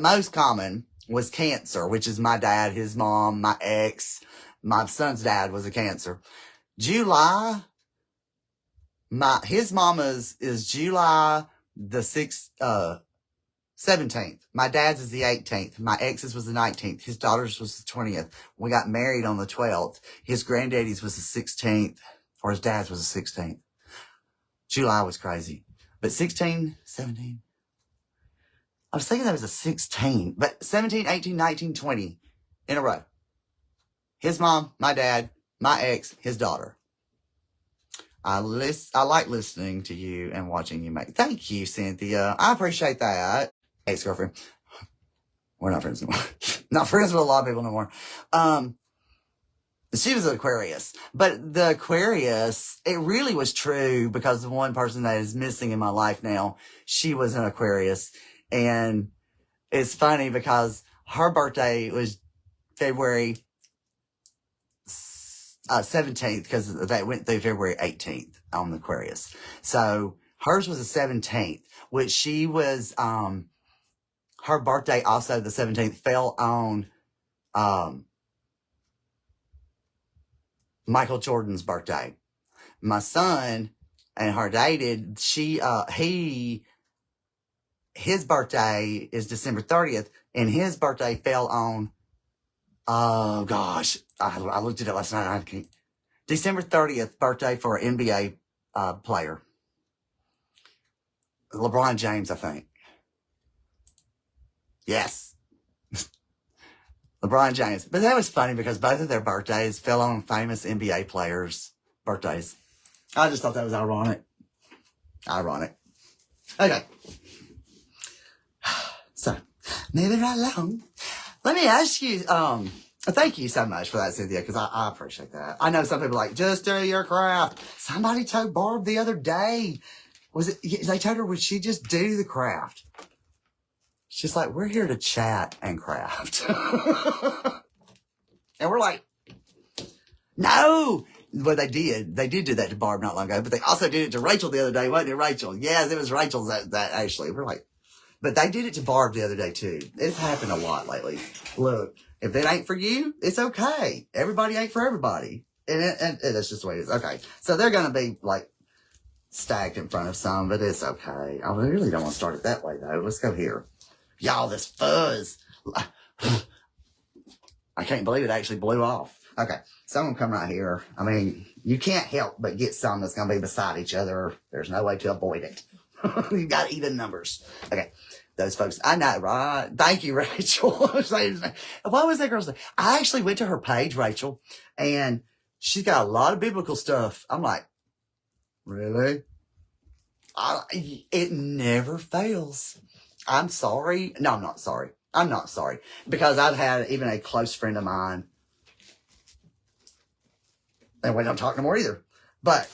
most common was cancer, which is my dad, his mom, my ex, my son's dad was a cancer. July. His mama's is July the 17th. My dad's is the 18th. My ex's was the 19th. His daughter's was the 20th. We got married on the 12th. His granddaddy's was the 16th. Or his dad's was the 16th. July was crazy. But 16, 17. I was thinking that was a 16. But 17, 18, 19, 20 in a row. His mom, my dad, my ex, his daughter. I like listening to you and watching you make. Thank you, Cynthia. I appreciate that. Ex-girlfriend. We're not friends anymore. Not friends with a lot of people no more. She was an Aquarius. But the Aquarius, it really was true because the one person that is missing in my life now, she was an Aquarius. And it's funny because her birthday was February 17th because they went through February 18th on the Aquarius. So hers was the 17th, which she was, her birthday also the 17th fell on, Michael Jordan's birthday. My son and her dated, his birthday is December 30th and his birthday fell on, oh gosh, I looked at it last night. December 30th birthday for an NBA, player. LeBron James, I think. Yes. LeBron James. But that was funny because both of their birthdays fell on famous NBA players' birthdays. I just thought that was ironic. Okay. So, moving right along. Let me ask you, thank you so much for that, Cynthia, because I appreciate that. I know some people are like, just do your craft. Somebody told Barb the other day, they told her, would she just do the craft? She's like, we're here to chat and craft. And we're like, no. Well, they did do that to Barb not long ago, but they also did it to Rachel the other day, wasn't it, Rachel? Yes, it was Rachel that actually. We're like, but they did it to Barb the other day too. It's happened a lot lately. Look, if it ain't for you, it's okay. Everybody ain't for everybody. And that's just the way it is. Okay. So they're going to be like stacked in front of some, but it's okay. I really don't want to start it that way though. Let's go here. Y'all, this fuzz. I can't believe it actually blew off. Okay. So I'm going to come right here. I mean, you can't help but get some that's going to be beside each other. There's no way to avoid it. You got even numbers. Okay. Those folks, I know, right? Thank you, Rachel. What was that girl's name? I actually went to her page, Rachel, and she's got a lot of biblical stuff. I'm like, really? It never fails. I'm sorry. No, I'm not sorry. I'm not sorry. Because I've had even a close friend of mine, and we don't talk no more either, but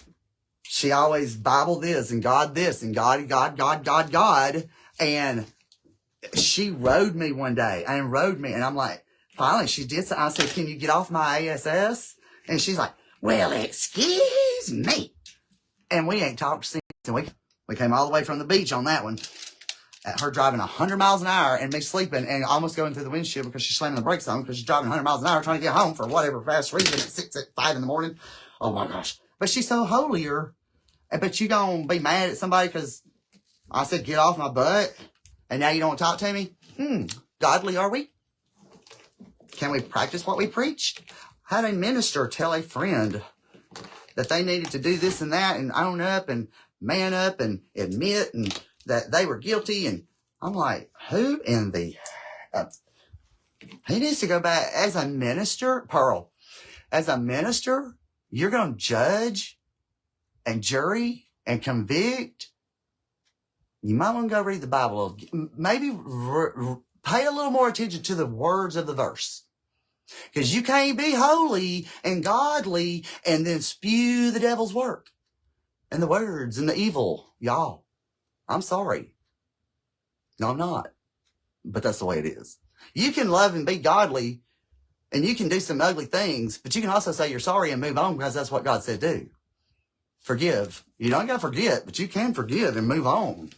she always Bible this and God this and God. And she rode me one day and I'm like, finally she did. So I said, can you get off my ASS? And she's like, well, excuse me. And we ain't talked since. And we came all the way from the beach on that one. At her driving 100 miles an hour and me sleeping and almost going through the windshield because she's slamming the brakes on because she's driving 100 miles an hour trying to get home for whatever fast reason at 5 in the morning. Oh my gosh. But she's so holier. But you gonna be mad at somebody because I said, get off my butt, and now you don't want to talk to me? Godly are we? Can we practice what we preach? How did a minister tell a friend that they needed to do this and that and own up and man up and admit and that they were guilty? And I'm like, who in the... he needs to go back as a minister, Pearl. As a minister, you're going to judge and jury and convict, you might want to go read the Bible. Maybe pay a little more attention to the words of the verse. Because you can't be holy and godly and then spew the devil's work and the words and the evil. Y'all, I'm sorry. No, I'm not. But that's the way it is. You can love and be godly and you can do some ugly things, but you can also say you're sorry and move on because that's what God said do. Forgive. You don't got to forget, but you can forgive and move on.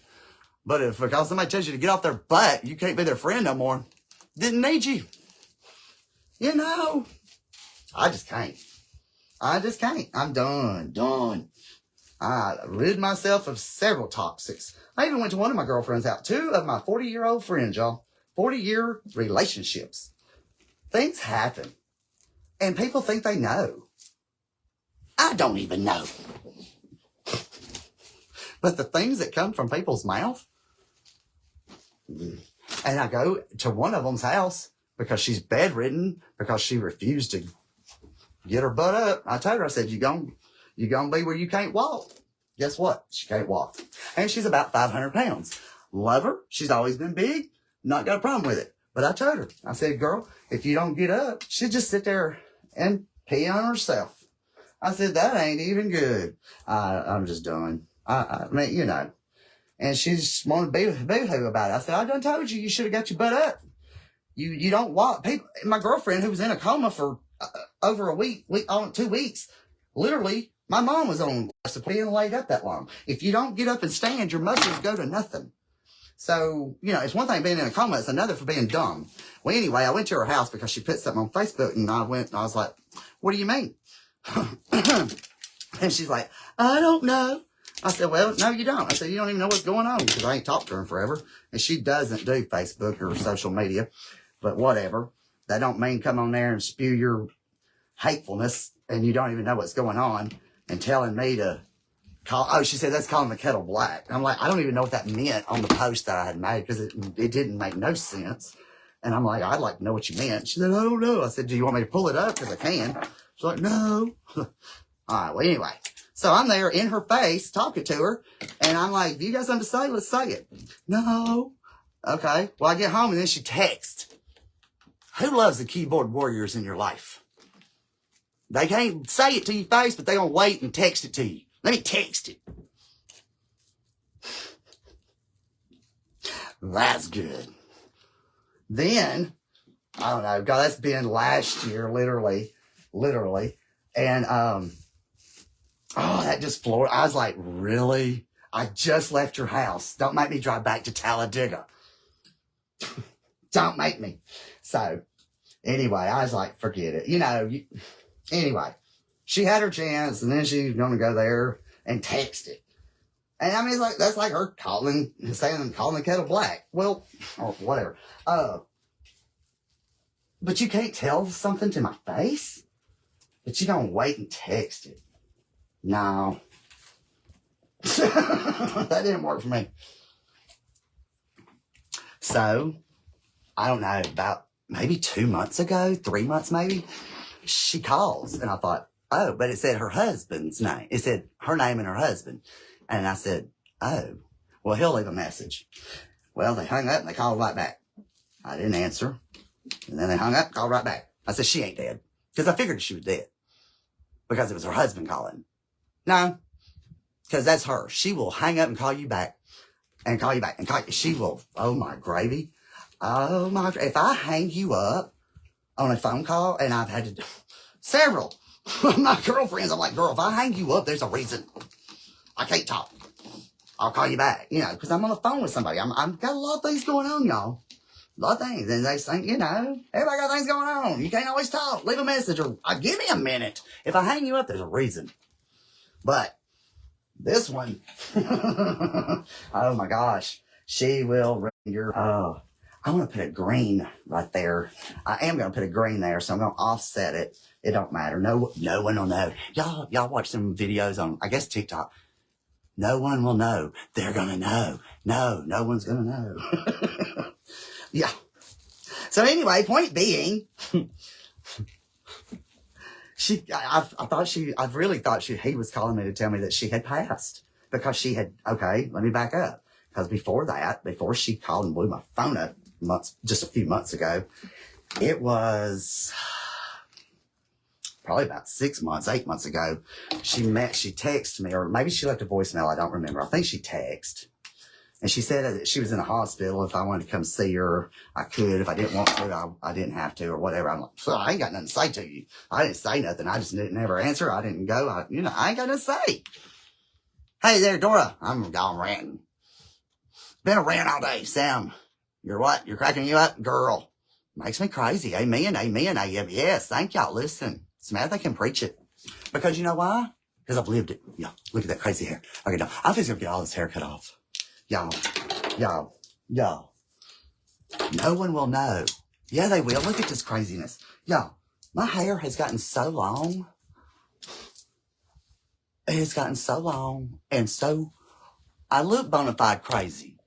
But if because somebody tells you to get off their butt, you can't be their friend no more. Didn't need you. You know, I just can't. I'm done. I rid myself of several toxics. I even went to one of my girlfriends' house. 2 of my 40-year-old friends, y'all. 40-year relationships. Things happen. And people think they know. I don't even know. But the things that come from people's mouth. And I go to one of them's house because she's bedridden, because she refused to get her butt up. I told her, I said, you gonna be where you can't walk. Guess what? She can't walk. And she's about 500 pounds. Love her. She's always been big. Not got a problem with it. But I told her, I said, girl, if you don't get up, she'll just sit there and pee on herself. I said, that ain't even good. I'm just done. I mean, you know. And she just wanted to boo-hoo about it. I said, I done told you should have got your butt up. You don't walk. People, my girlfriend who was in a coma for over a week, 2 weeks, literally, my mom was on being laid up that long. If you don't get up and stand, your muscles go to nothing. So, you know, it's one thing being in a coma, it's another for being dumb. Well, anyway, I went to her house because she put something on Facebook, and I was like, what do you mean? And she's like, I don't know. I said, well, no, you don't. I said, you don't even know what's going on because I ain't talked to her in forever. And she doesn't do Facebook or social media, but whatever. That don't mean come on there and spew your hatefulness and you don't even know what's going on and telling me to call. Oh, she said, that's calling the kettle black. I'm like, I don't even know what that meant on the post that I had made because it didn't make no sense. And I'm like, I'd like to know what you meant. She said, I don't know. I said, do you want me to pull it up? Because I can. She's like, no. All right, well, anyway. So I'm there in her face talking to her. And I'm like, do you got something to say? Let's say it. No. Okay. Well, I get home and then she texts. Who loves the keyboard warriors in your life? They can't say it to your face, but they gonna wait and text it to you. Let me text it. That's good. Then, I don't know, God, that's been last year, literally. And, that just floored. I was like, really? I just left your house. Don't make me drive back to Talladega. Don't make me. So, anyway, I was like, forget it. You know, anyway, she had her chance, and then she's going to go there and text it. And I mean, it's like, that's like her calling the kettle black. Well, or whatever. But you can't tell something to my face? But you don't wait and text it. No. That didn't work for me. So, I don't know, about maybe 2 months ago, 3 months maybe, she calls. And I thought, oh, but it said her husband's name. It said her name and her husband. And I said, oh, well, he'll leave a message. Well, they hung up and they called right back. I didn't answer. And then they hung up, called right back. I said, she ain't dead. Because I figured she was dead. Because it was her husband calling. No. Because that's her. She will hang up and call you back. And call you back. And call you. She will. Oh, my gravy. Oh, my. If I hang you up on a phone call, and I've had to do several of my girlfriends, I'm like, girl, if I hang you up, there's a reason. I can't talk. I'll call you back. You know, because I'm on the phone with somebody. I've got a lot of things going on, y'all. A lot of things. And they think, you know, everybody got things going on. You can't always talk. Leave a message or give me a minute. If I hang you up, there's a reason. But this one, oh my gosh, she will ring your, I want to put a green right there. I am going to put a green there, so I'm going to offset it. It don't matter. No one will know. Y'all watch some videos on, I guess, TikTok. No one will know. They're going to know. No one's going to know. Yeah. So anyway, point being, I really thought he was calling me to tell me that she had passed. because she had, okay, let me back up. Because before that, before she called and blew my phone up just a few months ago, it was probably about 8 months ago. She texted me, or maybe she left a voicemail. I don't remember. I think she texted. And she said that she was in a hospital. If I wanted to come see her, I could. If I didn't want to, I didn't have to, or whatever. I'm like, so I ain't got nothing to say to you. I didn't say nothing. I just didn't ever answer. I didn't go. I ain't got nothing to say. Hey there, Dora. I'm gone ranting. Been a rant all day. Sam, you're what? You're cracking you up? Girl. Makes me crazy. Amen. Amen. Yes. Thank y'all. Listen. It's mad they can preach it. Because you know why? Because I've lived it. Yeah. Look at that crazy hair. Okay, no. I'm just going to get all this hair cut off. Y'all. No one will know. Yeah, they will. Look at this craziness. Y'all, my hair has gotten so long. It has gotten so long. And so, I look bona fide crazy.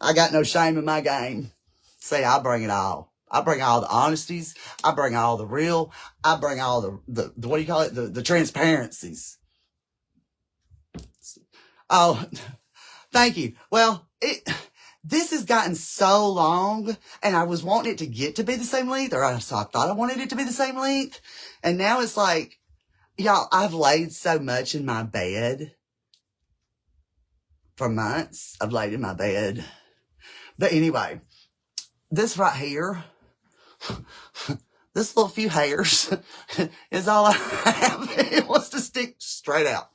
I got no shame in my game. See, I bring it all. I bring all the honesties. I bring all the real. I bring all the what do you call it? The transparencies. Oh, thank you. Well, this has gotten so long, and I was wanting it to get to be the same length, so I thought I wanted it to be the same length. And now it's like, y'all, I've laid so much in my bed for months. I've laid in my bed. But anyway, this right here, this little few hairs is all I have. It wants to stick straight out.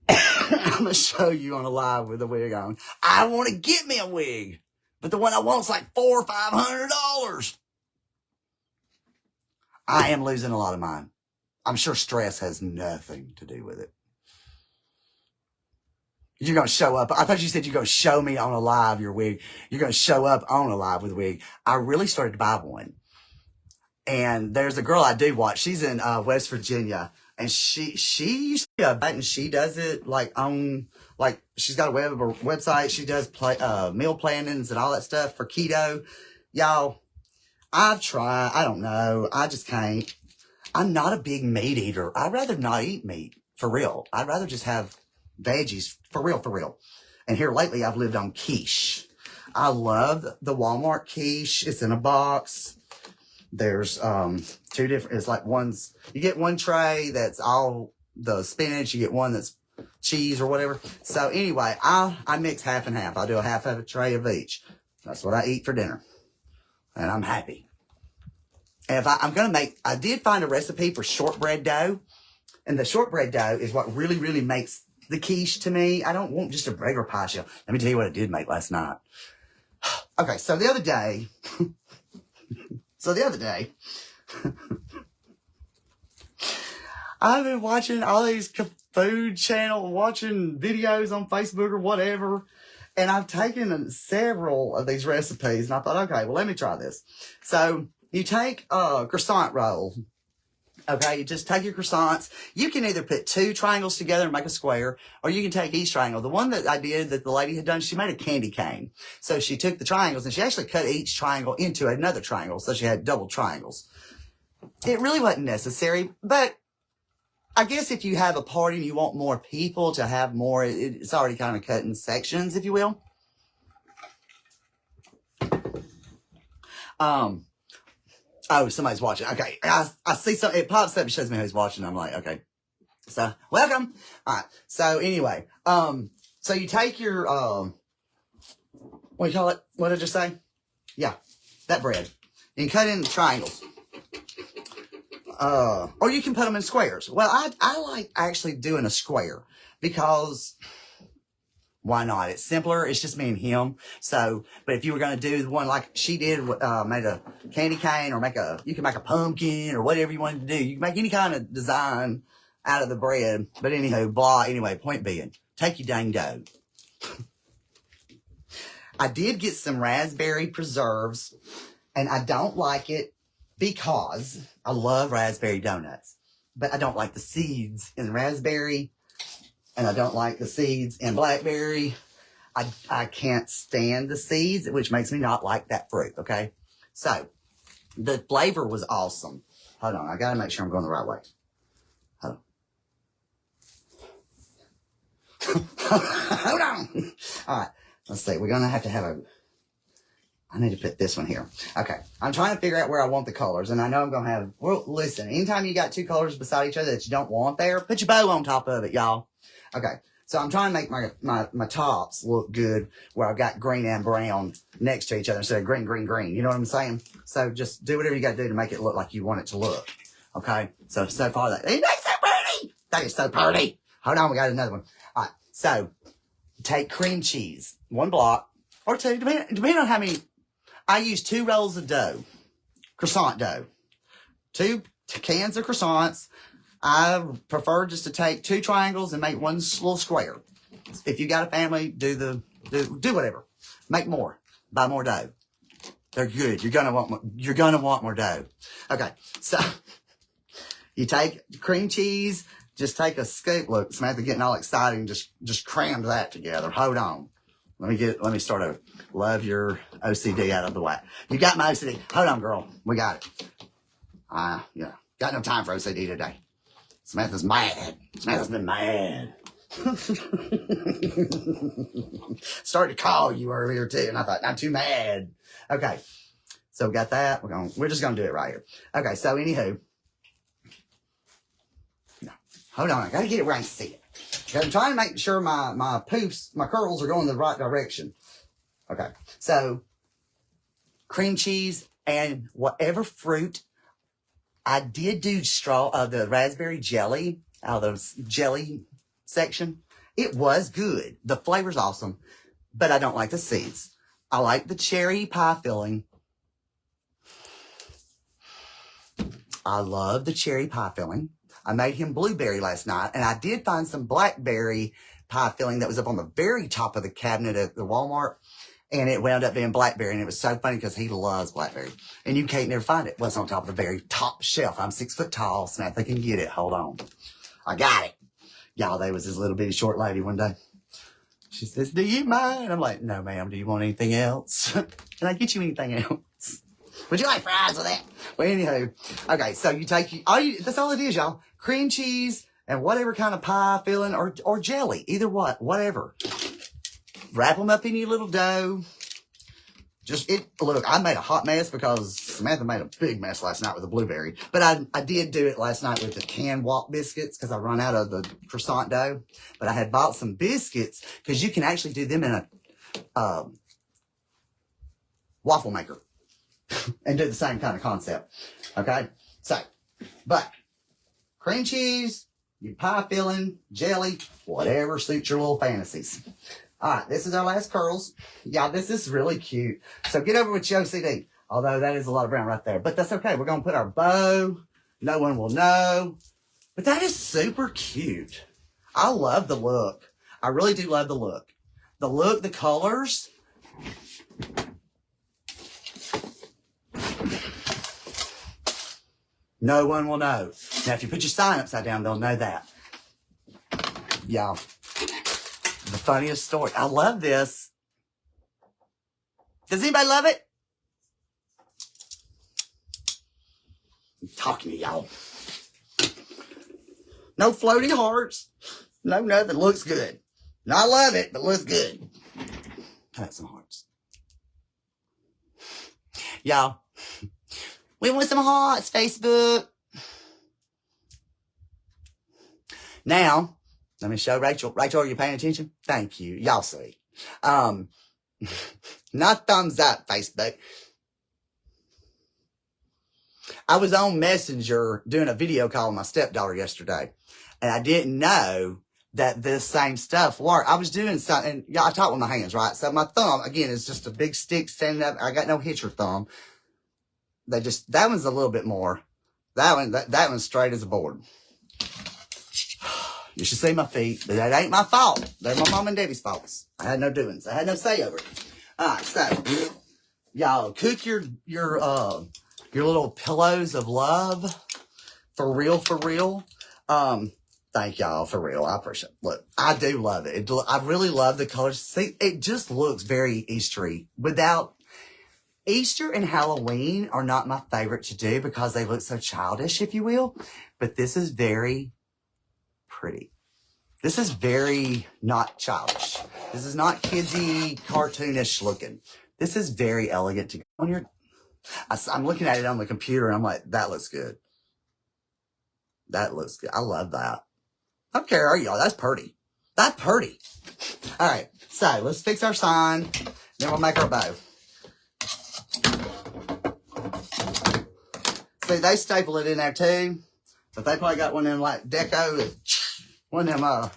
I'm going to show you on a live with a wig on. I want to get me a wig, but the one I want is like $400 or $500. I am losing a lot of mine. I'm sure stress has nothing to do with it. You're going to show up. I thought you said you're going to show me on a live your wig. You're going to show up on a live with a wig. I really started to buy one. And there's a girl I do watch. She's in West Virginia. And she used to be and she does it like on, like she's got a website. She does meal plannings and all that stuff for keto. Y'all, I've tried. I don't know. I just can't. I'm not a big meat eater. I'd rather not eat meat, for real. I'd rather just have veggies, for real. And here lately, I've lived on quiche. I love the Walmart quiche. It's in a box. There's two different, it's like you get one tray that's all the spinach, you get one that's cheese or whatever. So anyway, I mix half and half. I do a half of a tray of each. That's what I eat for dinner. And I'm happy. And if I did find a recipe for shortbread dough. And the shortbread dough is what really, really makes the quiche to me. I don't want just a regular pie shell. Let me tell you what I did make last night. Okay, so the other day, I've been watching all these food channels, watching videos on Facebook or whatever, and I've taken several of these recipes, and I thought, okay, well, let me try this. So you take a croissant roll. Okay, you just take your croissants. You can either put 2 triangles together and make a square, or you can take each triangle. The one that I did that the lady had done, she made a candy cane. So she took the triangles and she actually cut each triangle into another triangle. So she had double triangles. It really wasn't necessary, but I guess if you have a party and you want more people to have more, it's already kind of cut in sections, if you will. Oh, somebody's watching. Okay. I see something. It pops up and shows me who's watching. I'm like, okay. So, welcome. All right. So, anyway. So you take your, what do you call it? What did I just say? Yeah. That bread. You can cut it into triangles. Or you can put them in squares. Well, I like actually doing a square because why not? It's simpler. It's just me and him. So, but if you were going to do the one like she did, made a candy cane or you can make a pumpkin or whatever you wanted to do. You can make any kind of design out of the bread. But anyway, point being, take your dang dough. I did get some raspberry preserves and I don't like it because I love raspberry donuts, but I don't like the seeds in raspberry. And I don't like the seeds in blackberry. I can't stand the seeds, which makes me not like that fruit, okay? So, the flavor was awesome. Hold on. I got to make sure I'm going the right way. Hold on. Hold on. All right. Let's see. We're going to have I need to put this one here. Okay. I'm trying to figure out where I want the colors. And I know I'm going to have, well, listen, anytime you got two colors beside each other that you don't want there, put your bow on top of it, y'all. Okay. So I'm trying to make my tops look good where I've got green and brown next to each other instead of green, green, green. You know what I'm saying? So just do whatever you got to do to make it look like you want it to look. Okay? So far that's so pretty. That is so pretty. Hold on. We got another one. All right. So take cream cheese, 1 block or 2, depending on how many. I use 2 rolls of dough, croissant dough, 2 cans of croissants. I prefer just to take 2 triangles and make 1 little square. If you got a family, do whatever. Make more. Buy more dough. They're good. You're gonna want more dough. Okay, so you take cream cheese. Just take a scoop. Look, Samantha getting all excited and just crammed that together. Hold on. Let me start over. Love your OCD out of the way. You got my OCD. Hold on, girl. We got it. Yeah. Got no time for OCD today. Samantha's mad. Samantha's been mad. Started to call you earlier too, and I thought, not too mad. Okay. So we got that. We're just gonna do it right here. Okay, so anywho. No. Hold on, I gotta get it where I can see it. I'm trying to make sure my poofs, my curls are going the right direction. Okay. So cream cheese and whatever fruit. I did do the raspberry jelly out of the jelly section. It was good. The flavor's awesome, but I don't like the seeds. I like the cherry pie filling. I love the cherry pie filling. I made him blueberry last night, and I did find some blackberry pie filling that was up on the very top of the cabinet at the Walmart, and it wound up being blackberry, and it was so funny because he loves blackberry, and you can't never find it. Well, it's on top of the very top shelf. I'm 6 foot tall, Samantha can get it. Hold on. I got it. Y'all, there was this little bitty short lady one day. She says, do you mind? I'm like, no, ma'am. Do you want anything else? Can I get you anything else? Would you like fries with that? Well, anyhow, okay, so you take, that's all it is, y'all. Cream cheese and whatever kind of pie filling or jelly, either whatever. Wrap them up in your little dough. Look, I made a hot mess because Samantha made a big mess last night with the blueberry. But I did do it last night with the canned wok biscuits because I run out of the croissant dough. But I had bought some biscuits because you can actually do them in a waffle maker. And do the same kind of concept. Okay? So, but cream cheese, your pie filling, jelly, whatever suits your little fantasies. All right, this is our last curls. Yeah, this is really cute. So get over with your OCD. Although that is a lot of brown right there. But that's okay. We're going to put our bow. No one will know. But that is super cute. I love the look. I really do love the look. The look, the colors. No one will know. Now, if you put your sign upside down, they'll know that. Y'all, the funniest story. I love this. Does anybody love it? I'm talking to y'all. No floating hearts. No nothing. Looks good. And I love it, but looks good. Got some hearts. Y'all. We want some hearts, Facebook. Now, let me show Rachel. Rachel, are you paying attention? Thank you. Y'all see. Not thumbs up, Facebook. I was on Messenger doing a video call with my stepdaughter yesterday, and I didn't know that this same stuff worked. I was doing something. Yeah, I talk with my hands, right? So my thumb, again, is just a big stick standing up. I got no hitcher thumb. That one's a little bit more. That one's straight as a board. You should see my feet, but that ain't my fault. They're my mom and daddy's faults. I had no doings. I had no say over it. All right, so y'all cook your little pillows of love for real, for real. Thank y'all for real. I appreciate it. Look, I do love it. I really love the colors. See, it just looks very Eastery without. Easter and Halloween are not my favorite to do because they look so childish, if you will. But this is very pretty. This is very not childish. This is not kidsy, cartoonish looking. This is very elegant to go on your... I'm looking at it on the computer and I'm like, that looks good. That looks good. I love that. Okay, are y'all? That's pretty. That's pretty. All right, so let's fix our sign. Then we'll make our bow. See, they staple it in there too. But they probably got one of them like deco. One of them,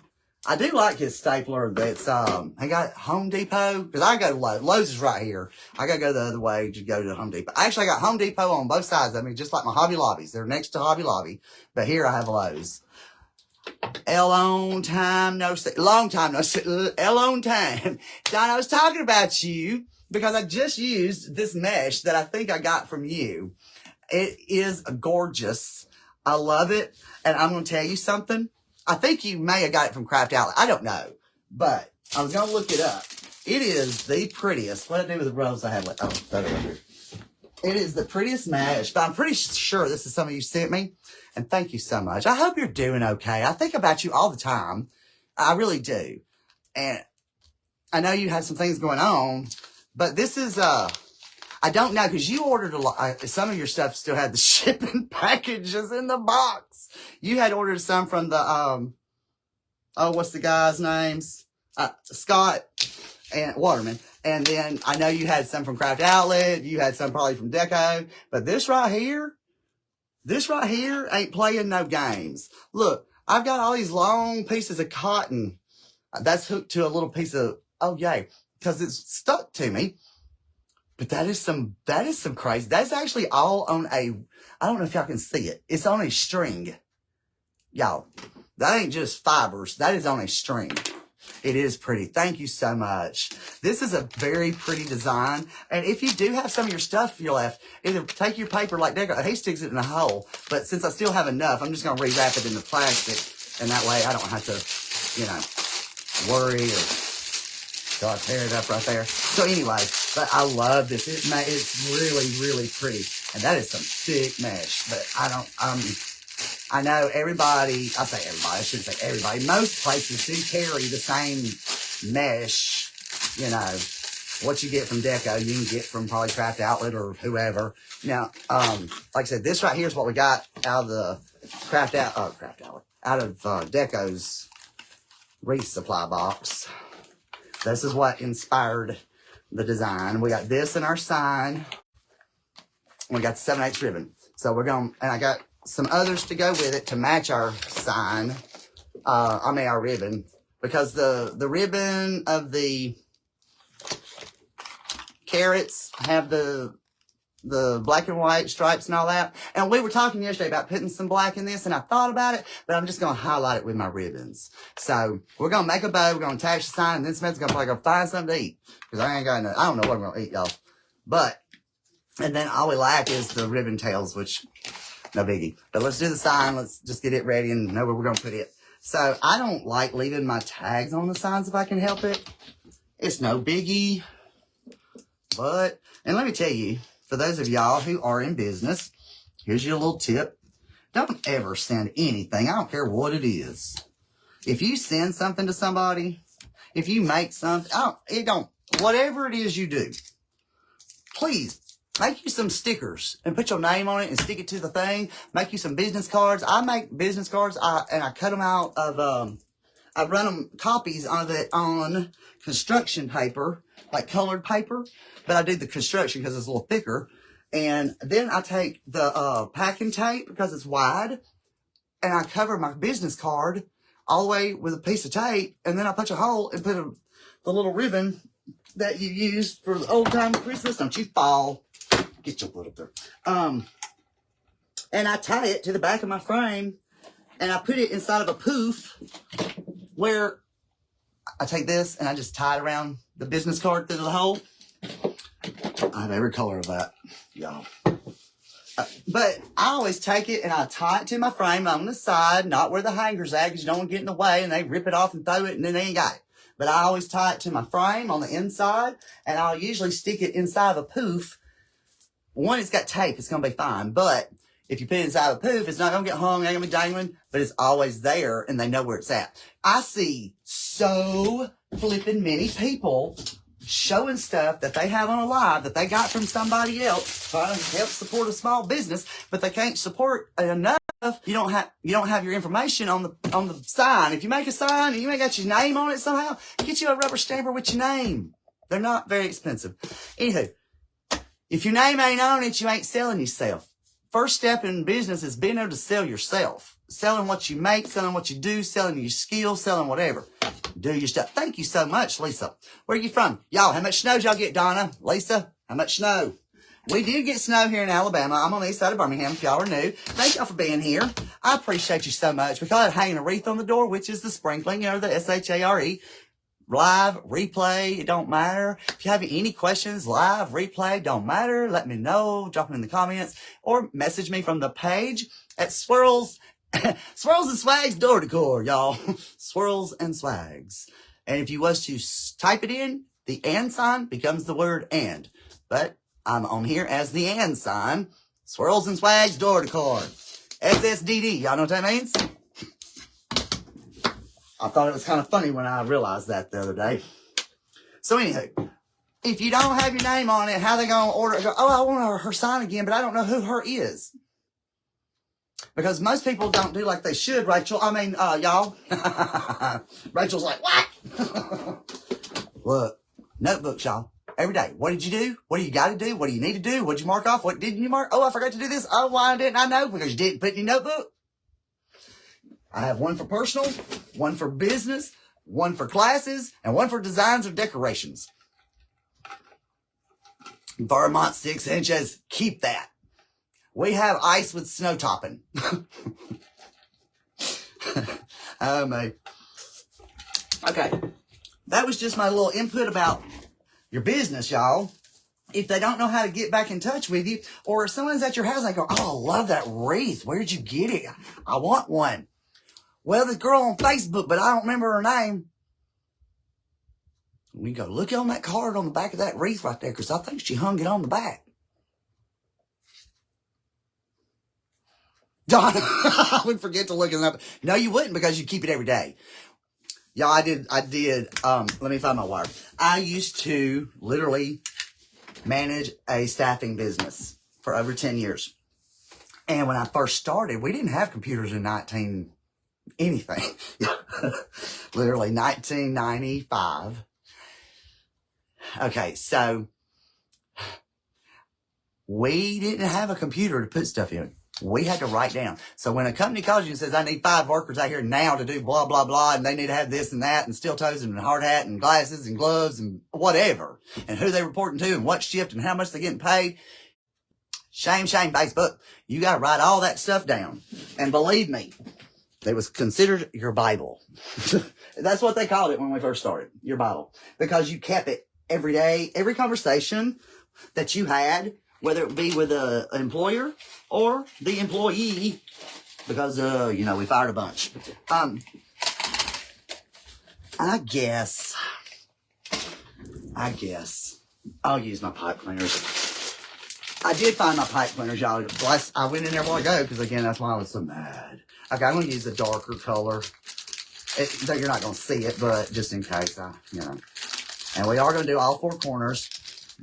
I do like his stapler that's, I got Home Depot. Because I go to Lowe's. Lowe's is right here. I got to go the other way to go to Home Depot. Actually, I got Home Depot on both sides of me, just like my Hobby Lobbies. They're next to Hobby Lobby. But here I have Lowe's. Long time no see. Long time no see. Long time. Don, I was talking about you because I just used this mesh that I think I got from you. It is gorgeous. I love it. And I'm going to tell you something. I think you may have got it from Craft Outlet. I don't know. But I was going to look it up. It is the prettiest. What did I do with the rose I have? Oh, that over here. It is the prettiest mesh. But I'm pretty sure this is something you sent me. And thank you so much. I hope you're doing okay. I think about you all the time. I really do. And I know you had some things going on. But this is... I don't know, because you ordered a lot. Some of your stuff still had the shipping packages in the box. You had ordered some from the, what's the guy's names? Scott and Waterman. And then I know you had some from Craft Outlet. You had some probably from Deco. But this right here ain't playing no games. Look, I've got all these long pieces of cotton. That's hooked to a little piece of, oh yay, because it's stuck to me. But that is some crazy. That's actually all on a, I don't know if y'all can see it. It's on a string. Y'all, that ain't just fibers. That is on a string. It is pretty. Thank you so much. This is a very pretty design. And if you do have some of your stuff you left, either take your paper like Deco. He sticks it in a hole. But since I still have enough, I'm just going to rewrap it in the plastic. And that way I don't have to, worry or... So I tear it up right there. So anyway, but I love this. It's really, really pretty. And that is some thick mesh. But I know everybody, I say everybody, I shouldn't say everybody. Most places do carry the same mesh. What you get from Deco, you can get from probably Craft Outlet or whoever. Now, like I said, this right here is what we got out of the Craft Outlet, out of Deco's resupply box. This is what inspired the design. We got this in our sign. We got the 7/8 ribbon. So we're going, and I got some others to go with it to match our sign. Our ribbon. Because the ribbon of the carrots have the black and white stripes and all that. And we were talking yesterday about putting some black in this, and I thought about it, but I'm just going to highlight it with my ribbons. So we're going to make a bow, we're going to attach the sign, and then Smith's going to probably go find something to eat. Because I don't know what I'm going to eat, y'all. But, and then all we lack is the ribbon tails, which, no biggie. But let's do the sign, let's just get it ready and know where we're going to put it. So I don't like leaving my tags on the signs if I can help it. It's no biggie. But, and let me tell you, for those of y'all who are in business, here's your little tip. Don't ever send anything. I don't care what it is. If you send something to somebody, if you make something, whatever it is you do, please make you some stickers and put your name on it and stick it to the thing. Make you some business cards. I make business cards and I cut them out of, I run them copies of it on construction paper, like colored paper. But I do the construction because it's a little thicker. And then I take the packing tape because it's wide. And I cover my business card all the way with a piece of tape. And then I punch a hole and put the little ribbon that you use for the old time Christmas. Don't you fall. Get your butt up there. And I tie it to the back of my frame. And I put it inside of a poof where I take this and I just tie it around the business card through the hole. I have every color of that, y'all. But I always take it and I tie it to my frame on the side, not where the hanger's at, because you don't want to get in the way and they rip it off and throw it and then they ain't got it. But I always tie it to my frame on the inside, and I'll usually stick it inside of a poof one, it's got tape. It's going to be fine. But if you put it inside a poof, it's not going to get hung. It ain't going to be dangling. But it's always there, and they know where it's at. I see so flipping many people showing stuff that they have on a live that they got from somebody else trying to help support a small business, but they can't support enough. You don't have your information on the sign. If you make a sign and you ain't got your name on it somehow, get you a rubber stamper with your name. They're not very expensive. Anywho, if your name ain't on it, you ain't selling yourself. First step in business is being able to sell yourself. Selling what you make, selling what you do, selling your skills, selling whatever. Do your stuff. Thank you so much, Lisa. Where are you from? Y'all, how much snow did y'all get, Donna? Lisa, how much snow? We did get snow here in Alabama. I'm on the east side of Birmingham, if y'all are new. Thank y'all for being here. I appreciate you so much. We call it hanging a wreath on the door, which is the sprinkling, the S-H-A-R-E. Live, replay, it don't matter. If you have any questions, live, replay, don't matter. Let me know. Drop them in the comments or message me from the page at Swirls. Swirls and Swags Door Decor, y'all. Swirls and Swags. And if you was to type it in, the and sign becomes the word and. But I'm on here as the and sign. Swirls and Swags Door Decor. SSDD. Y'all know what that means? I thought it was kind of funny when I realized that the other day. So anywho, if you don't have your name on it, how they going to order it? Go, oh, I want her sign again, but I don't know who her is. Because most people don't do like they should, Rachel. I mean, y'all. Rachel's like, what? Look, notebooks, y'all. Every day. What did you do? What do you got to do? What do you need to do? What did you mark off? What didn't you mark? Oh, I forgot to do this. Oh, why didn't I know? Because you didn't put in your notebook. I have one for personal, one for business, one for classes, and one for designs or decorations. Vermont 6 inches. Keep that. We have ice with snow topping. Oh, my. Okay. That was just my little input about your business, y'all. If they don't know how to get back in touch with you, or if someone's at your house and they go, oh, I love that wreath. Where'd you get it? I want one. Well, this girl on Facebook, but I don't remember her name. We go, look on that card on the back of that wreath right there, because I think she hung it on the back. Donna, I would forget to look it up. No, you wouldn't, because you keep it every day. Y'all, I did, let me find my wire. I used to literally manage a staffing business for over 10 years. And when I first started, we didn't have computers in anything. Literally 1995. Okay, so we didn't have a computer to put stuff in. We had to write down. So when a company calls you and says, I need 5 workers out here now to do blah, blah, blah, and they need to have this and that, and steel toes and a hard hat and glasses and gloves and whatever, and who they reporting to and what shift and how much they're getting paid. Shame, Facebook. You got to write all that stuff down. And believe me, it was considered your Bible. That's what they called it when we first started, your Bible. Because you kept it every day, every conversation that you had, whether it be with an employer or the employee, because, we fired a bunch. I guess I'll use my pipe cleaners. I did find my pipe cleaners, y'all. I went in there a while ago, because again, that's why I was so mad. Okay, I'm going to use a darker color. You're not going to see it, but just in case, And we are going to do all 4 corners,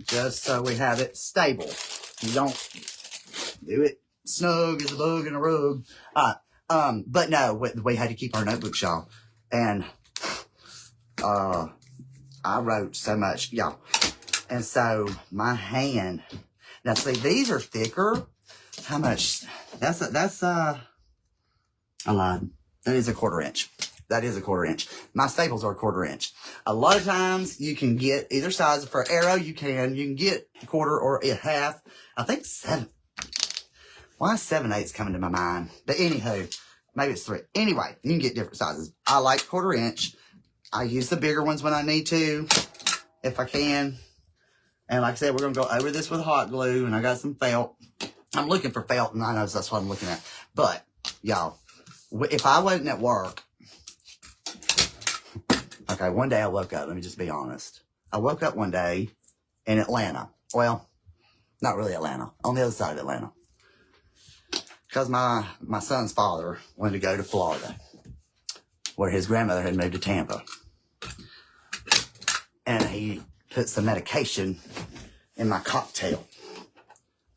just so we have it stable. You don't do it snug as a bug in a rug. But no, we had to keep our notebooks, y'all. And I wrote so much, y'all. And so my hand, now see, these are thicker. How much? I lied. That is a 1/4 inch. That is a 1/4 inch. My staples are 1/4 inch. A lot of times you can get either size. For arrow, you can get 1/4 or a half. I think 7. Why is 7/8 coming to my mind? But anywho, maybe it's 3. Anyway, you can get different sizes. I like 1/4 inch. I use the bigger ones when I need to, if I can. And like I said, we're going to go over this with hot glue, and I got some felt. I'm looking for felt, and I know that's what I'm looking at. But, y'all, if I wasn't at work, okay, one day I woke up, let me just be honest. I woke up one day in Atlanta. Well, Not really Atlanta. On the other side of Atlanta. Because my son's father wanted to go to Florida, where his grandmother had moved to Tampa. And he put some medication in my cocktail.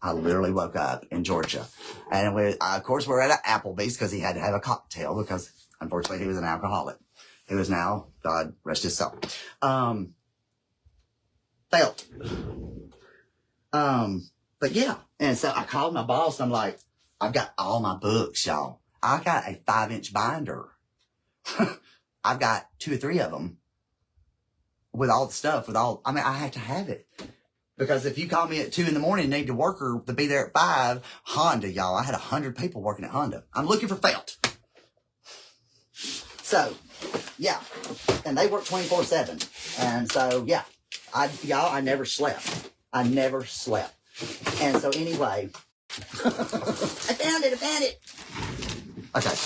I literally woke up in Georgia. And of course, we're at an Applebee's because he had to have a cocktail because, unfortunately, he was an alcoholic. He was now, God rest his soul. Felt. But yeah. And so I called my boss. I'm like, I've got all my books, y'all. I got a 5-inch binder. I've got 2 or 3 of them with all the stuff, I had to have it. Because if you call me at 2 in the morning and need a worker to be there at 5, Honda, y'all, I had 100 people working at Honda. I'm looking for felt. So, yeah. And they work 24/7. And so, yeah. I never slept. I never slept. And so anyway, I found it. Okay.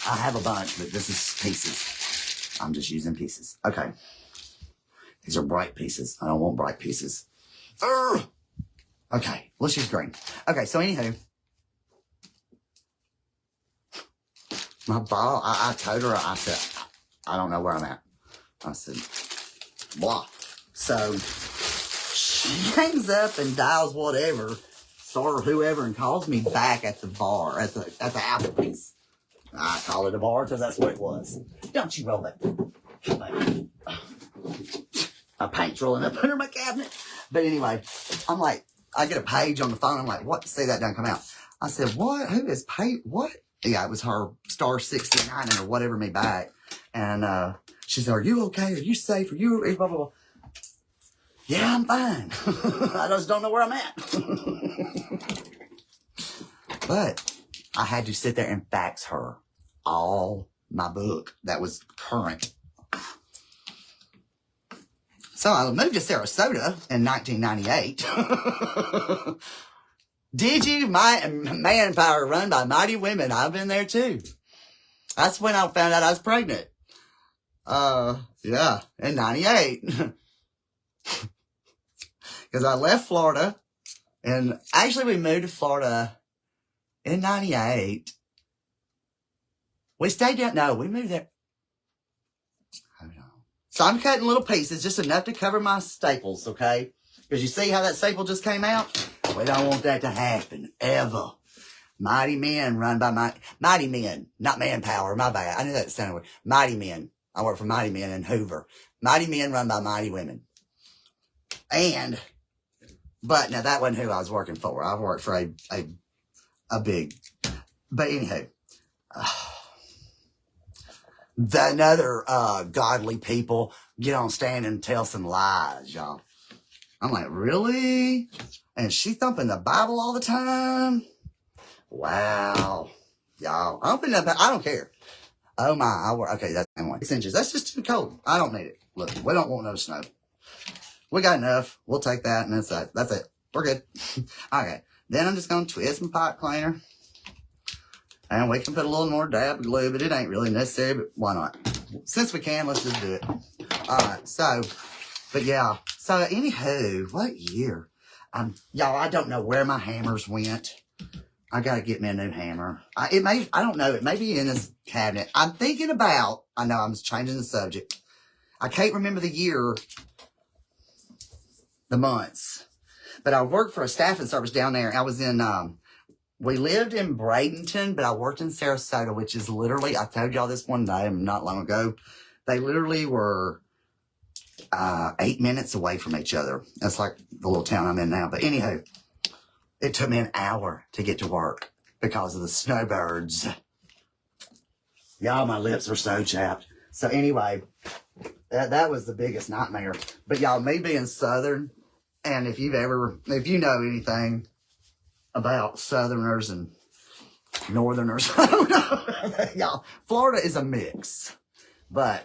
I have a bunch, but this is pieces. I'm just using pieces. Okay. These are bright pieces. I don't want bright pieces. Urgh! Okay, let's use green. Okay, so anywho, my ball, I told her, I said, I don't know where I'm at. I said, blah. So she hangs up and dials whatever, or whoever, and calls me back at the bar, at the Applebee's. I call it a bar because that's what it was. Don't you roll that. My paint's rolling up under my cabinet. But anyway, I'm like, I get a page on the phone. I'm like, what? Say that doesn't come out. I said, what? Who is paid? What? Yeah, it was her star 69 or whatever me back. And she said, are you okay? Are you safe? Are you blah, blah, blah. Yeah, I'm fine. I just don't know where I'm at. But I had to sit there and fax her all my book that was current. So I moved to Sarasota in 1998. Did you? Manpower run by mighty women. I've been there too. That's when I found out I was pregnant. Yeah, in 98. Because I left Florida. And actually we moved to Florida in 98. We stayed down. No, we moved there. So I'm cutting little pieces, just enough to cover my staples, okay? Because you see how that staple just came out? We don't want that to happen, ever. Mighty men run by mighty men, not manpower, my bad. I knew that sounded weird. Mighty men. I work for mighty men in Hoover. Mighty men run by mighty women. But now that wasn't who I was working for. I worked for a big, but anywho. Another godly people get on stand and tell some lies, y'all. I'm like, really? And she thumping the Bible all the time? Wow. Y'all, open up. I don't care. Oh my, okay, that's anyway. 6 inches. That's just too cold. I don't need it. Look, we don't want no snow. We got enough. We'll take that and that's it. That's it. We're good. Okay. Then I'm just going to twist my pot cleaner. And we can put a little more dab of glue, but it ain't really necessary, but why not? Since we can, let's just do it. Alright, so, but yeah. So, anywho, what year? Y'all, I don't know where my hammers went. I gotta get me a new hammer. I don't know, it may be in this cabinet. I'm thinking about, I know I'm changing the subject. I can't remember the year, the months. But I worked for a staffing service down there. I was in, we lived in Bradenton, but I worked in Sarasota, which is literally, I told y'all this one day, not long ago. They literally were 8 minutes away from each other. That's like the little town I'm in now. But anyhow, it took me an hour to get to work because of the snowbirds. Y'all, my lips are so chapped. So anyway, that was the biggest nightmare. But y'all, me being Southern, and if you know anything about Southerners and Northerners, I don't know. Y'all, Florida is a mix, but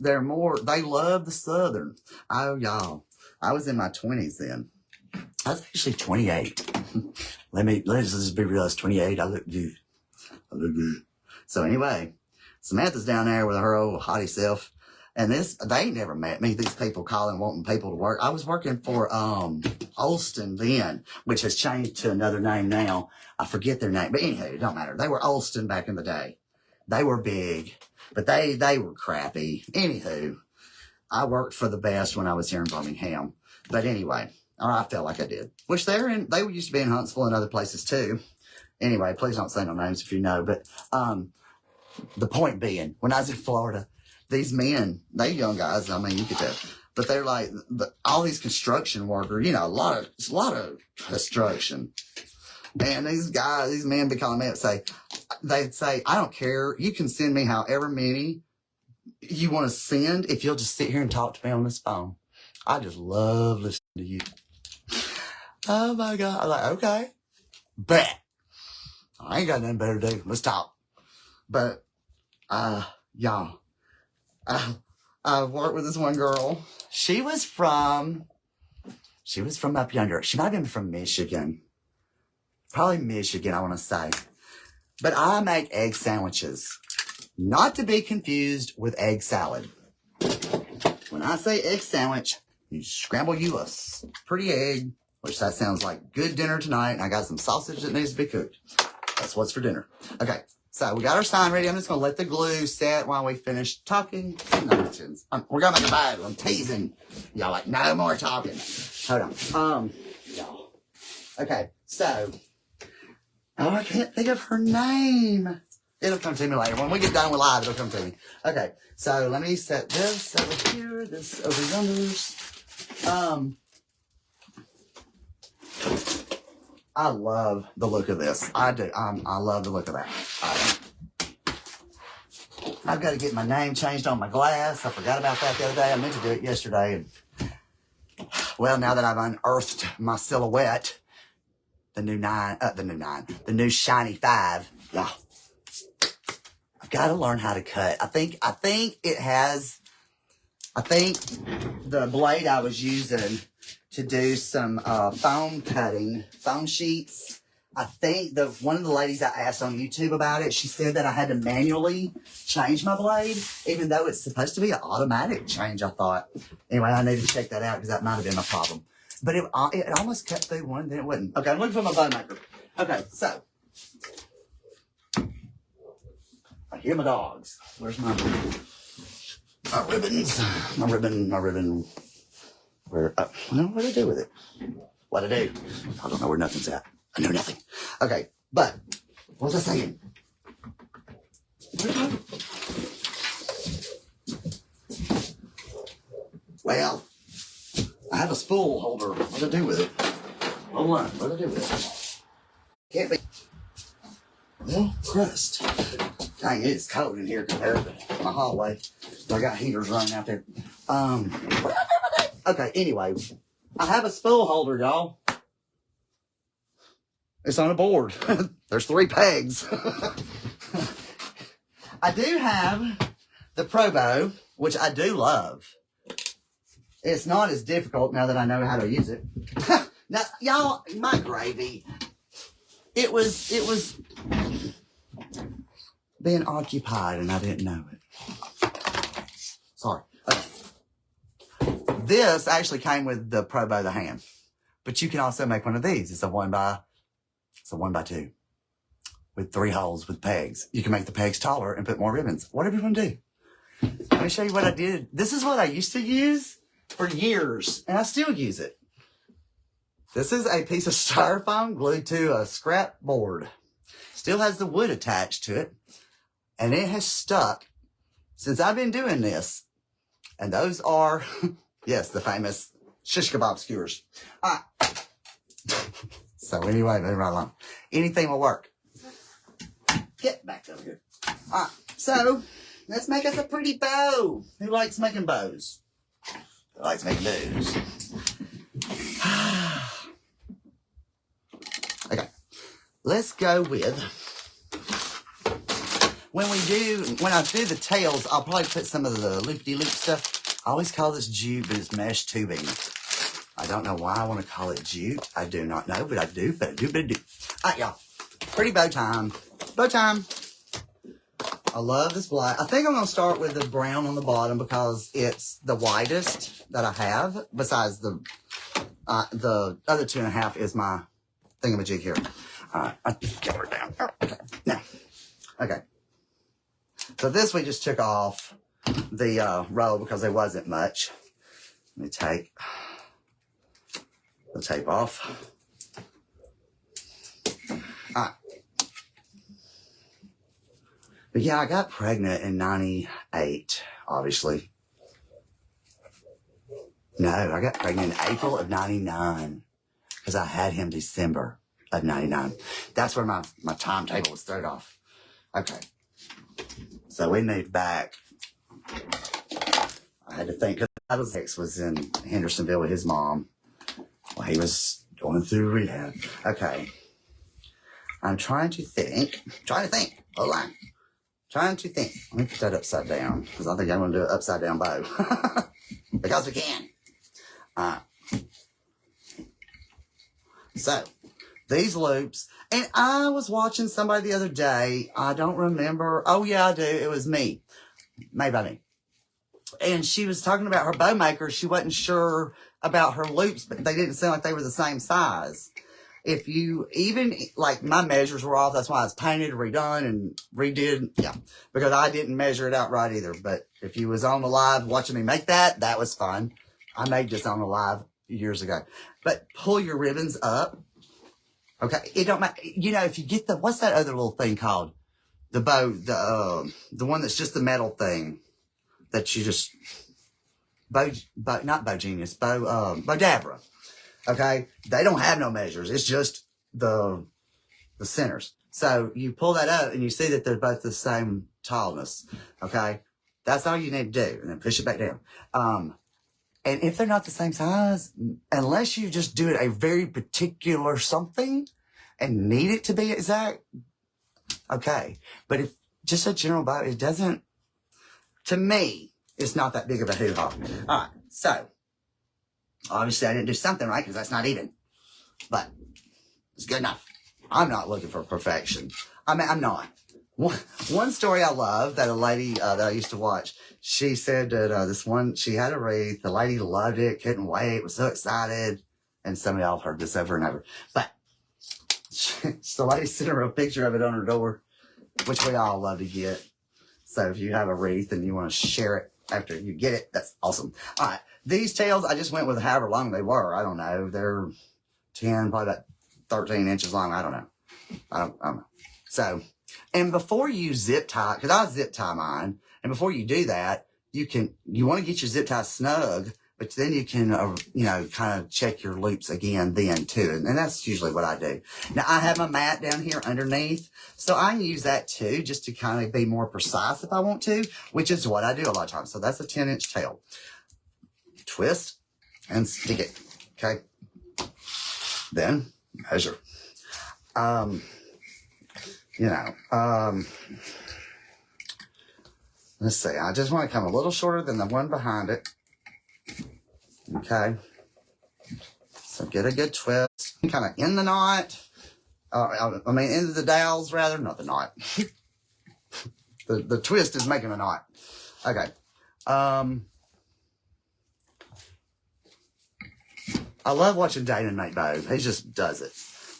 they're more, they love the Southern. Oh, y'all, I was in my 20s then. I was actually 28. Let's just be real, I was 28. I look good. So anyway, Samantha's down there with her old haughty self. And they ain't never met me, these people calling, wanting people to work. I was working for, Olston then, which has changed to another name now. I forget their name, but anyway, it don't matter. They were Olston back in the day. They were big, but they were crappy. Anywho, I worked for the best when I was here in Birmingham. But anyway, or I felt like I did. Which they used to be in Huntsville and other places too. Anyway, please don't say no names if you know. But the point being, when I was in Florida, these men, they young guys, I mean, you could tell, but they're like, all these construction workers, you know, it's a lot of construction. And these men be calling me up, they'd say, I don't care. You can send me however many you want to send if you'll just sit here and talk to me on this phone. I just love listening to you. Oh my God. I'm like, okay, bet. I ain't got nothing better to do. Let's talk. But, y'all, I worked with this one girl. She was from up yonder. She might have been from Michigan. Probably Michigan, I want to say. But I make egg sandwiches. Not to be confused with egg salad. When I say egg sandwich, you scramble you a pretty egg, which that sounds like good dinner tonight. And I got some sausage that needs to be cooked. That's what's for dinner. Okay. So we got our sign ready. I'm just going to let the glue set while we finish talking nonsense. We're going to make a battle. I'm teasing. Y'all like, no more talking. Hold on. Y'all. Okay. So, I can't think of her name. It'll come to me later. When we get done with live, it'll come to me. Okay. So let me set this over here, this over yonder. I love the look of this. I do. I love the look of that. I've got to get my name changed on my glass. I forgot about that the other day. I meant to do it yesterday. And, well, now that I've unearthed my silhouette, the new shiny 5. Yeah. I've got to learn how to cut. I think the blade I was using to do some foam sheets. I think one of the ladies I asked on YouTube about it, she said that I had to manually change my blade, even though it's supposed to be an automatic change, I thought. Anyway, I need to check that out because that might have been my problem. But it almost cut through one, then it wouldn't. Okay, I'm looking for my bow maker. Okay, so. I hear my dogs. Where's my ribbons? My ribbon. Where'd I do with it? What'd I do? I don't know where nothing's at. I know nothing. Okay, but what was I saying? Well, I have a spool holder. What'd I do with it? Hold on. What'd I do with it? Can't be. Well, crust. Dang, it's cold in here compared to my hallway. I got heaters running out there. Okay, anyway, I have a spool holder, y'all. It's on a board. There's 3 pegs. I do have the Pro Bow, which I do love. It's not as difficult now that I know how to use it. Now, y'all, my gravy. It was being occupied and I didn't know it. Sorry. Okay. This actually came with the Pro Bow the hand, but you can also make one of these. It's a 1x2 with 3 holes with pegs. You can make the pegs taller and put more ribbons. Whatever you want to do. Let me show you what I did. This is what I used to use for years, and I still use it. This is a piece of styrofoam glued to a scrap board. Still has the wood attached to it, and it has stuck since I've been doing this. And those are, yes, the famous shish kebab skewers. So anyway, moving right along. Anything will work. Get back over here. So let's make us a pretty bow. Who likes making bows? Who likes making bows? Okay. Let's go with, when I do the tails, I'll probably put some of the loop-de-loop stuff. I always call this jute, but it's mesh tubing. I don't know why I want to call it jute. I do not know, but I do. But I do. All right, y'all. Pretty bow time. Bow time. I love this black. I think I'm going to start with the brown on the bottom because it's the widest that I have. Besides the other 2.5 is my thingamajig here. All right, I get her down. Okay, now, okay. So this we just took off the roll because there wasn't much. Let me take the tape off. All right. But yeah, I got pregnant in 98, obviously. No, I got pregnant in April of 99 because I had him December of 99. That's where my timetable was thrown off. Okay. So we moved back. I had to think, because ex was in Hendersonville with his mom while he was going through rehab. Okay. I'm trying to think. Hold on. Trying to think. Let me put that upside down because I think I'm going to do an upside down bow. Because we can. So, these loops. And I was watching somebody the other day. I don't remember. Oh, yeah, I do. It was me. Made by me. And she was talking about her bow maker. She wasn't sure about her loops, but they didn't seem like they were the same size. If you even, like, my measures were off. That's why I was painted, redone, and redid. Yeah, because I didn't measure it out right either. But if you was on the live watching me make that, that was fun. I made this on the live years ago. But pull your ribbons up. Okay, it don't matter. You know, if you get the, what's that other little thing called? The bow, the one that's just the metal thing that you just, not Bow Genius, Bodabra. Okay, they don't have no measures. It's just the centers. So you pull that up and you see that they're both the same tallness. Okay, that's all you need to do, and then push it back down. And if they're not the same size, unless you just do it a very particular something and need it to be exact, okay. But if just a general bow, it doesn't. To me, it's not that big of a hoo-ha. All right, so. Obviously, I didn't do something right because that's not even. But it's good enough. I'm not looking for perfection. I mean, I'm not. One story I love that a lady that I used to watch, she said that she had a wreath. The lady loved it, couldn't wait, was so excited. And some of y'all have heard this over and over. But the lady sent her a picture of it on her door, which we all love to get. So if you have a wreath and you want to share it after you get it, that's awesome. All right. These tails, I just went with however long they were. I don't know. They're 10, probably about 13 inches long. I don't know. I don't know. So, and before you zip tie, because I zip tie mine, and before you do that, you want to get your zip tie snug, but then you can, kind of check your loops again then too. And that's usually what I do. Now, I have my mat down here underneath, so I can use that too, just to kind of be more precise if I want to, which is what I do a lot of times. So that's a 10-inch tail. Twist and stick it. Okay. Then measure. Let's see. I just want to come a little shorter than the one behind it. Okay. So get a good twist. Kind of in the knot. Into the dowels rather, not the knot. the twist is making a knot. Okay. I love watching Damon make bows. He just does it.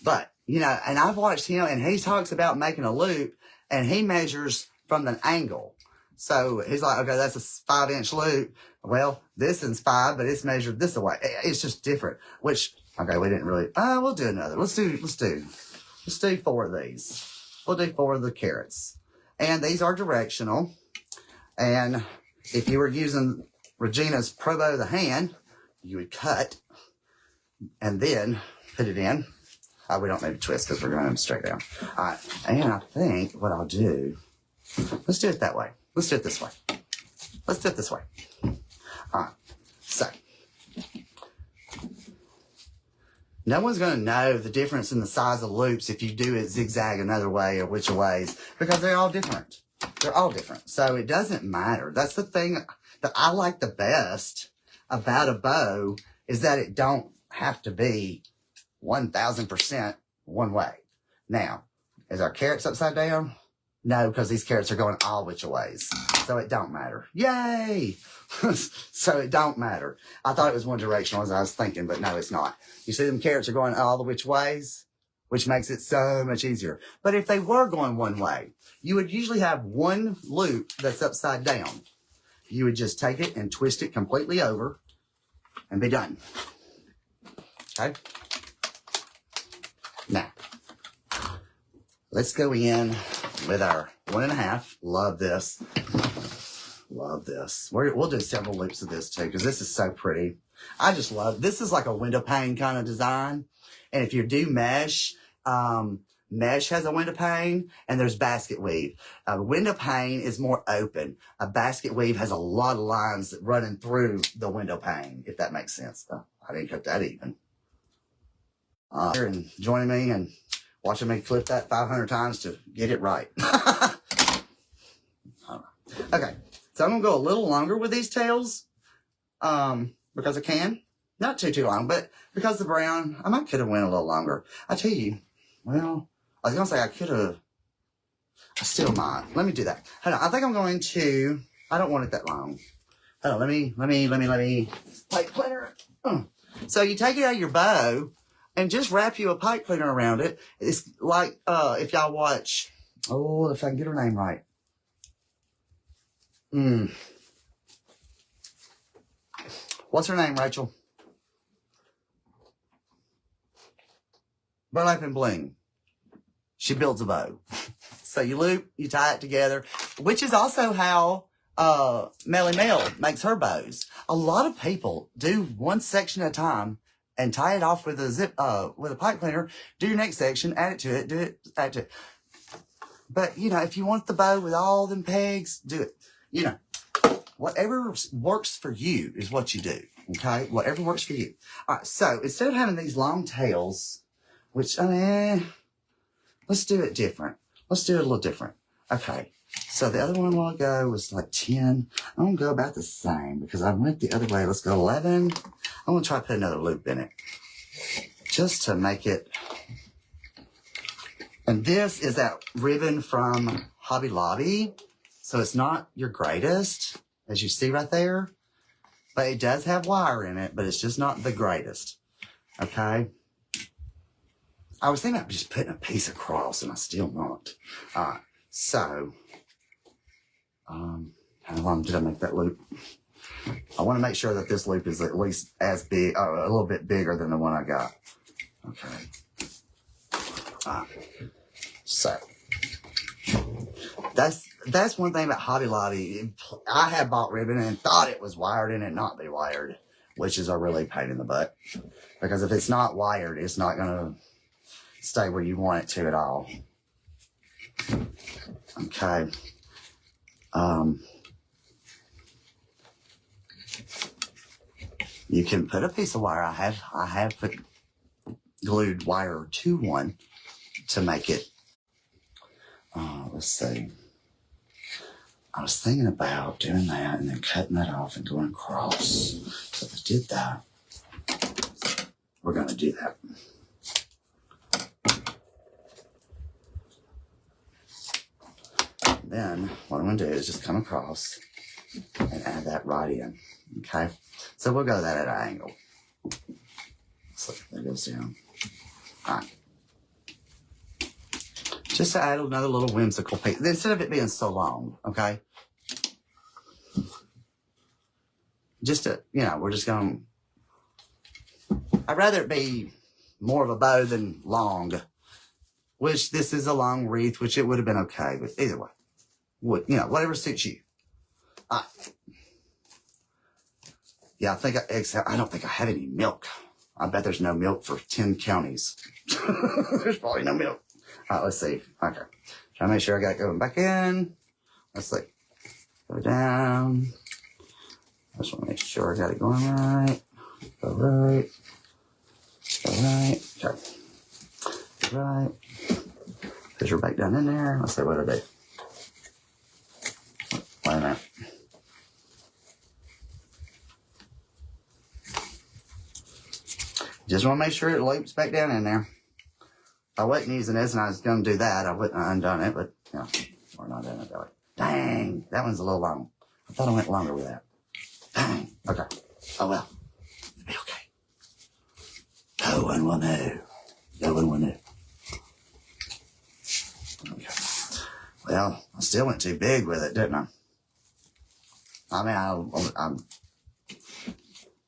But, and I've watched him, and he talks about making a loop, and he measures from an angle. So he's like, okay, that's a 5-inch loop. Well, this is 5, but it's measured this way. It's just different. Which, okay, we didn't really, we'll do another. Let's do 4 of these. We'll do 4 of the carrots. And these are directional. And if you were using Regina's Pro Bow of the hand, you would cut and then put it in. We don't need to twist because we're going them straight down. All right. And I think what I'll do, let's do it that way. Let's do it this way. All right. So, no one's going to know the difference in the size of loops if you do it zigzag another way or which ways, because they're all different. So it doesn't matter. That's the thing that I like the best about a bow, is that it don't have to be 1000% one way. Now, is our carrots upside down? No, because these carrots are going all which ways. So it don't matter. Yay! So it don't matter. I thought it was one directional as I was thinking, but no, it's not. You see them carrots are going all the which ways, which makes it so much easier. But if they were going one way, you would usually have one loop that's upside down. You would just take it and twist it completely over and be done. Okay? Now, let's go in with our 1.5. Love this. Love this. We'll do several loops of this too, because this is so pretty. I just love, this is like a window pane kind of design. And if you do mesh, mesh has a window pane and there's basket weave. A window pane is more open. A basket weave has a lot of lines running through the window pane, if that makes sense. I didn't cut that even. And joining me and watching me flip that 500 times to get it right. Okay, so I'm going to go a little longer with these tails because I can. Not too long, but because the brown, I might could have went a little longer. I tell you, well, I was going to say I could have. I still might. Let me do that. Hold on, I think I'm going to, I don't want it that long. Hold on, let me pipe cleaner. So you take it out of your bow and just wrap you a pipe cleaner around it. It's like, if y'all watch, oh, if I can get her name right. What's her name, Rachel? Burlap and Bling. She builds a bow. So you loop, you tie it together, which is also how Melly Mel makes her bows. A lot of people do one section at a time and tie it off with a with a pipe cleaner. Do your next section, add it to it, add to it. But you know, if you want the bow with all them pegs, do it. You know, whatever works for you is what you do. Okay, whatever works for you. All right. So instead of having these long tails, which let's do it different. Let's do it a little different. Okay. So the other one a while ago was like 10. I'm going to go about the same because I went the other way. Let's go 11. I'm going to try to put another loop in it just to make it. And this is that ribbon from Hobby Lobby. So it's not your greatest, as you see right there. But it does have wire in it, but it's just not the greatest. Okay. I was thinking about just putting a piece across, and I still not. All right. So, how long did I make that loop? I want to make sure that this loop is at least as big, a little bit bigger than the one I got. Okay. All right. So, that's one thing about Hobby Lobby. I have bought ribbon and thought it was wired and it not be wired, which is a really pain in the butt. Because if it's not wired, it's not going to stay where you want it to at all. Okay. You can put a piece of wire. I have put glued wire to one to make it. Let's see. I was thinking about doing that and then cutting that off and going across. So if I did that, we're going to do that. Then what I'm going to do is just come across and add that right in. Okay. So we'll go that at an angle. So that goes down. All right. Just to add another little whimsical piece. Instead of it being so long. Okay. Just to, you know, we're just going to, I'd rather it be more of a bow than long. Which this is a long wreath, which it would have been okay. But either way. You know, whatever suits you. Yeah, I don't think I have any milk. I bet there's no milk for 10 counties. There's probably no milk. All right, let's see. Okay. Try to make sure I got it going back in. Let's see. Go down. I just want to make sure I got it going right. Go right. Go right. Okay. Go right. Put your back down in there. Let's see what I do. Wait a minute. Just want to make sure it loops back down in there. I wasn't using this and I was going to do that. I wouldn't have undone it, but, you know. We're not doing it that way. Dang, that one's a little long. I thought I went longer with that. Dang, okay. Oh well, it'll be okay. No one will know. No one will know. Okay. Well, I still went too big with it, didn't I? I mean,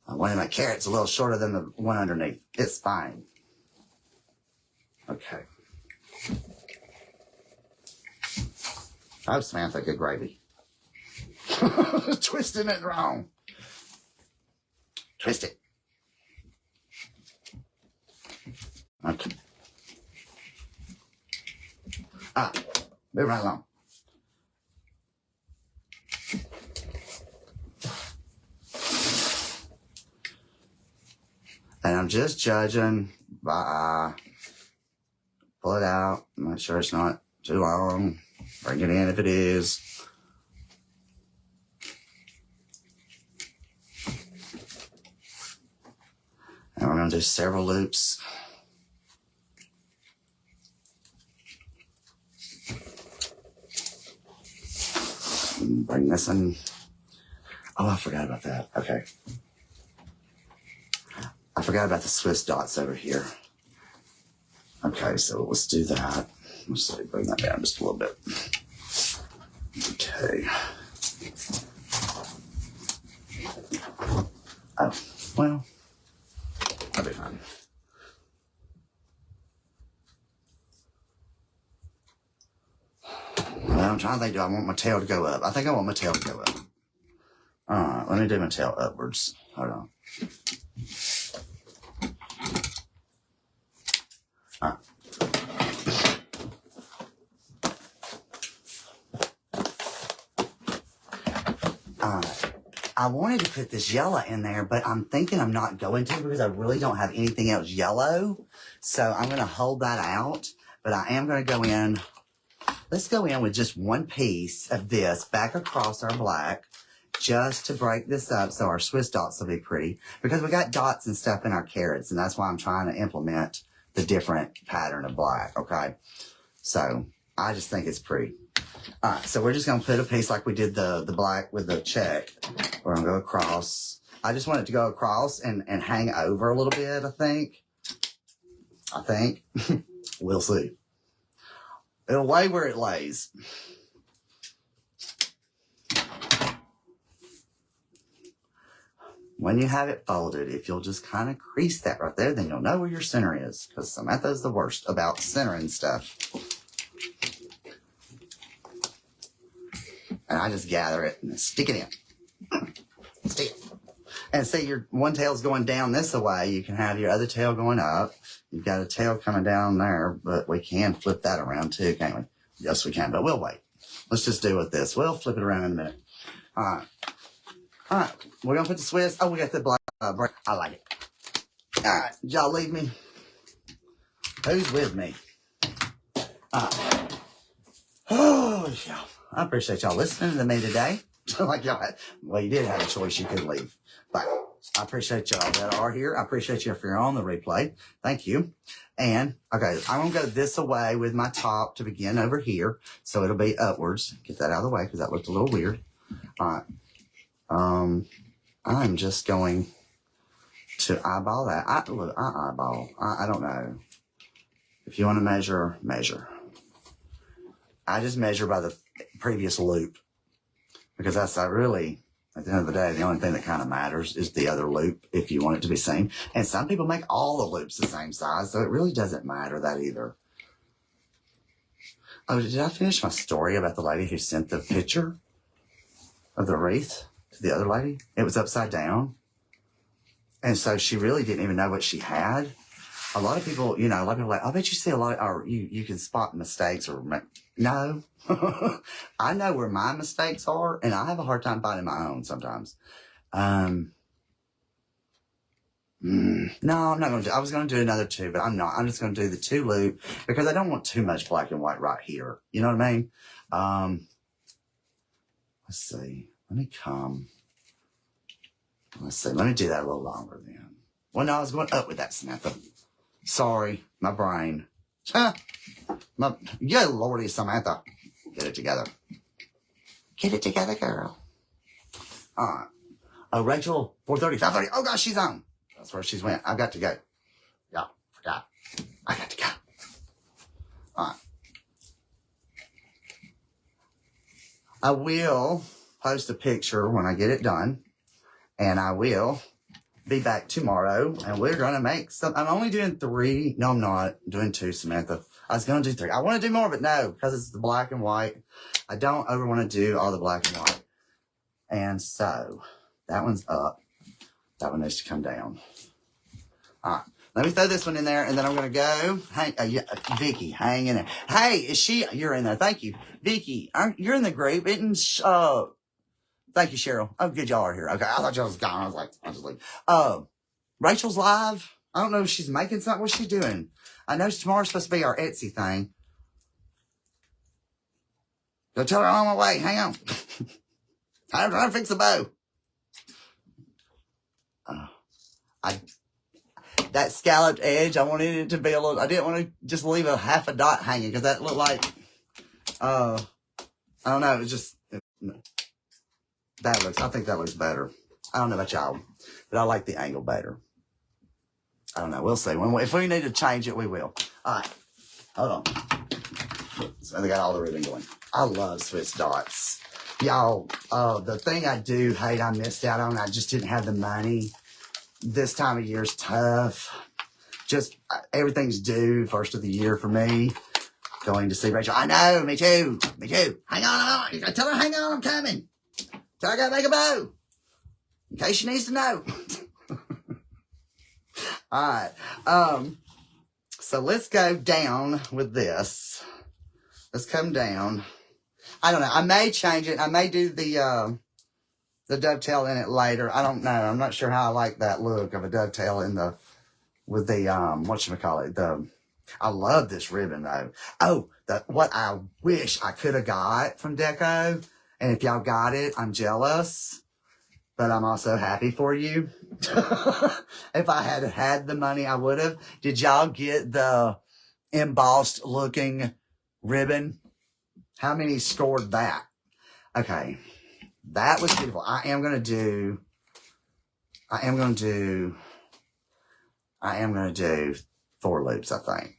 I wanted my carrots a little shorter than the one underneath. It's fine. Okay. Oh, Samantha, good gravy. Twisting it wrong. Twist it. Okay. Move right along. And I'm just judging by pull it out, make sure it's not too long. Bring it in if it is. And we're going to do several loops. Bring this in. Oh, I forgot about that. Okay. I forgot about the Swiss dots over here. Okay, so let's do that. Let's see, bring that down just a little bit. Okay. Oh, well, that'll be fine. Well, I'm trying to think, do I want my tail to go up? I think I want my tail to go up. Alright, let me do my tail upwards. Hold on. I wanted to put this yellow in there, but I'm thinking I'm not going to because I really don't have anything else yellow. So I'm going to hold that out, but I am going to go in. Let's go in with just one piece of this back across our black just to break this up so our Swiss dots will be pretty because we got dots and stuff in our carrots, and that's why I'm trying to implement the different pattern of black, okay? So I just think it's pretty. All right, so we're just going to put a piece like we did the black with the check. We're going to go across. I just want it to go across and hang over a little bit, I think. We'll see. It'll lay where it lays. When you have it folded, if you'll just kind of crease that right there, then you'll know where your center is. Because Samantha's the worst about centering stuff. And I just gather it and stick it in. Stick it. And see, your one tail's going down this way. You can have your other tail going up. You've got a tail coming down there, but we can flip that around too, can't we? Yes, we can, but we'll wait. Let's just do with this. We'll flip it around in a minute. All right. All right. We're going to put the Swiss. Oh, we got the black. I like it. All right. Did y'all leave me? Who's with me? All right. Oh, yeah. I appreciate y'all listening to me today. Like y'all had, well, you did have a choice. You could leave. But I appreciate y'all that are here. I appreciate you if you're on the replay. Thank you. And, okay, I'm going to go this away with my top to begin over here. So it'll be upwards. Get that out of the way because that looked a little weird. All right. I'm just going to eyeball that. I don't know. If you want to measure, measure. I just measure by the previous loop because that's really, at the end of the day, the only thing that kind of matters is the other loop if you want it to be same. And some people make all the loops the same size, so it really doesn't matter that either. Oh, did I finish my story about the lady who sent the picture of the wreath to the other lady? It was upside down. And so she really didn't even know what she had. A lot of people, a lot of people are like, I bet you see a lot, or you can spot mistakes or no. I know where my mistakes are, and I have a hard time finding my own sometimes. No, I'm not going to do, I was going to do another two, but I'm not. I'm just going to do the two loop because I don't want too much black and white right here. You know what I mean? Let's see. Let's see. Let me do that a little longer then. Well, no, I was going up with that, Samantha. Sorry, my brain. Yeah, Lordy, Samantha. Get it together. Get it together, girl. All right. Oh, Rachel, 4:30, 5:30. Oh, gosh, she's on. That's where she's went. I've got to go. Y'all, forgot. I got to go. All right. I will post a picture when I get it done. And I will be back tomorrow. And we're going to make some. I'm only doing 3. No, I'm not. I'm doing 2, Samantha. I was going to do 3. I want to do more, but no, because it's the black and white. I don't ever want to do all the black and white. And so that one's up. That one needs to come down. All right. Let me throw this one in there, and then I'm going to go. Hey, Vicky, hang in there. Hey, is she? You're in there. Thank you. Vicky, you're in the group. Thank you, Cheryl. Oh, good, y'all are here. Okay, I thought y'all was gone. I was like, I'll just leave. Rachel's live. I don't know if she's making something. What's she doing? I know tomorrow's supposed to be our Etsy thing. Go tell her I'm on my way. Hang on. I'm trying to fix the bow. That scalloped edge, I wanted it to be a little, I didn't want to just leave a half a dot hanging because that looked like, I don't know, it was just, I think that looks better. I don't know about y'all, but I like the angle better. I don't know, we'll see. If we need to change it, we will. All right, hold on. So they got all the ribbon going. I love Swiss dots. Y'all, the thing I do hate I missed out on, I just didn't have the money. This time of year is tough. Just everything's due first of the year for me. Going to see Rachel. I know, me too. Me too. Hang on. You gotta tell her, hang on, I'm coming. Tell her I gotta make a bow. In case she needs to know. All right. So let's go down with this. Let's come down. I don't know. I may change it. I may do the dovetail in it later. I don't know. I'm not sure how I like that look of a dovetail with the whatchamacallit. I love this ribbon though. Oh, what I wish I could have got from Deco. And if y'all got it, I'm jealous. But I'm also happy for you. If I had had the money, I would have. Did y'all get the embossed looking ribbon? How many scored that? Okay. That was beautiful. I am going to do 4 loops, I think.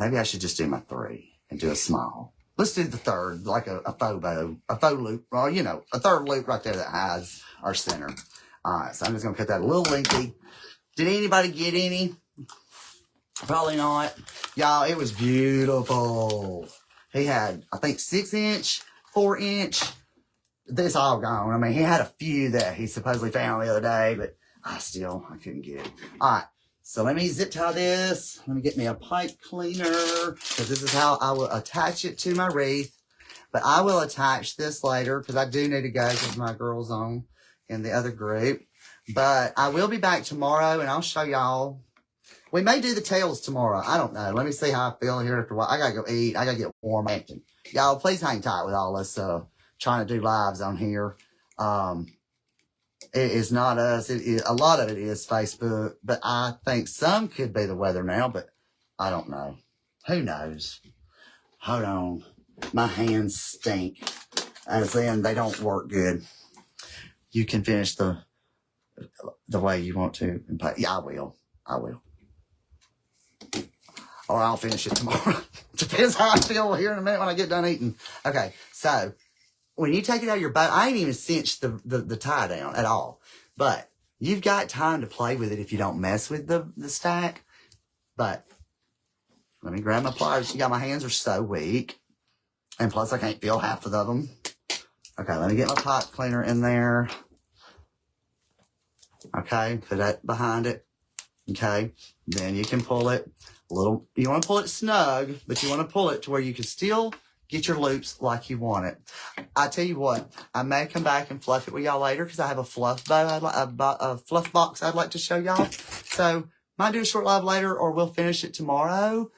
Maybe I should just do my 3 and do a small. Let's do the third, like a faux bow, a faux loop, or, a third loop right there that has our center. All right, so I'm just going to cut that a little lengthy. Did anybody get any? Probably not. Y'all, it was beautiful. He had, I think, 6-inch, 4-inch. This all gone. I mean, he had a few that he supposedly found the other day, but I couldn't get it. All right. So let me zip tie this. Let me get me a pipe cleaner because this is how I will attach it to my wreath. But I will attach this later because I do need to go because my girl's on in the other group. But I will be back tomorrow and I'll show y'all. We may do the tails tomorrow. I don't know. Let me see how I feel here after a while. I got to go eat. I got to get warm. Y'all, please hang tight with all this trying to do lives on here. It is not us. A lot of it is Facebook, but I think some could be the weather now, but I don't know. Who knows? Hold on. My hands stink. As in, they don't work good. You can finish the way you want to. Yeah, I will. Or I'll finish it tomorrow. Depends how I feel here in a minute when I get done eating. Okay, so when you take it out of your bow, I ain't even cinched the tie down at all. But you've got time to play with it if you don't mess with the stack. But let me grab my pliers. My hands are so weak. And plus I can't feel half of them. Okay, let me get my pipe cleaner in there. Okay, put that behind it. Okay, then you can pull it a little. You want to pull it snug, but you want to pull it to where you can still get your loops like you want it. I tell you what, I may come back and fluff it with y'all later because I have a fluff bow, a fluff box I'd like to show y'all. So might do a short live later or we'll finish it tomorrow.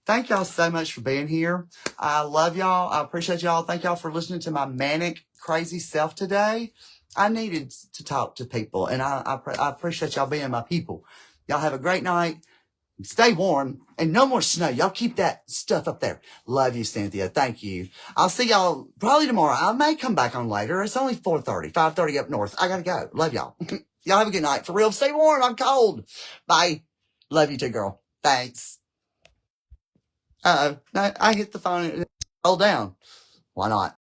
Thank y'all so much for being here. I love y'all. I appreciate y'all. Thank y'all for listening to my manic, crazy self today. I needed to talk to people and I appreciate y'all being my people. Y'all have a great night. Stay warm and no more snow. Y'all keep that stuff up there. Love you, Cynthia. Thank you. I'll see y'all probably tomorrow. I may come back on later. It's only 4:30, 5:30 up north. I gotta go. Love y'all. Y'all have a good night. For real, stay warm. I'm cold. Bye. Love you too, girl. Thanks. No, I hit the phone. Hold down. Why not?